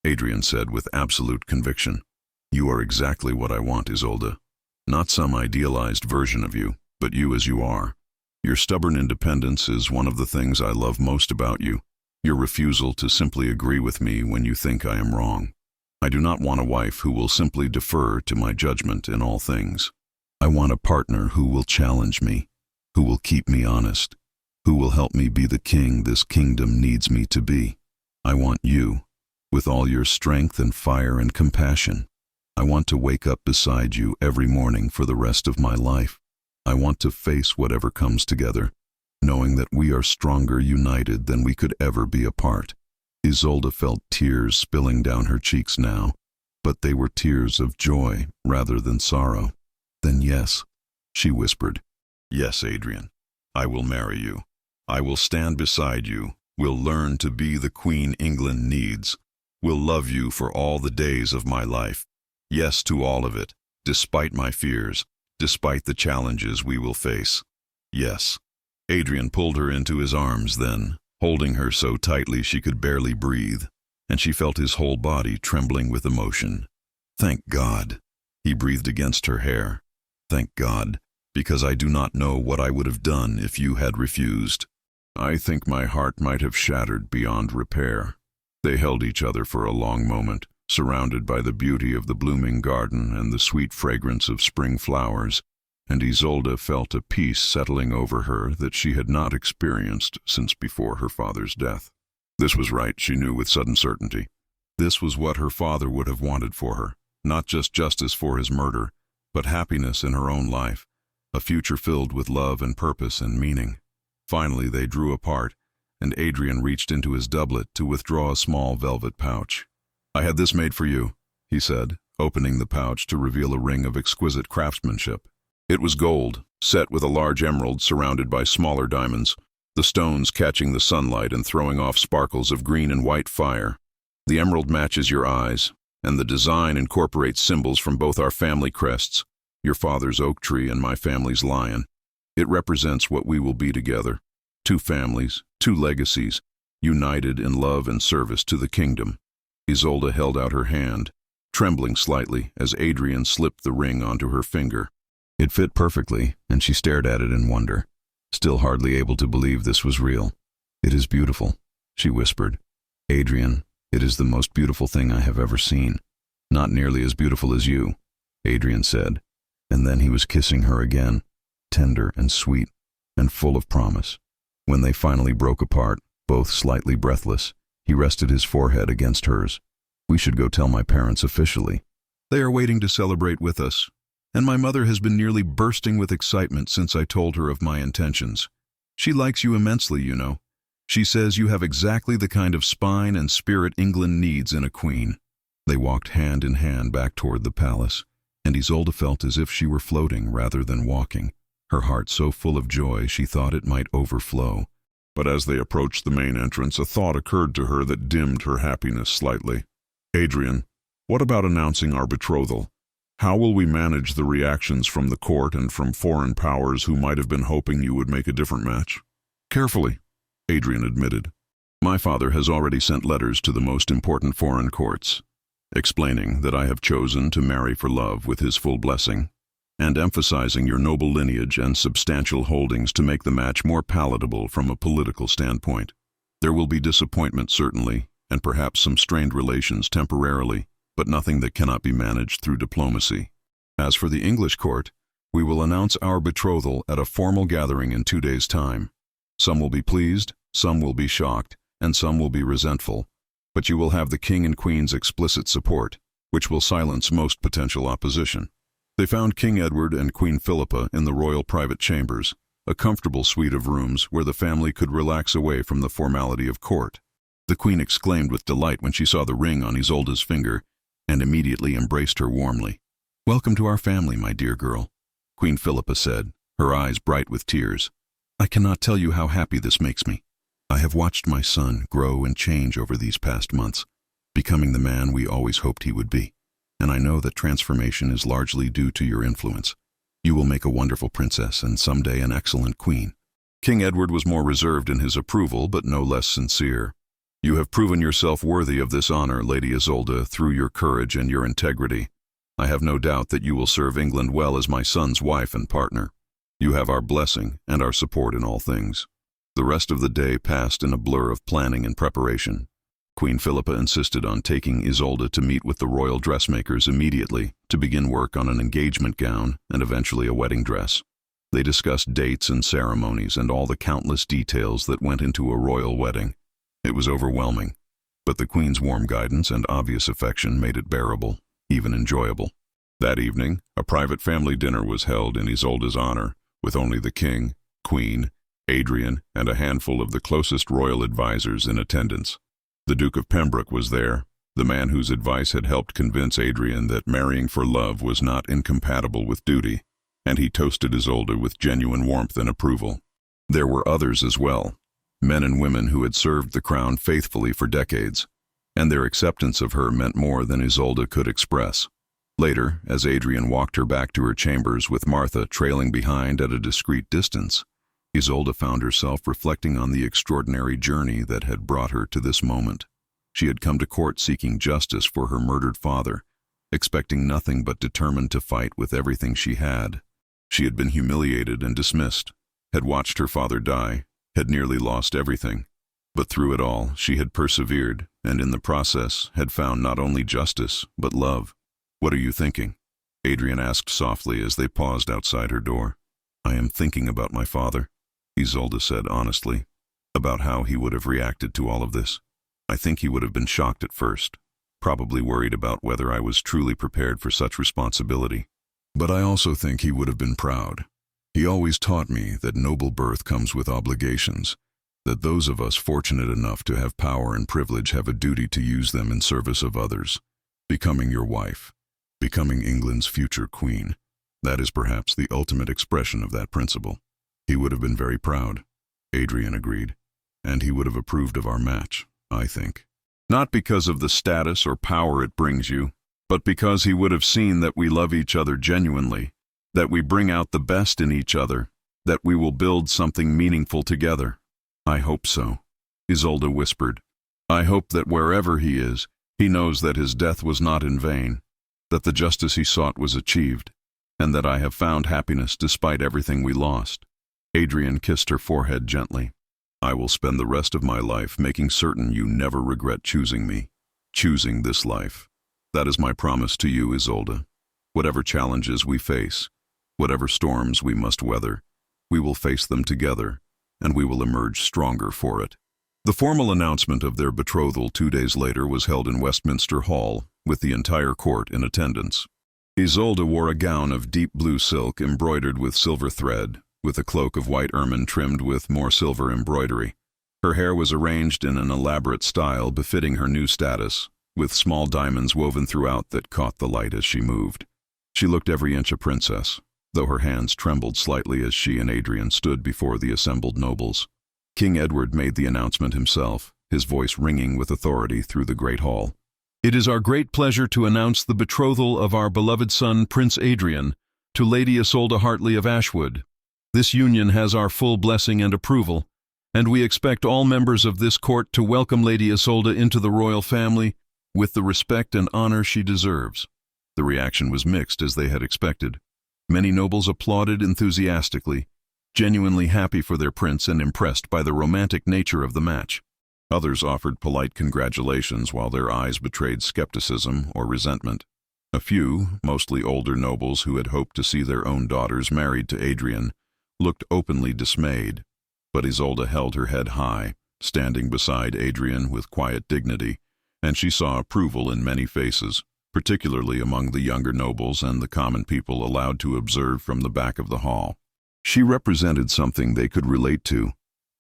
Speaker 1: Adrian said with absolute conviction. You are exactly what I want, Isolde. Not some idealized version of you, but you as you are. Your stubborn independence is one of the things I love most about you. Your refusal to simply agree with me when you think I am wrong. I do not want a wife who will simply defer to my judgment in all things. I want a partner who will challenge me, who will keep me honest, who will help me be the king this kingdom needs me to be. I want you, with all your strength and fire and compassion. I want to wake up beside you every morning for the rest of my life. I want to face whatever comes together, knowing that we are stronger united than we could ever be apart. Isolde felt tears spilling down her cheeks now, but they were tears of joy rather than sorrow. Then yes, she whispered. Yes, Adrian, I will marry you. I will stand beside you, will learn to be the queen England needs, will love you for all the days of my life. Yes to all of it, despite my fears, despite the challenges we will face. Yes. Adrian pulled her into his arms then, holding her so tightly she could barely breathe, and she felt his whole body trembling with emotion. Thank God, he breathed against her hair. Thank God, because I do not know what I would have done if you had refused. I think my heart might have shattered beyond repair. They held each other for a long moment, surrounded by the beauty of the blooming garden and the sweet fragrance of spring flowers, and Isolde felt a peace settling over her that she had not experienced since before her father's death. This was right, she knew with sudden certainty. This was what her father would have wanted for her, not just justice for his murder, but happiness in her own life, a future filled with love and purpose and meaning. Finally they drew apart, and Adrian reached into his doublet to withdraw a small velvet pouch. I had this made for you, he said, opening the pouch to reveal a ring of exquisite craftsmanship. It was gold, set with a large emerald surrounded by smaller diamonds, the stones catching the sunlight and throwing off sparkles of green and white fire. The emerald matches your eyes, and the design incorporates symbols from both our family crests, your father's oak tree and my family's lion. It represents what we will be together, two families, two legacies, united in love and service to the kingdom. Isolde held out her hand, trembling slightly as Adrian slipped the ring onto her finger. It fit perfectly, and she stared at it in wonder, still hardly able to believe this was real. It is beautiful, she whispered. Adrian, it is the most beautiful thing I have ever seen. Not nearly as beautiful as you, Adrian said, and then he was kissing her again, tender and sweet, and full of promise. When they finally broke apart, both slightly breathless, he rested his forehead against hers. We should go tell my parents officially. They are waiting to celebrate with us, and my mother has been nearly bursting with excitement since I told her of my intentions. She likes you immensely, you know. She says you have exactly the kind of spine and spirit England needs in a queen. They walked hand in hand back toward the palace, and Isolde felt as if she were floating rather than walking, her heart so full of joy she thought it might overflow. But as they approached the main entrance, a thought occurred to her that dimmed her happiness slightly. Adrian, what about announcing our betrothal? How will we manage the reactions from the court and from foreign powers who might have been hoping you would make a different match? Carefully, Adrian admitted. My father has already sent letters to the most important foreign courts, explaining that I have chosen to marry for love with his full blessing. and emphasizing your noble lineage and substantial holdings to make the match more palatable from a political standpoint. There will be disappointment, certainly, and perhaps some strained relations temporarily, but nothing that cannot be managed through diplomacy. As for the English court, we will announce our betrothal at a formal gathering in 2 days' time. Some will be pleased, some will be shocked, and some will be resentful, but you will have the King and Queen's explicit support, which will silence most potential opposition. They found King Edward and Queen Philippa in the royal private chambers, a comfortable suite of rooms where the family could relax away from the formality of court. The Queen exclaimed with delight when she saw the ring on Isolda's finger, and immediately embraced her warmly. "Welcome to our family, my dear girl," Queen Philippa said, her eyes bright with tears. "I cannot tell you how happy this makes me. I have watched my son grow and change over these past months, becoming the man we always hoped he would be, and I know that transformation is largely due to your influence. You will make a wonderful princess and someday an excellent queen." King Edward was more reserved in his approval, but no less sincere. "You have proven yourself worthy of this honor, Lady Isolda, through your courage and your integrity. I have no doubt that you will serve England well as my son's wife and partner. You have our blessing and our support in all things." The rest of the day passed in a blur of planning and preparation. Queen Philippa insisted on taking Isolda to meet with the royal dressmakers immediately to begin work on an engagement gown and eventually a wedding dress. They discussed dates and ceremonies and all the countless details that went into a royal wedding. It was overwhelming, but the Queen's warm guidance and obvious affection made it bearable, even enjoyable. That evening, a private family dinner was held in Isolda's honor, with only the King, Queen, Adrian, and a handful of the closest royal advisors in attendance. The Duke of Pembroke was there, the man whose advice had helped convince Adrian that marrying for love was not incompatible with duty, and he toasted Isolda with genuine warmth and approval. There were others as well, men and women who had served the crown faithfully for decades, and their acceptance of her meant more than Isolda could express. Later, as Adrian walked her back to her chambers with Martha trailing behind at a discreet distance, Isolda found herself reflecting on the extraordinary journey that had brought her to this moment. She had come to court seeking justice for her murdered father, expecting nothing but determined to fight with everything she had. She had been humiliated and dismissed, had watched her father die, had nearly lost everything. But through it all, she had persevered, and in the process had found not only justice, but love. "What are you thinking?" Adrian asked softly as they paused outside her door. "I am thinking about my father," Isolda said honestly, "about how he would have reacted to all of this. I think he would have been shocked at first, probably worried about whether I was truly prepared for such responsibility. But I also think he would have been proud. He always taught me that noble birth comes with obligations, that those of us fortunate enough to have power and privilege have a duty to use them in service of others. Becoming your wife, becoming England's future queen, that is perhaps the ultimate expression of that principle." "He would have been very proud," Adrian agreed, "and he would have approved of our match, I think. Not because of the status or power it brings you, but because he would have seen that we love each other genuinely, that we bring out the best in each other, that we will build something meaningful together." "I hope so," Isolda whispered. "I hope that wherever he is, he knows that his death was not in vain, that the justice he sought was achieved, and that I have found happiness despite everything we lost." Adrian kissed her forehead gently. "I will spend the rest of my life making certain you never regret choosing me, choosing this life. That is my promise to you, Isolda. Whatever challenges we face, whatever storms we must weather, we will face them together, and we will emerge stronger for it." The formal announcement of their betrothal 2 days later was held in Westminster Hall, with the entire court in attendance. Isolda wore a gown of deep blue silk embroidered with silver thread, with a cloak of white ermine trimmed with more silver embroidery. Her hair was arranged in an elaborate style befitting her new status, with small diamonds woven throughout that caught the light as she moved. She looked every inch a princess, though her hands trembled slightly as she and Adrian stood before the assembled nobles. King Edward made the announcement himself, his voice ringing with authority through the great hall. "It is our great pleasure to announce the betrothal of our beloved son, Prince Adrian, to Lady Isolda Hartley of Ashwood. This union has our full blessing and approval, and we expect all members of this court to welcome Lady Isolda into the royal family with the respect and honor she deserves." The reaction was mixed as they had expected. Many nobles applauded enthusiastically, genuinely happy for their prince and impressed by the romantic nature of the match. Others offered polite congratulations while their eyes betrayed skepticism or resentment. A few, mostly older nobles who had hoped to see their own daughters married to Adrian, looked openly dismayed, but Isolde held her head high, standing beside Adrian with quiet dignity, and she saw approval in many faces, particularly among the younger nobles and the common people allowed to observe from the back of the hall. She represented something they could relate to,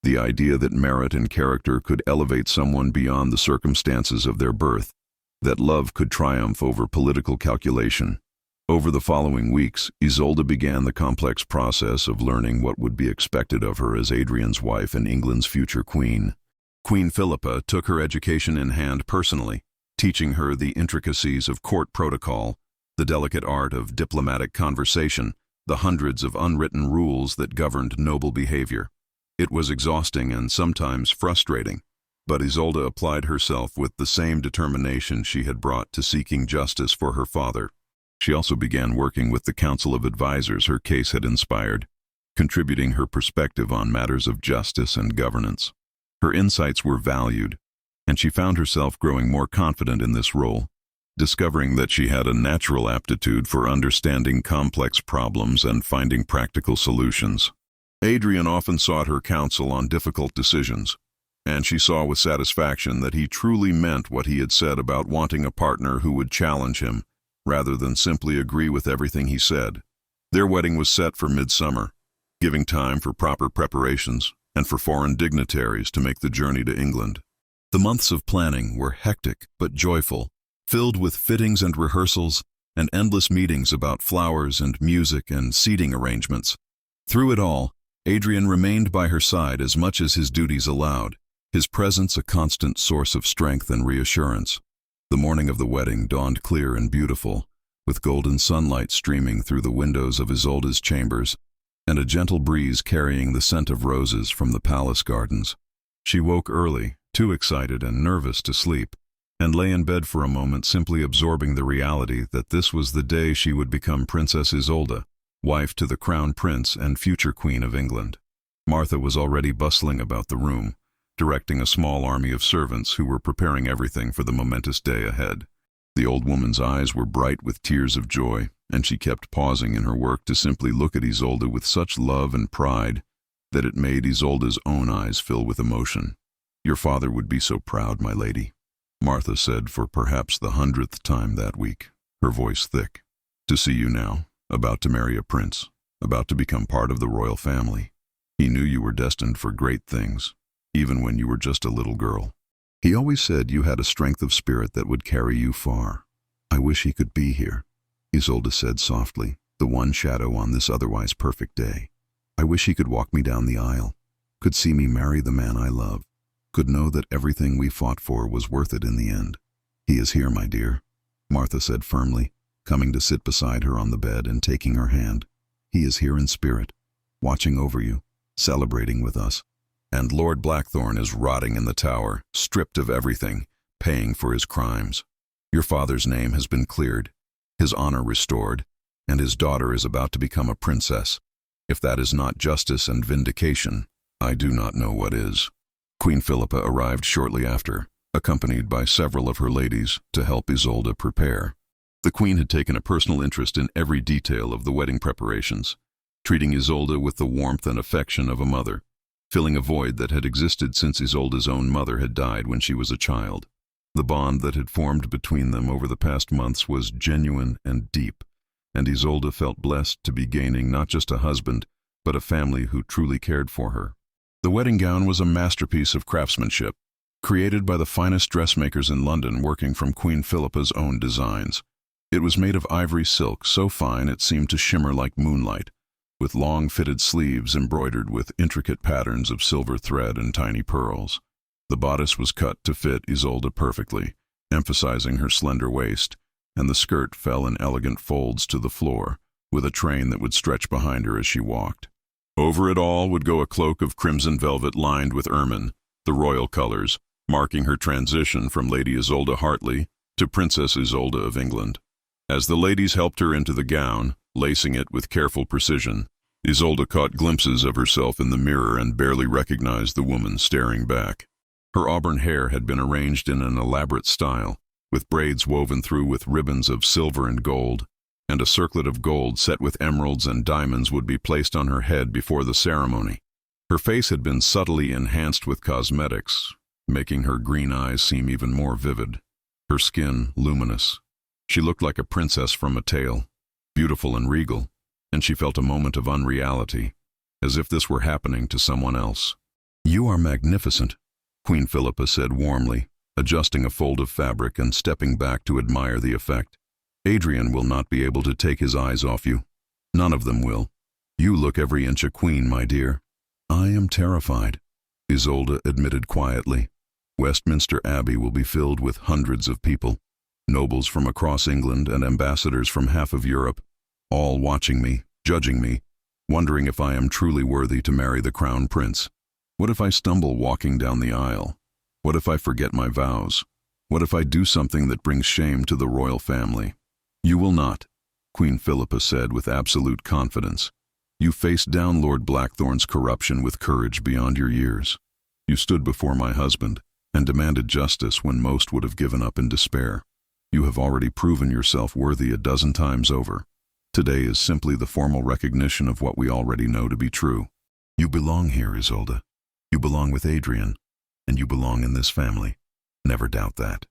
Speaker 1: the idea that merit and character could elevate someone beyond the circumstances of their birth, that love could triumph over political calculation. Over the following weeks, Isolde began the complex process of learning what would be expected of her as Adrian's wife and England's future queen. Queen Philippa took her education in hand personally, teaching her the intricacies of court protocol, the delicate art of diplomatic conversation, the hundreds of unwritten rules that governed noble behavior. It was exhausting and sometimes frustrating, but Isolde applied herself with the same determination she had brought to seeking justice for her father. She also began working with the council of advisors her case had inspired, contributing her perspective on matters of justice and governance. Her insights were valued, and she found herself growing more confident in this role, discovering that she had a natural aptitude for understanding complex problems and finding practical solutions. Adrian often sought her counsel on difficult decisions, and she saw with satisfaction that he truly meant what he had said about wanting a partner who would challenge him, rather than simply agree with everything he said. Their wedding was set for midsummer, giving time for proper preparations and for foreign dignitaries to make the journey to England. The months of planning were hectic but joyful, filled with fittings and rehearsals and endless meetings about flowers and music and seating arrangements. Through it all, Adrian remained by her side as much as his duties allowed, his presence a constant source of strength and reassurance. The morning of the wedding dawned clear and beautiful, with golden sunlight streaming through the windows of Isolde's chambers, and a gentle breeze carrying the scent of roses from the palace gardens. She woke early, too excited and nervous to sleep, and lay in bed for a moment simply absorbing the reality that this was the day she would become Princess Isolde, wife to the Crown Prince and future Queen of England. Martha was already bustling about the room, directing a small army of servants who were preparing everything for the momentous day ahead. The old woman's eyes were bright with tears of joy, and she kept pausing in her work to simply look at Isolde with such love and pride that it made Isolde's own eyes fill with emotion. "Your father would be so proud, my lady," Martha said for perhaps the 100th time that week, her voice thick. "To see you now, about to marry a prince, about to become part of the royal family. He knew you were destined for great things, even when you were just a little girl. He always said you had a strength of spirit that would carry you far. I wish he could be here," Isolde said softly, the one shadow on this otherwise perfect day. "I wish he could walk me down the aisle, could see me marry the man I love, could know that everything we fought for was worth it in the end. He is here, my dear," Martha said firmly, coming to sit beside her on the bed and taking her hand. "He is here in spirit, watching over you, celebrating with us. And Lord Blackthorn is rotting in the tower, stripped of everything, paying for his crimes. Your father's name has been cleared, his honor restored, and his daughter is about to become a princess. If that is not justice and vindication, I do not know what is." Queen Philippa arrived shortly after, accompanied by several of her ladies to help Isolde prepare. The queen had taken a personal interest in every detail of the wedding preparations, treating Isolde with the warmth and affection of a mother, filling a void that had existed since Isolde's own mother had died when she was a child. The bond that had formed between them over the past months was genuine and deep, and Isolde felt blessed to be gaining not just a husband, but a family who truly cared for her. The wedding gown was a masterpiece of craftsmanship, created by the finest dressmakers in London working from Queen Philippa's own designs. It was made of ivory silk so fine it seemed to shimmer like moonlight, with long fitted sleeves embroidered with intricate patterns of silver thread and tiny pearls. The bodice was cut to fit Isolde perfectly, emphasizing her slender waist, and the skirt fell in elegant folds to the floor, with a train that would stretch behind her as she walked. Over it all would go a cloak of crimson velvet lined with ermine, the royal colors, marking her transition from Lady Isolde Hartley to Princess Isolde of England. As the ladies helped her into the gown, lacing it with careful precision. Isolde caught glimpses of herself in the mirror and barely recognized the woman staring back. Her auburn hair had been arranged in an elaborate style, with braids woven through with ribbons of silver and gold, and a circlet of gold set with emeralds and diamonds would be placed on her head before the ceremony. Her face had been subtly enhanced with cosmetics, making her green eyes seem even more vivid, her skin luminous. She looked like a princess from a tale, beautiful and regal, and she felt a moment of unreality, as if this were happening to someone else. "You are magnificent," Queen Philippa said warmly, adjusting a fold of fabric and stepping back to admire the effect. "Adrian will not be able to take his eyes off you. None of them will. You look every inch a queen, my dear." "I am terrified," Isolde admitted quietly. "Westminster Abbey will be filled with hundreds of people, nobles from across England and ambassadors from half of Europe, all watching me, judging me, wondering if I am truly worthy to marry the crown prince. What if I stumble walking down the aisle? What if I forget my vows? What if I do something that brings shame to the royal family?" "You will not," Queen Philippa said with absolute confidence. "You faced down Lord Blackthorn's corruption with courage beyond your years. You stood before my husband and demanded justice when most would have given up in despair. You have already proven yourself worthy a dozen times over. Today is simply the formal recognition of what we already know to be true. You belong here, Isolde. You belong with Adrian, and you belong in this family. Never doubt that."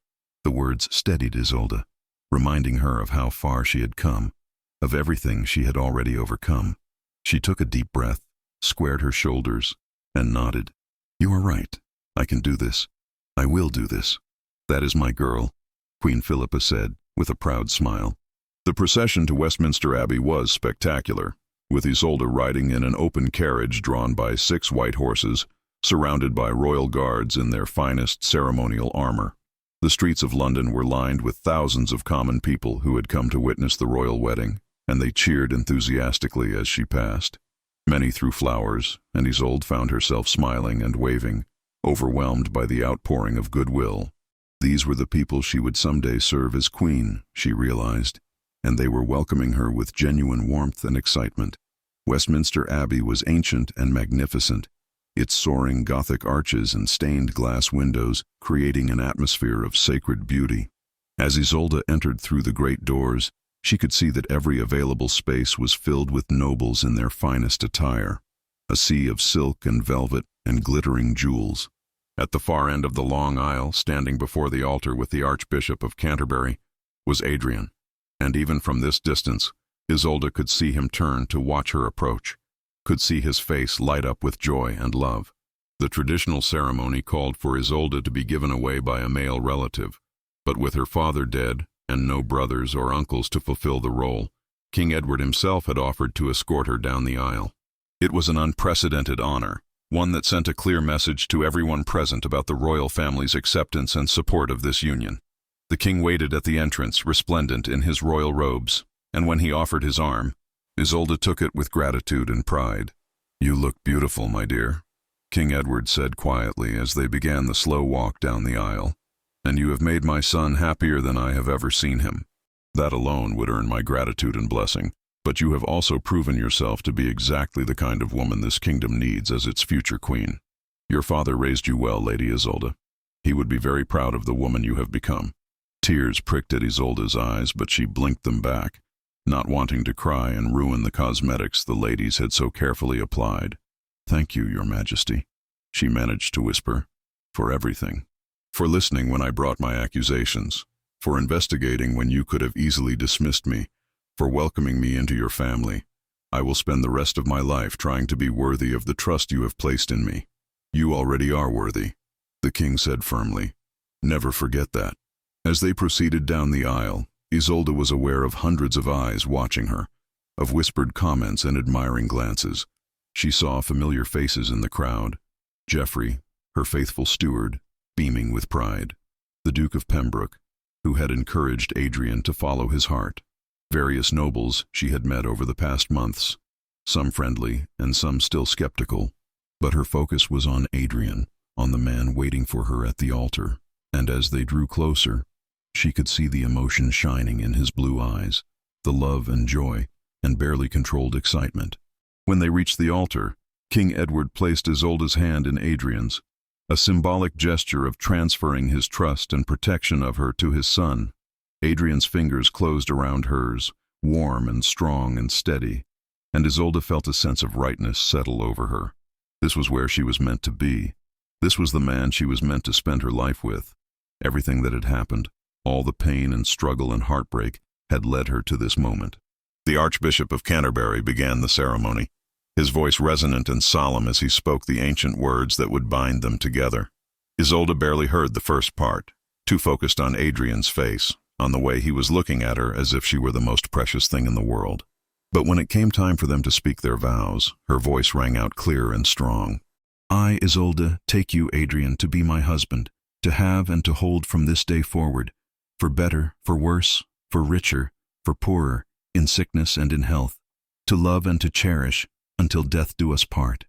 Speaker 1: The words steadied Isolde, reminding her of how far she had come, of everything she had already overcome. She took a deep breath, squared her shoulders, and nodded. "You are right. I can do this. I will do this. That is my girl," Queen Philippa said, with a proud smile. The procession to Westminster Abbey was spectacular, with Isolde riding in an open carriage drawn by 6 white horses, surrounded by royal guards in their finest ceremonial armor. The streets of London were lined with thousands of common people who had come to witness the royal wedding, and they cheered enthusiastically as she passed. Many threw flowers, and Isolde found herself smiling and waving, overwhelmed by the outpouring of goodwill. These were the people she would someday serve as queen, she realized, and they were welcoming her with genuine warmth and excitement. Westminster Abbey was ancient and magnificent, its soaring Gothic arches and stained glass windows creating an atmosphere of sacred beauty. As Isolde entered through the great doors, she could see that every available space was filled with nobles in their finest attire, a sea of silk and velvet and glittering jewels. At the far end of the long aisle, standing before the altar with the Archbishop of Canterbury, was Adrian, and even from this distance, Isolde could see him turn to watch her approach, could see his face light up with joy and love. The traditional ceremony called for Isolde to be given away by a male relative, but with her father dead and no brothers or uncles to fulfill the role, King Edward himself had offered to escort her down the aisle. It was an unprecedented honor, one that sent a clear message to everyone present about the royal family's acceptance and support of this union. The king waited at the entrance, resplendent in his royal robes, and when he offered his arm, Isolde took it with gratitude and pride. "You look beautiful, my dear," King Edward said quietly as they began the slow walk down the aisle, "and you have made my son happier than I have ever seen him. That alone would earn my gratitude and blessing, but you have also proven yourself to be exactly the kind of woman this kingdom needs as its future queen. Your father raised you well, Lady Isolde. He would be very proud of the woman you have become." Tears pricked at Isolde's eyes, but she blinked them back, not wanting to cry and ruin the cosmetics the ladies had so carefully applied. "Thank you, Your Majesty," she managed to whisper, "for everything. For listening when I brought my accusations, for investigating when you could have easily dismissed me, for welcoming me into your family. I will spend the rest of my life trying to be worthy of the trust you have placed in me." "You already are worthy," the king said firmly. "Never forget that." As they proceeded down the aisle, Isolde was aware of hundreds of eyes watching her, of whispered comments and admiring glances. She saw familiar faces in the crowd. Geoffrey, her faithful steward, beaming with pride. The Duke of Pembroke, who had encouraged Adrian to follow his heart. Various nobles she had met over the past months, some friendly and some still skeptical. But her focus was on Adrian, on the man waiting for her at the altar, and as they drew closer, she could see the emotion shining in his blue eyes, the love and joy, and barely controlled excitement. When they reached the altar, King Edward placed Isolde's hand in Adrian's, a symbolic gesture of transferring his trust and protection of her to his son. Adrian's fingers closed around hers, warm and strong and steady, and Isolde felt a sense of rightness settle over her. This was where she was meant to be. This was the man she was meant to spend her life with. Everything that had happened, all the pain and struggle and heartbreak, had led her to this moment. The Archbishop of Canterbury began the ceremony, his voice resonant and solemn as he spoke the ancient words that would bind them together. Isolde barely heard the first part, too focused on Adrian's face, on the way he was looking at her as if she were the most precious thing in the world. But when it came time for them to speak their vows, her voice rang out clear and strong. I, Isolde, take you, Adrian, to be my husband, to have and to hold from this day forward, for better, for worse, for richer, for poorer, in sickness and in health, to love and to cherish, until death do us part.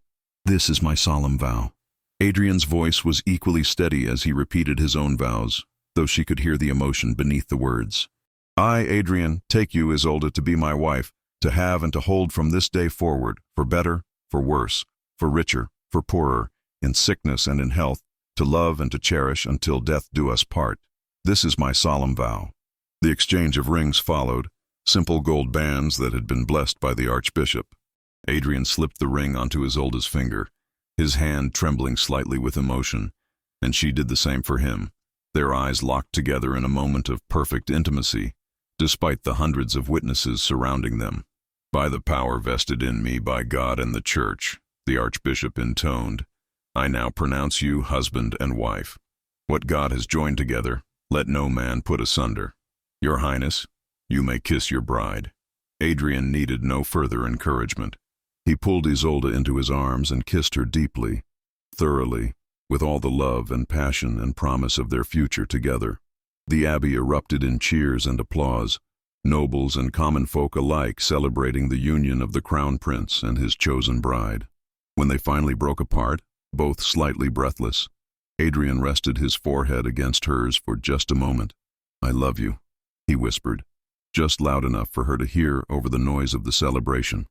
Speaker 1: This is my solemn vow. Adrian's voice was equally steady as he repeated his own vows, though she could hear the emotion beneath the words. I, Adrian, take you, Isolde, to be my wife, to have and to hold from this day forward, for better, for worse, for richer, for poorer, in sickness and in health, to love and to cherish until death do us part. This is my solemn vow. The exchange of rings followed, simple gold bands that had been blessed by the Archbishop. Adrian slipped the ring onto Isolde's finger, his hand trembling slightly with emotion, and she did the same for him, their eyes locked together in a moment of perfect intimacy, despite the hundreds of witnesses surrounding them. By the power vested in me by God and the Church, the Archbishop intoned, I now pronounce you husband and wife. What God has joined together, let no man put asunder. Your Highness, you may kiss your bride. Adrian needed no further encouragement. He pulled Isolde into his arms and kissed her deeply, thoroughly, with all the love and passion and promise of their future together. The abbey erupted in cheers and applause, nobles and common folk alike celebrating the union of the crown prince and his chosen bride. When they finally broke apart, both slightly breathless, Adrian rested his forehead against hers for just a moment. I love you, he whispered, just loud enough for her to hear over the noise of the celebration.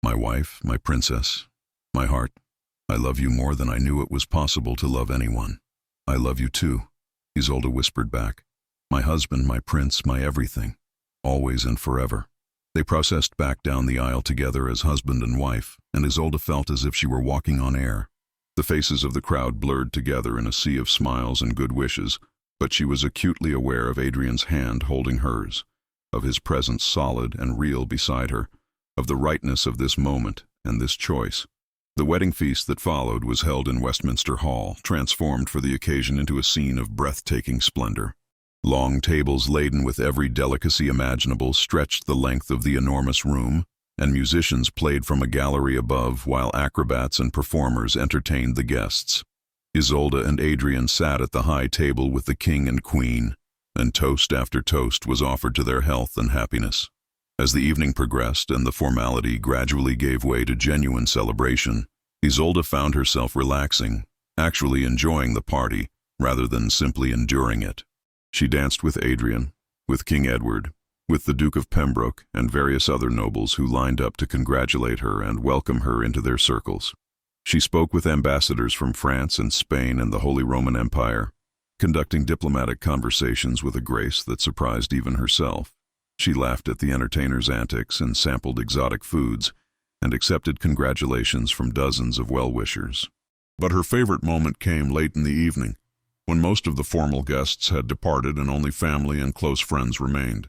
Speaker 1: My wife, my princess, my heart, I love you more than I knew it was possible to love anyone. I love you too, Isolde whispered back. My husband, my prince, my everything, always and forever. They processed back down the aisle together as husband and wife, and Isolde felt as if she were walking on air. The faces of the crowd blurred together in a sea of smiles and good wishes, but she was acutely aware of Adrian's hand holding hers, of his presence solid and real beside her, of the rightness of this moment and this choice. The wedding feast that followed was held in Westminster Hall, transformed for the occasion into a scene of breathtaking splendor. Long tables laden with every delicacy imaginable stretched the length of the enormous room, and musicians played from a gallery above while acrobats and performers entertained the guests. Isolde and Adrian sat at the high table with the king and queen, and toast after toast was offered to their health and happiness. As the evening progressed and the formality gradually gave way to genuine celebration, Isolde found herself relaxing, actually enjoying the party, rather than simply enduring it. She danced with Adrian, with King Edward, with the Duke of Pembroke and various other nobles who lined up to congratulate her and welcome her into their circles. She spoke with ambassadors from France and Spain and the Holy Roman Empire, conducting diplomatic conversations with a grace that surprised even herself. She laughed at the entertainers' antics and sampled exotic foods, and accepted congratulations from dozens of well-wishers. But her favorite moment came late in the evening, when most of the formal guests had departed and only family and close friends remained.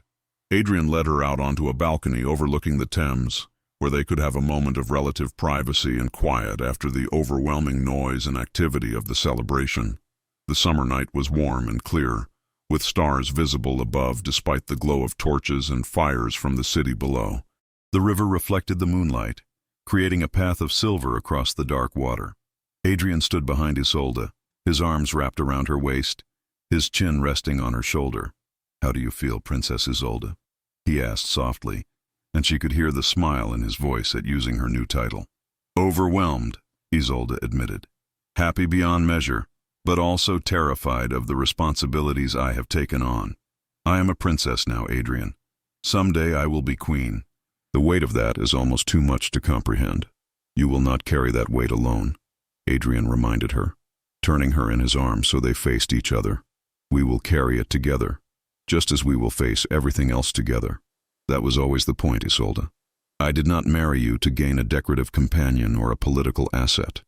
Speaker 1: Adrian led her out onto a balcony overlooking the Thames, where they could have a moment of relative privacy and quiet after the overwhelming noise and activity of the celebration. The summer night was warm and clear, with stars visible above despite the glow of torches and fires from the city below. The river reflected the moonlight, creating a path of silver across the dark water. Adrian stood behind Isolde, his arms wrapped around her waist, his chin resting on her shoulder. How do you feel, Princess Isolde? He asked softly, and she could hear the smile in his voice at using her new title. Overwhelmed, Isolde admitted. Happy beyond measure, but also terrified of the responsibilities I have taken on. I am a princess now, Adrian. Someday I will be queen, The weight of that is almost too much to comprehend. You will not carry that weight alone, Adrian reminded her, turning her in his arms so they faced each other. We will carry it together, just as we will face everything else together. That was always the point, Isolde. I did not marry you to gain a decorative companion or a political asset.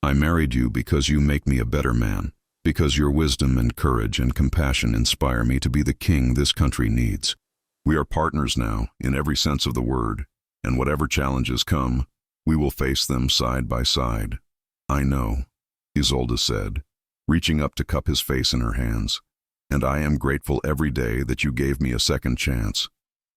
Speaker 1: I married you because you make me a better man, because your wisdom and courage and compassion inspire me to be the king this country needs. We are partners now, in every sense of the word, and whatever challenges come, we will face them side by side. I know, Isolde said, reaching up to cup his face in her hands, and I am grateful every day that you gave me a second chance,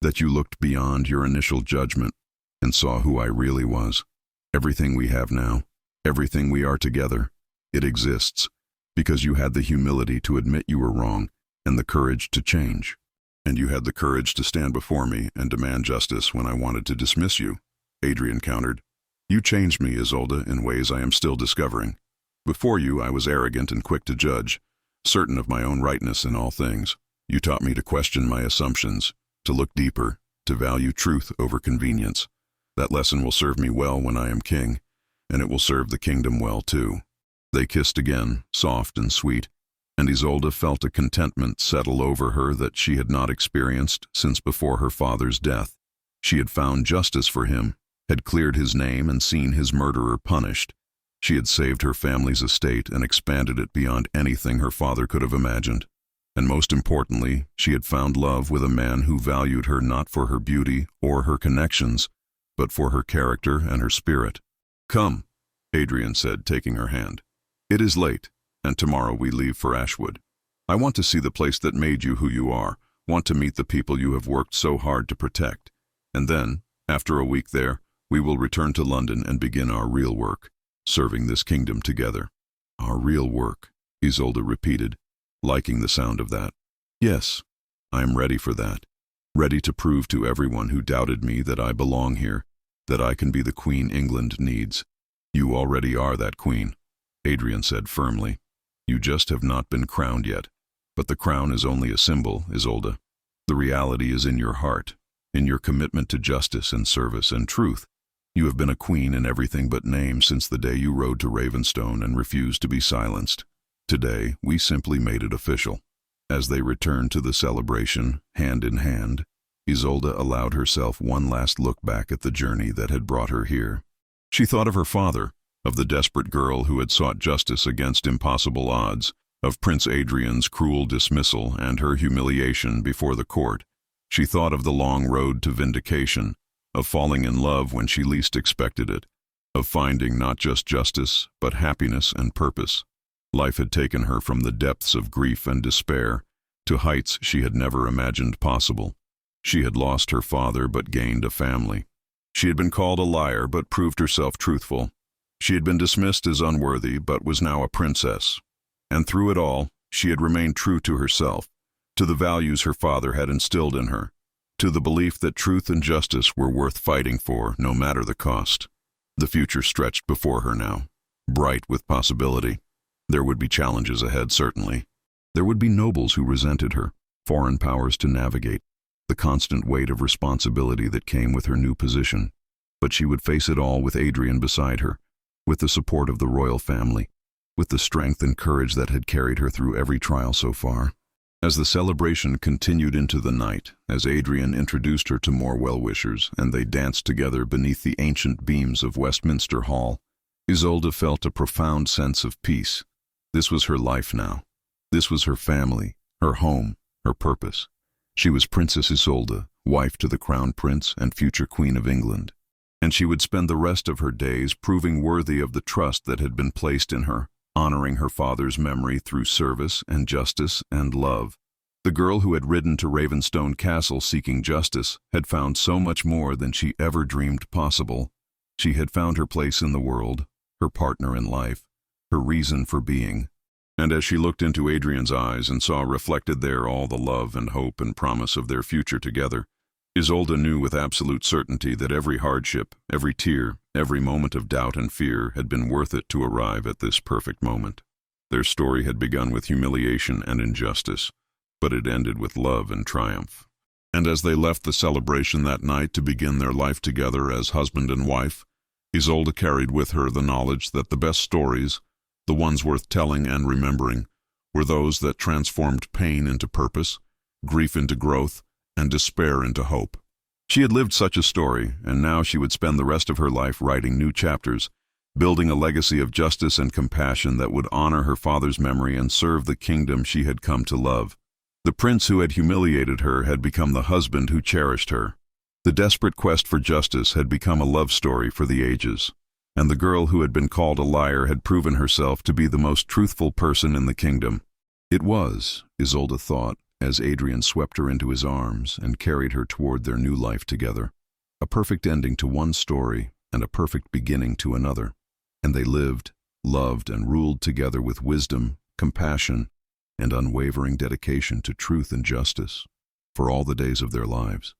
Speaker 1: that you looked beyond your initial judgment and saw who I really was. Everything we have now, everything we are together, it exists because you had the humility to admit you were wrong and the courage to change. And you had the courage to stand before me and demand justice when I wanted to dismiss you, Adrian countered. You changed me, Isolde, in ways I am still discovering. Before you, I was arrogant and quick to judge, certain of my own rightness in all things. You taught me to question my assumptions, to look deeper, to value truth over convenience. That lesson will serve me well when I am king, and it will serve the kingdom well too. They kissed again, soft and sweet, and Isolde felt a contentment settle over her that she had not experienced since before her father's death. She had found justice for him, had cleared his name and seen his murderer punished. She had saved her family's estate and expanded it beyond anything her father could have imagined. And most importantly, she had found love with a man who valued her not for her beauty or her connections, but for her character and her spirit. Come, Adrian said, taking her hand. It is late, and tomorrow we leave for Ashwood. I want to see the place that made you who you are, want to meet the people you have worked so hard to protect. And then, after a week there, we will return to London and begin our real work, serving this kingdom together. Our real work, Isolde repeated, liking the sound of that. Yes, I am ready for that. Ready to prove to everyone who doubted me that I belong here, that I can be the queen England needs. You already are that queen, Adrian said firmly. You just have not been crowned yet. But the crown is only a symbol, Isolde. The reality is in your heart, in your commitment to justice and service and truth. You have been a queen in everything but name since the day you rode to Ravenstone and refused to be silenced. Today, we simply made it official. As they returned to the celebration, hand in hand, Isolde allowed herself one last look back at the journey that had brought her here. She thought of her father, of the desperate girl who had sought justice against impossible odds, of Prince Adrian's cruel dismissal and her humiliation before the court. She thought of the long road to vindication, of falling in love when she least expected it, of finding not just justice, but happiness and purpose. Life had taken her from the depths of grief and despair to heights she had never imagined possible. She had lost her father but gained a family. She had been called a liar but proved herself truthful. She had been dismissed as unworthy but was now a princess. And through it all, she had remained true to herself, to the values her father had instilled in her, to the belief that truth and justice were worth fighting for no matter the cost. The future stretched before her now, bright with possibility. There would be challenges ahead, certainly. There would be nobles who resented her, foreign powers to navigate, the constant weight of responsibility that came with her new position. But she would face it all with Adrian beside her, with the support of the royal family, with the strength and courage that had carried her through every trial so far. As the celebration continued into the night, as Adrian introduced her to more well-wishers and they danced together beneath the ancient beams of Westminster Hall, Isolde felt a profound sense of peace. This was her life now. This was her family, her home, her purpose. She was Princess Isolde, wife to the Crown Prince and future Queen of England. And she would spend the rest of her days proving worthy of the trust that had been placed in her, honoring her father's memory through service and justice and love. The girl who had ridden to Ravenstone Castle seeking justice had found so much more than she ever dreamed possible. She had found her place in the world, her partner in life, her reason for being. And as she looked into Adrian's eyes and saw reflected there all the love and hope and promise of their future together, Isolde knew with absolute certainty that every hardship, every tear, every moment of doubt and fear had been worth it to arrive at this perfect moment. Their story had begun with humiliation and injustice, but it ended with love and triumph. And as they left the celebration that night to begin their life together as husband and wife, Isolde carried with her the knowledge that the best stories, the ones worth telling and remembering, were those that transformed pain into purpose, grief into growth, and despair into hope. She had lived such a story, and now she would spend the rest of her life writing new chapters, building a legacy of justice and compassion that would honor her father's memory and serve the kingdom she had come to love. The prince who had humiliated her had become the husband who cherished her. The desperate quest for justice had become a love story for the ages, and the girl who had been called a liar had proven herself to be the most truthful person in the kingdom. It was, Isolde thought, as Adrian swept her into his arms and carried her toward their new life together. A perfect ending to one story and a perfect beginning to another. And they lived, loved, and ruled together with wisdom, compassion, and unwavering dedication to truth and justice for all the days of their lives.